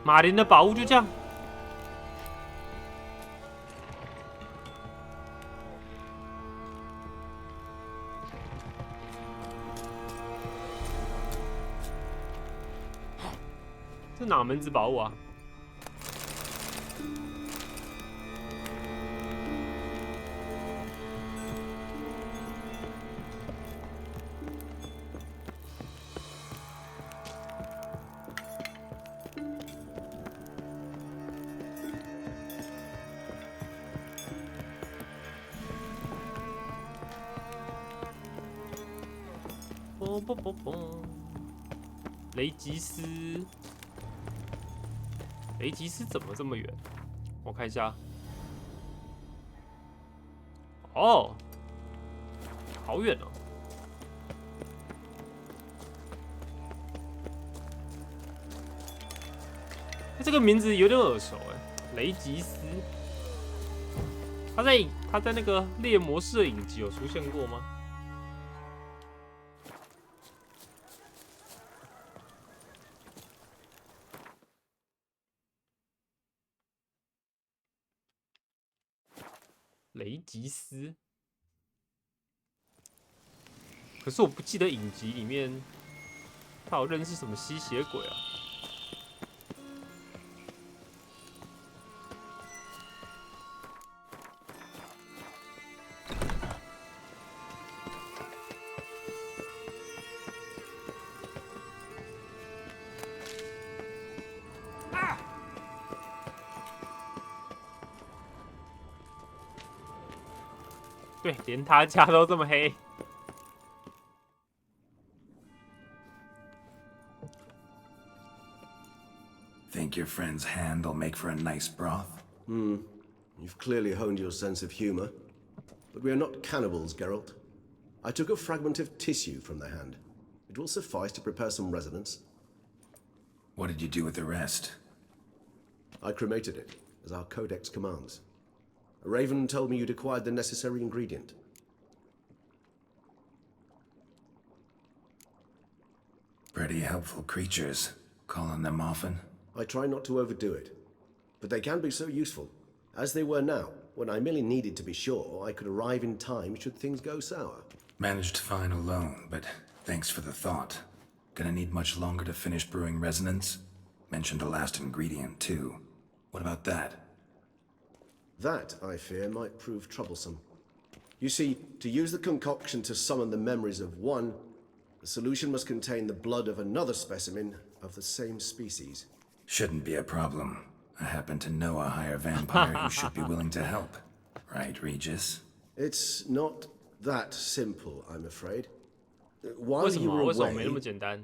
马林的宝物就这样。这哪门子宝物啊？嘣嘣嘣嘣！雷吉斯，雷吉斯怎么这么远？我看一下。哦，好远哦！这个名字有点耳熟哎，雷吉斯。他在那个猎魔士的影集有出现过吗？ 雷吉斯，可是我不记得影集里面他有认识什么吸血鬼啊？对，连他家都这么黑。Think Think your friend's hand'll make for a nice broth? You've clearly honed your sense of humor. But we are not cannibals, Geralt. I took a fragment of tissue from the hand. It will suffice to prepare some resonance. What did you do with the rest? I cremated it, as our codex commands. A raven told me you'd acquired the necessary ingredient. Pretty helpful creatures. Calling them often? I try not to overdo it. But they can be so useful. As they were now, when I merely needed to be sure I could arrive in time should things go sour. Managed fine alone, but thanks for the thought. Gonna need much longer to finish brewing resonance? Mentioned the last ingredient, too. What about that? That, I fear, might prove troublesome. You see, to use the concoction to summon the memories of one, the solution must contain the blood of another specimen of the same species. Shouldn't be a problem. I happen to know a higher vampire who should be willing to help. Right, Regis? It's not that simple, I'm afraid. While you were away,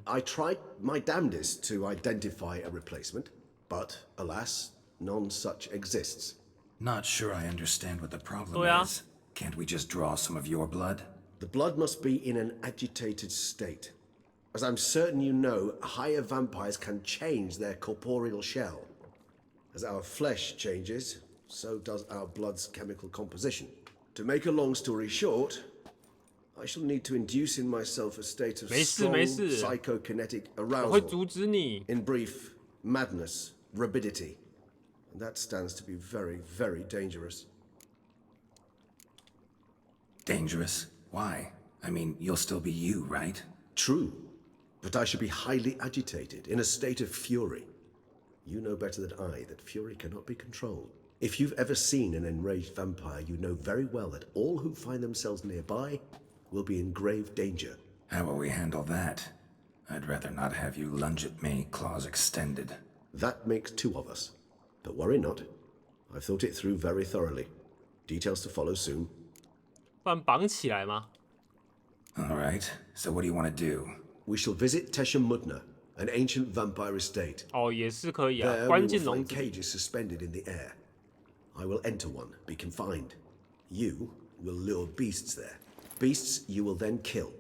I tried my damnedest to identify a replacement, but alas, none such exists. Not sure I understand what the problem is. Can't we just draw some of your blood? The blood must be in an agitated state. As I'm certain you know, higher vampires can change their corporeal shell. As our flesh changes, so does our blood's chemical composition. To make a long story short, I shall need to induce in myself a state of strong psychokinetic arousal. In brief, madness, rabidity. And that stands to be very, very dangerous. Dangerous? Why? I mean, you'll still be you, right? True. But I should be highly agitated, in a state of fury. You know better than I that fury cannot be controlled. If you've ever seen an enraged vampire, you know very well that all who find themselves nearby will be in grave danger. How will we handle that? I'd rather not have you lunge at me, claws extended. That makes two of us. But worry not. I've thought it through very thoroughly. Details to follow soon. 不然绑起来吗? All right. So what do you want to do? We shall visit Teshamudna, an ancient vampire estate. 哦，也是可以啊。 There 关 we 进 will 笼 find 子。 cages suspended in the air. I will enter one, be confined. You will lure beasts there. Beasts you will then kill.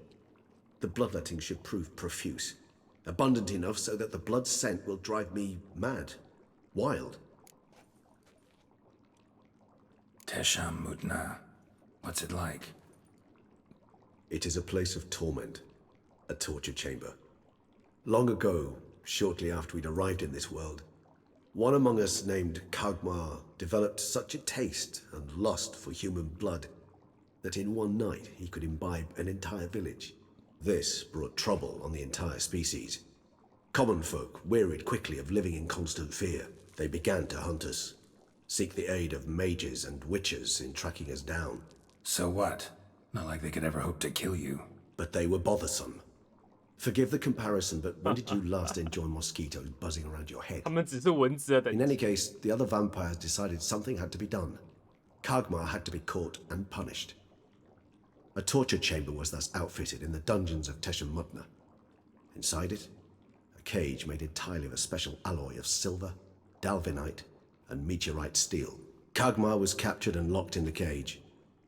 The bloodletting should prove profuse. Abundant enough so that the blood scent will drive me mad. Wild. Teshamudna. What's it like? It is a place of torment. A torture chamber. Long ago, shortly after we'd arrived in this world, one among us named Kagmar developed such a taste and lust for human blood that in one night he could imbibe an entire village. This brought trouble on the entire species. Common folk wearied quickly of living in constant fear. They began to hunt us, seek the aid of mages and witches in tracking us down. So what? Not like they could ever hope to kill you. But they were bothersome. Forgive the comparison, but when did you last enjoy mosquitoes buzzing around your head? 他们只是蚊子的等级。 In any case, the other vampires decided something had to be done. Kagmar had to be caught and punished. A torture chamber was thus outfitted in the dungeons of Teshamudna. Inside it, a cage made entirely of a special alloy of silver, dalvinite, and meteorite steel. Kagmar was captured and locked in the cage,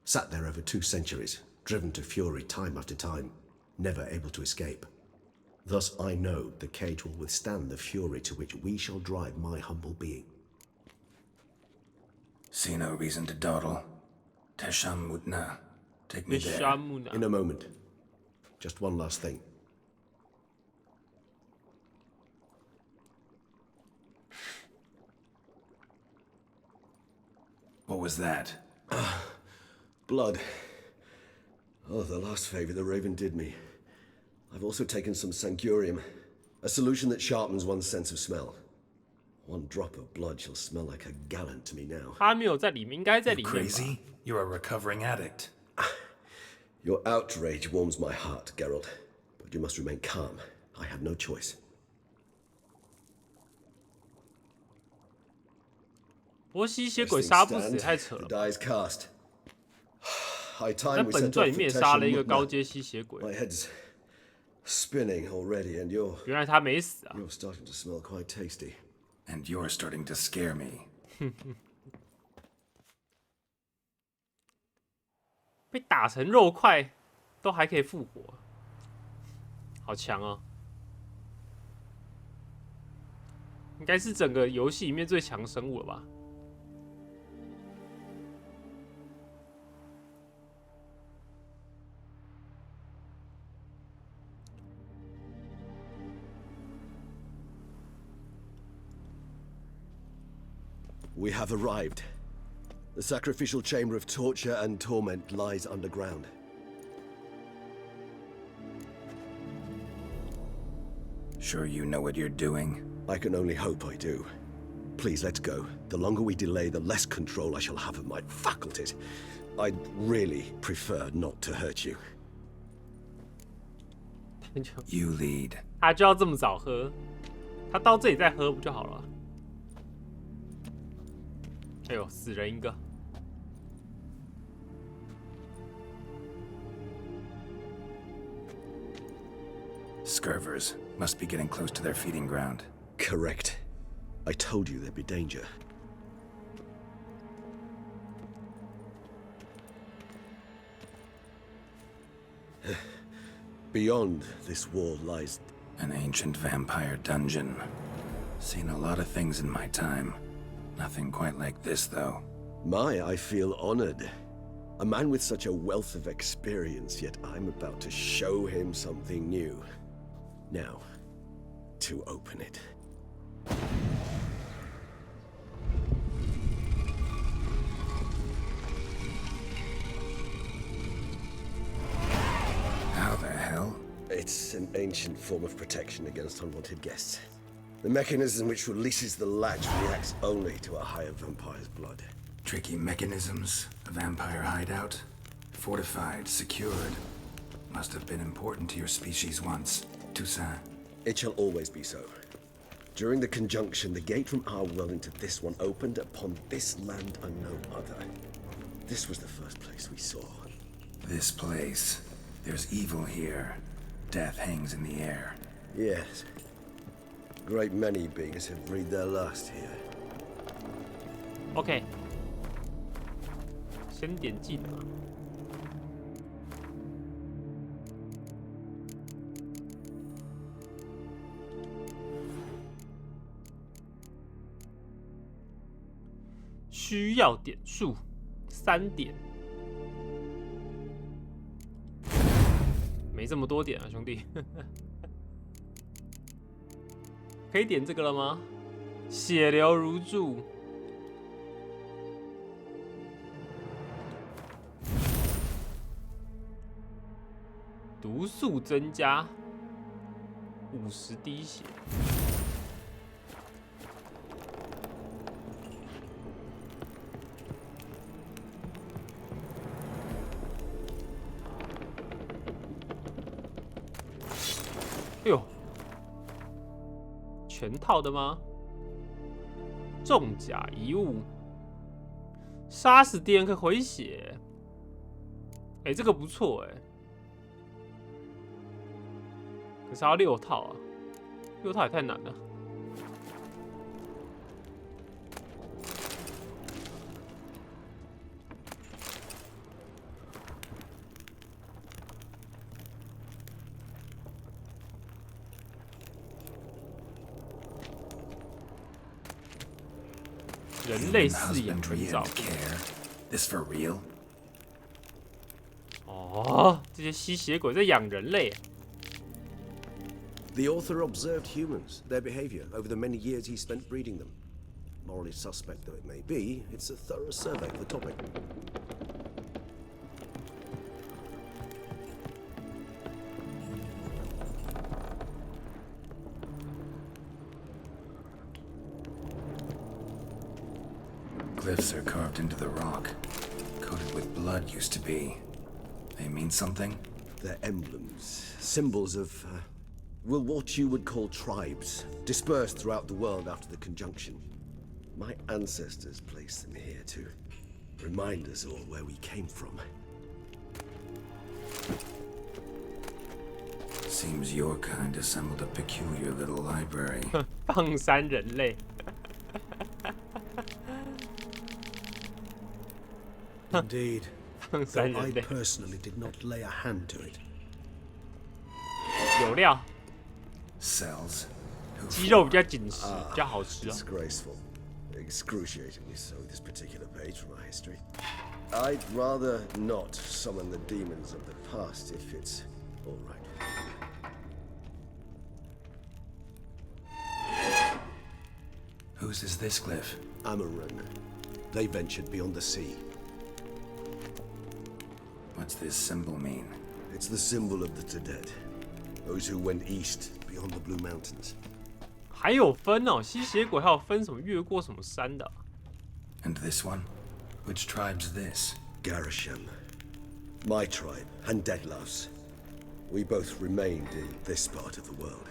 sat there over 2 centuries, driven to fury time after time, never able to escape. Thus I know the cage will withstand the fury to which we shall drive my humble being. See no reason to dawdle. Teshamudna. Take me there. In a moment. Just one last thing. What was that? Blood. Oh, the last favor the Raven did me. I've also taken some Sangurium, a solution that sharpens one's sense of smell. One drop of blood shall smell like a gallon to me now. 他没有在里面，应该在里面吧。 Crazy? You're a recovering addict. Your outrage warms my heart, Geralt. But you must remain calm. I have no choice. 不过吸血鬼杀不死也太扯 The 了。 die is cast. High 在 time we 本 set 传 off 里面 for 也杀了一个高 Teshamudna. 阶吸血鬼， My head's spinning already, and you're 原来他没死啊。 starting to smell quite tasty. And you're starting to scare me. 被打成肉块，都还可以复活，好强哦！应该是整个游戏里面最强生物了吧？ We have arrived. The sacrificial chamber of torture and torment lies underground. Sure you know what you're doing? I can only hope I do. Please, let's go. The longer we delay, the less control I shall have of my faculties. I'd really prefer not to hurt you. You lead. 他就要这么早喝，他到这里再喝不就好了？哎呦，死人一个！ Scurvers must be getting close to their feeding ground. Correct. I told you there'd be danger. Beyond this wall lies an ancient vampire dungeon. Seen a lot of things in my time. Nothing quite like this, though. I feel honored. A man with such a wealth of experience, yet I'm about to show him something new. Now, to open it. How the hell? It's an ancient form of protection against unwanted guests. The mechanism which releases the latch reacts only to a higher vampire's blood. Tricky mechanisms, a vampire hideout. Fortified, secured. Must have been important to your species once, Toussaint. It shall always be so. During the conjunction, the gate from our well into this one opened upon this land and no other. This was the first place we saw. This place. There's evil here. Death hangs in the air. Yes. Great many beings have breathed their last here. OK， 先点技能。需要点数3点，没这么多点啊，兄弟。可以点这个了吗？血流如注。毒素增加50滴血。哎呦！ 全套的吗？重甲遗物，杀死敌人可以回血。哎，这个不错哎。可是要6套啊，6套也太难了。人类饲养人造。This for real? 哦，这些吸血鬼在养人类。The author observed humans, their behavior, over the many years he spent breeding them. Morally suspect though it may be, it's a thorough survey of the topic. Glyphs are carved into the rock. Coated with blood used to be. They mean something? They're emblems, symbols of, well, what you would call tribes, dispersed throughout the world after the conjunction. My ancestors placed them here to remind us all where we came from. Seems your kind assembled a peculiar little library. 放山人类。Indeed. 放 Though 山 I 人类 personally did not lay a hand to it. 有料， Cells. 鸡肉比较紧实，比较好吃啊。 Disgraceful. Excruciatingly so, this particular page from our history. I'd rather not summon the demons of the past if it's all right. Whose is this glyph? Amaran. They ventured beyond the sea. What's this symbol mean? It's the symbol of the Tedet. Those who went east beyond the Blue Mountains. 还有分哦，吸血鬼还有分什么越过什么山的、啊。 And this one? Which tribe's this? Garisham. My tribe, and Deadlouse. We both remained in this part of the world.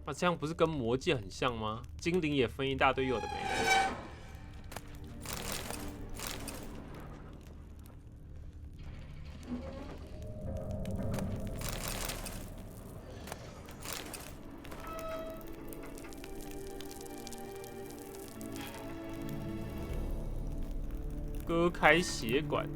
那这样不是跟魔界很像吗？精灵也分一大堆有的没的。割开血管。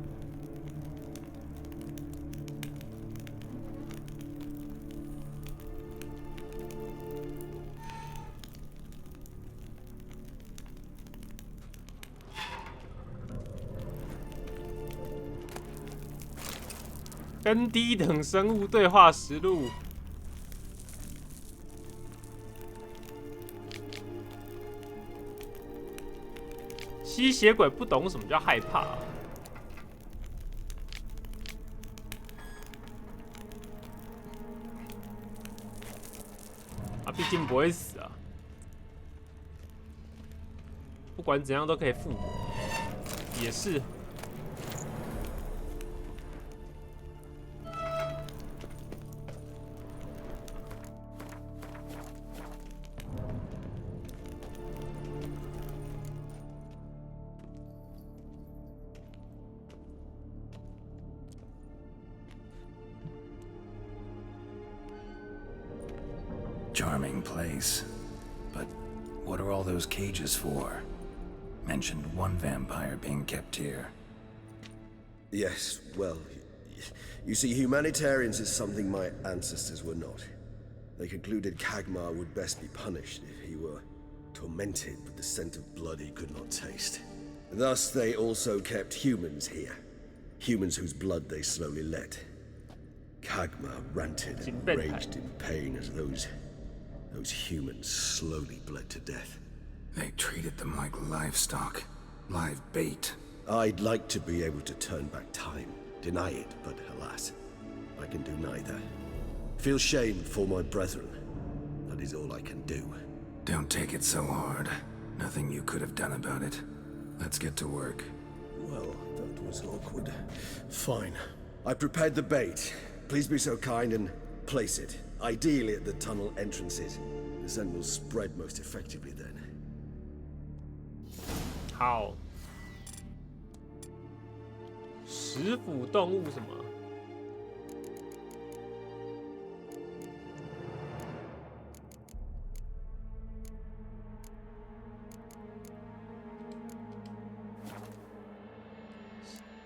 跟低等生物对话实录。吸血鬼不懂什么叫害怕、啊。他毕竟不会死啊，不管怎样都可以复活，也是。 Charming place. But what are all those cages for? Mentioned one vampire being kept here. Yes, well, you see, humanitarians is something my ancestors were not. They concluded Kagmar would best be punished if he were tormented with the scent of blood he could not taste. Thus, they also kept humans here. Humans whose blood they slowly let. Kagmar ranted and raged in pain as those humans slowly bled to death. They treated them like livestock. Live bait. I'd like to be able to turn back time, deny it, but alas, I can do neither. Feel shame for my brethren. That is all I can do. Don't take it so hard. Nothing you could have done about it. Let's get to work. Well, that was awkward. Fine. I prepared the bait. Please be so kind and place it. Ideally at the tunnel entrances. The scent will spread most effectively then. 好。食腐动物什么？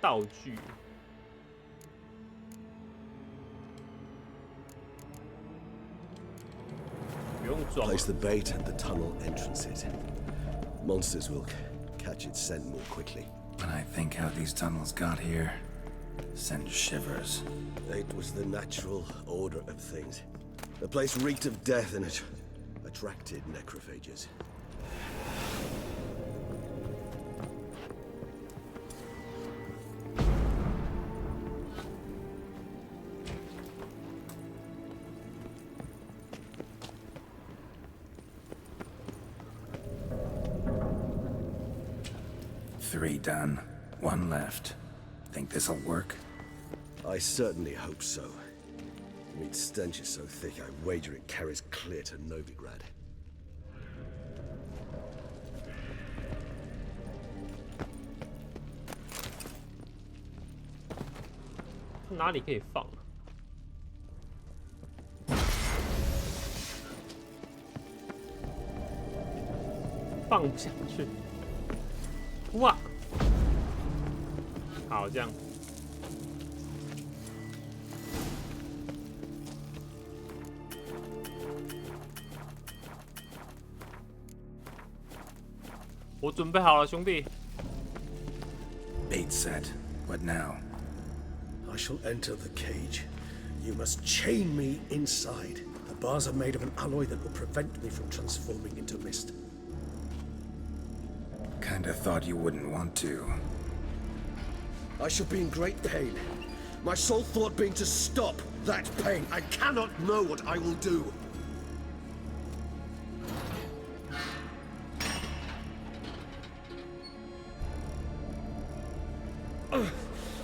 道具。 Place the bait at the tunnel entrances. Monsters will catch its scent more quickly. When I think how these tunnels got here, sends shivers. It was the natural order of things. The place reeked of death and it attracted necrophages. Three done. One left. Think this'll work? I certainly hope so. The meat stench is so thick, I wager it carries clear to Novigrad. 哪里可以放啊？放不下去。哇！好。好，这样。我准备好了，兄弟。Bait set. What now? I shall enter the cage. You must chain me inside. The bars are made of an alloy that will prevent me from transforming into mist. Kinda thought you wouldn't want to. I shall be in great pain. My sole thought being to stop that pain. I cannot know what I will do.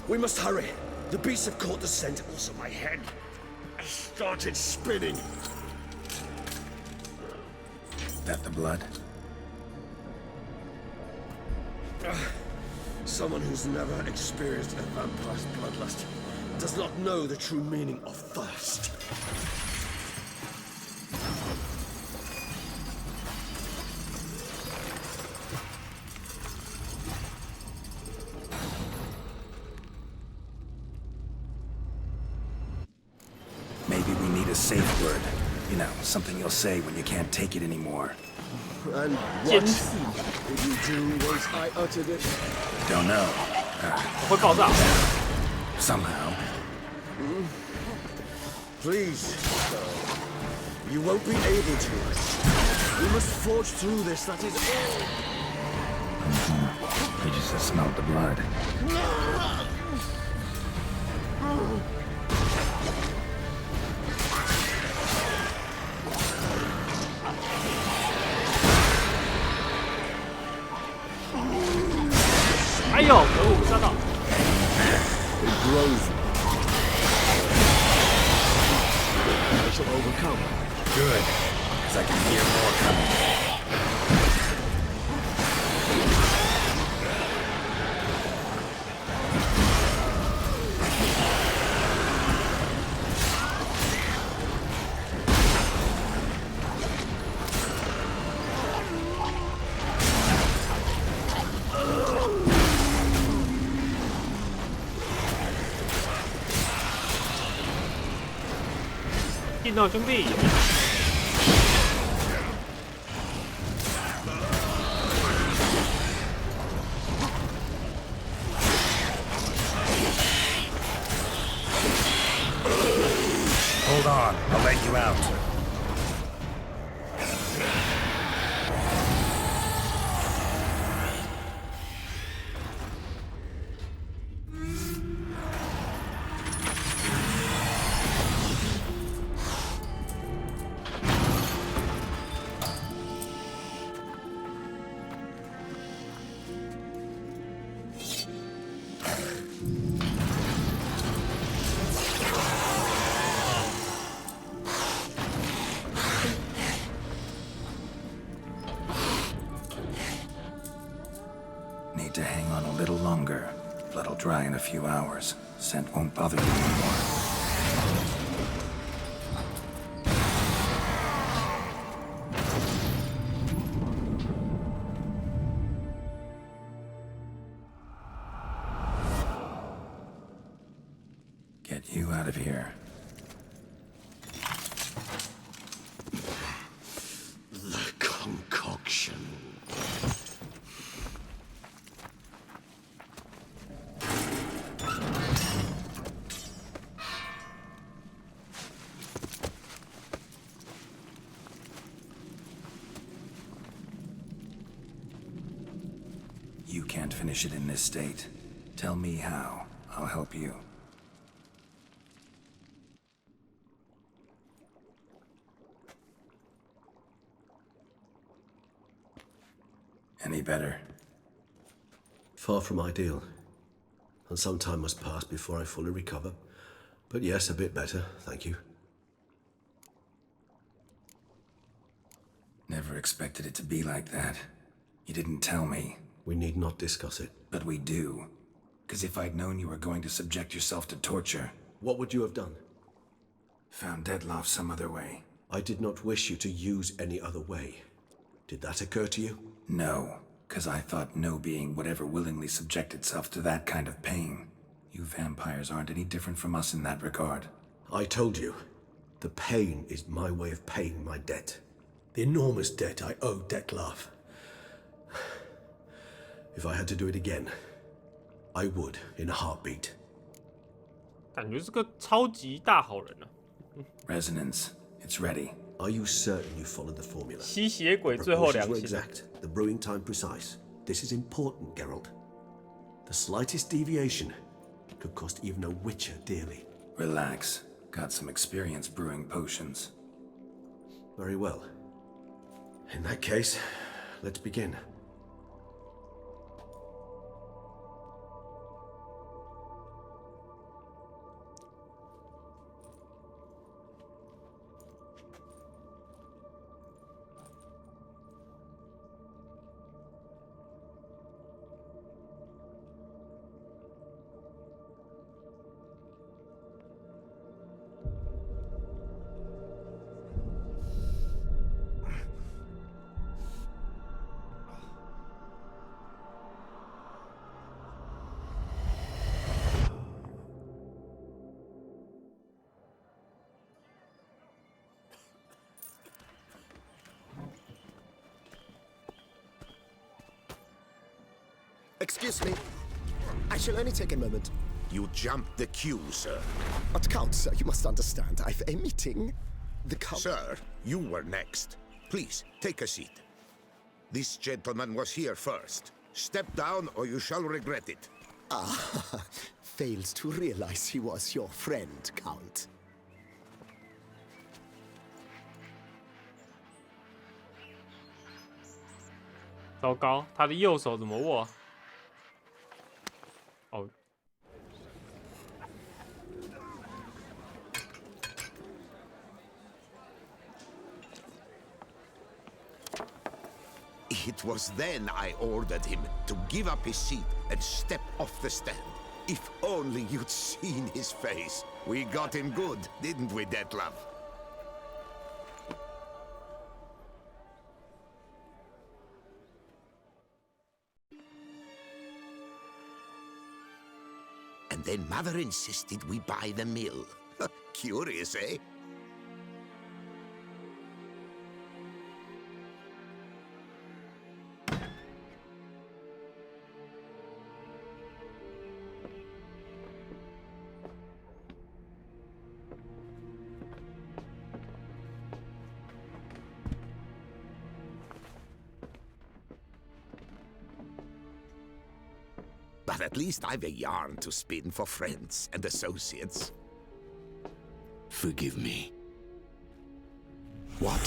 We must hurry. The beasts have caught the scent. Also, my head started spinning. That the blood? Someone who's never experienced a vampire's bloodlust does not know the true meaning of thirst. Maybe we need a safe word. You know, something you'll say when you can't take it anymore. And what did you do once I uttered it? Don't know. 会爆炸。 Somehow. Please, you won't be able to. We must forge through this, that is all. You just smelled the blood. It grows. I shall overcome. Good, because I can hear more coming.进到兄弟。 Hold on, I'll let you out. Need to hang on a little longer. Blood'll dry in a few hours. Scent won't bother you anymore. Get you out of here. The concoction. You can't finish it in this state. Tell me how. I'll help you. Any better? Far from ideal. And some time must pass before I fully recover. But yes, a bit better, thank you. Never expected it to be like that. You didn't tell me. We need not discuss it. But we do. Because if I'd known you were going to subject yourself to torture... What would you have done? Found Deadloff some other way. I did not wish you to use any other way. Did that occur to you? No. 'cause I thought no being would ever willingly subject itself to that kind of pain. You vampires aren't any different from us in that regard. I told you, the pain is my way of paying my debt. The enormous debt I owe Detlef. If I had to do it again, I would in a heartbeat. 感觉是个超级大好人啊。Resonance, it's ready. Are you certain you followed the formula? 吸血鬼最后良 Proportions were 心。 exact, the brewing time precise. This is important, Geralt. The slightest deviation could cost even a witcher dearly. Relax. Got some experience brewing potions. Very well. In that case, let's begin. Excuse me. I shall only take a moment. You jumped the queue, sir. But Count, sir, you must understand. I've a meeting. The Count... Sir, you were next. Please, take a seat. This gentleman was here first. Step down or you shall regret it. Ah, fails to realize he was your friend, Count. 糟糕，他的右手怎么握？哦。It was then I ordered him to give up his seat and step off the stand. If only you'd seen his face. We got him good, didn't we, Detlef? And then Mother insisted we buy the mill. Curious, eh? But at least I've a yarn to spin for friends and associates. Forgive me. What?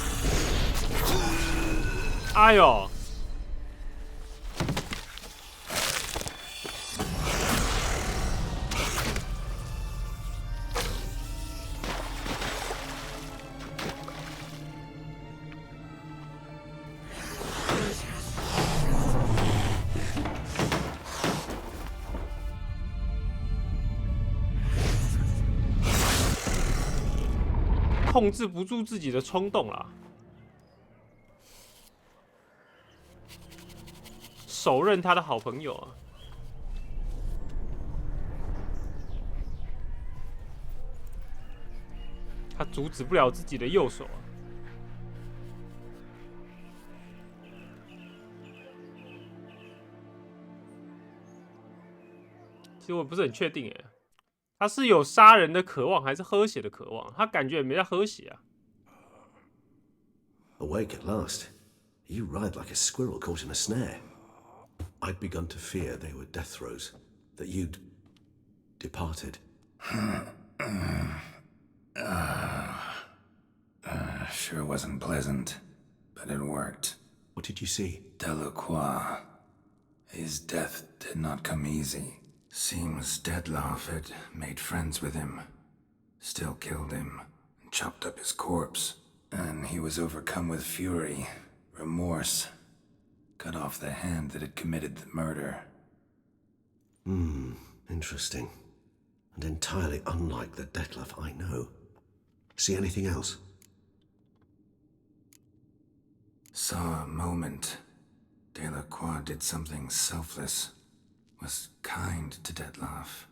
哎呦！控制不住自己的冲动啦，手刃他的好朋友啊！他阻止不了自己的右手啊！其实我不是很确定哎。 他是有杀人的渴望，还是喝血的渴望？他感觉也没在喝血啊。Awake at last. You ride like a squirrel caught in a snare. I'd begun to fear they were death throes, that you'd departed. Sure wasn't pleasant, but it worked. What did you see? Delacroix. His death did not come easy. Seems Detlef had made friends with him, still killed him, and chopped up his corpse. And he was overcome with fury, remorse, cut off the hand that had committed the murder. Interesting. And entirely unlike the Detlef I know. See anything else? Saw a moment. Delacroix did something selfless, was kind to Detloff.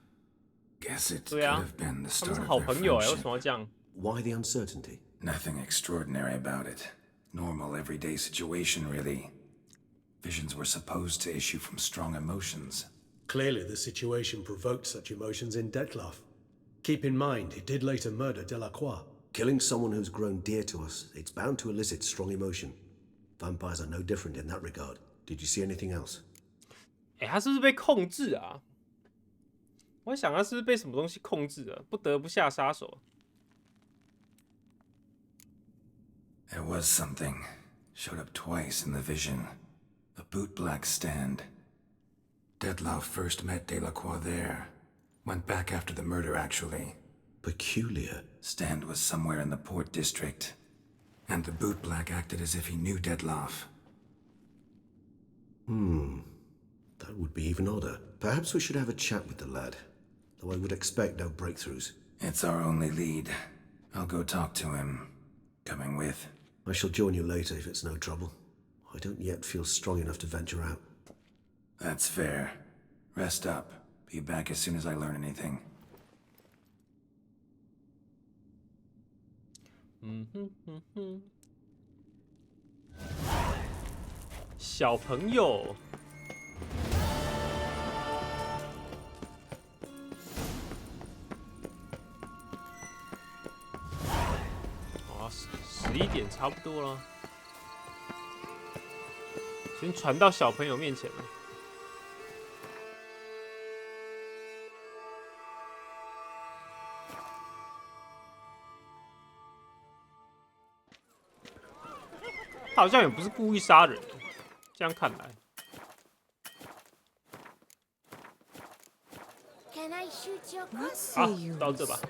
Guess it could have been the 他们 start 是 of 好 their 朋友哎，为 friendship. 什么要这样？ Why the uncertainty? Nothing extraordinary about it. Normal, everyday situation, really. Visions were supposed to issue from strong emotions. Clearly, the situation provoked such emotions in Detloff. Keep in mind, he did later murder Delacroix. Killing someone who's grown dear to us, it's bound to elicit strong emotion. Vampires are no different in that regard. Did you see anything else? 哎，他是不是被控制啊？我在想他是不是被什么东西控制了，不得不下杀手。 There was something. Showed up twice in the vision. A bootblack stand. Detloff first met Delacroix there. Went back after the murder, actually. Peculiar. Stand was somewhere in the port district. And the bootblack acted as if he knew Detloff. That would be even odder. Perhaps we should have a chat with the lad. Though I would expect no breakthroughs. It's our only lead. I'll go talk to him. Coming with. I shall join you later if it's no trouble. I don't yet feel strong enough to venture out. That's fair. Rest up. Be back as soon as I learn anything. 小朋友。哦，11点差不多了，先传到小朋友面前了。 他好像也不是故意杀人，这样看来。啊，到这吧。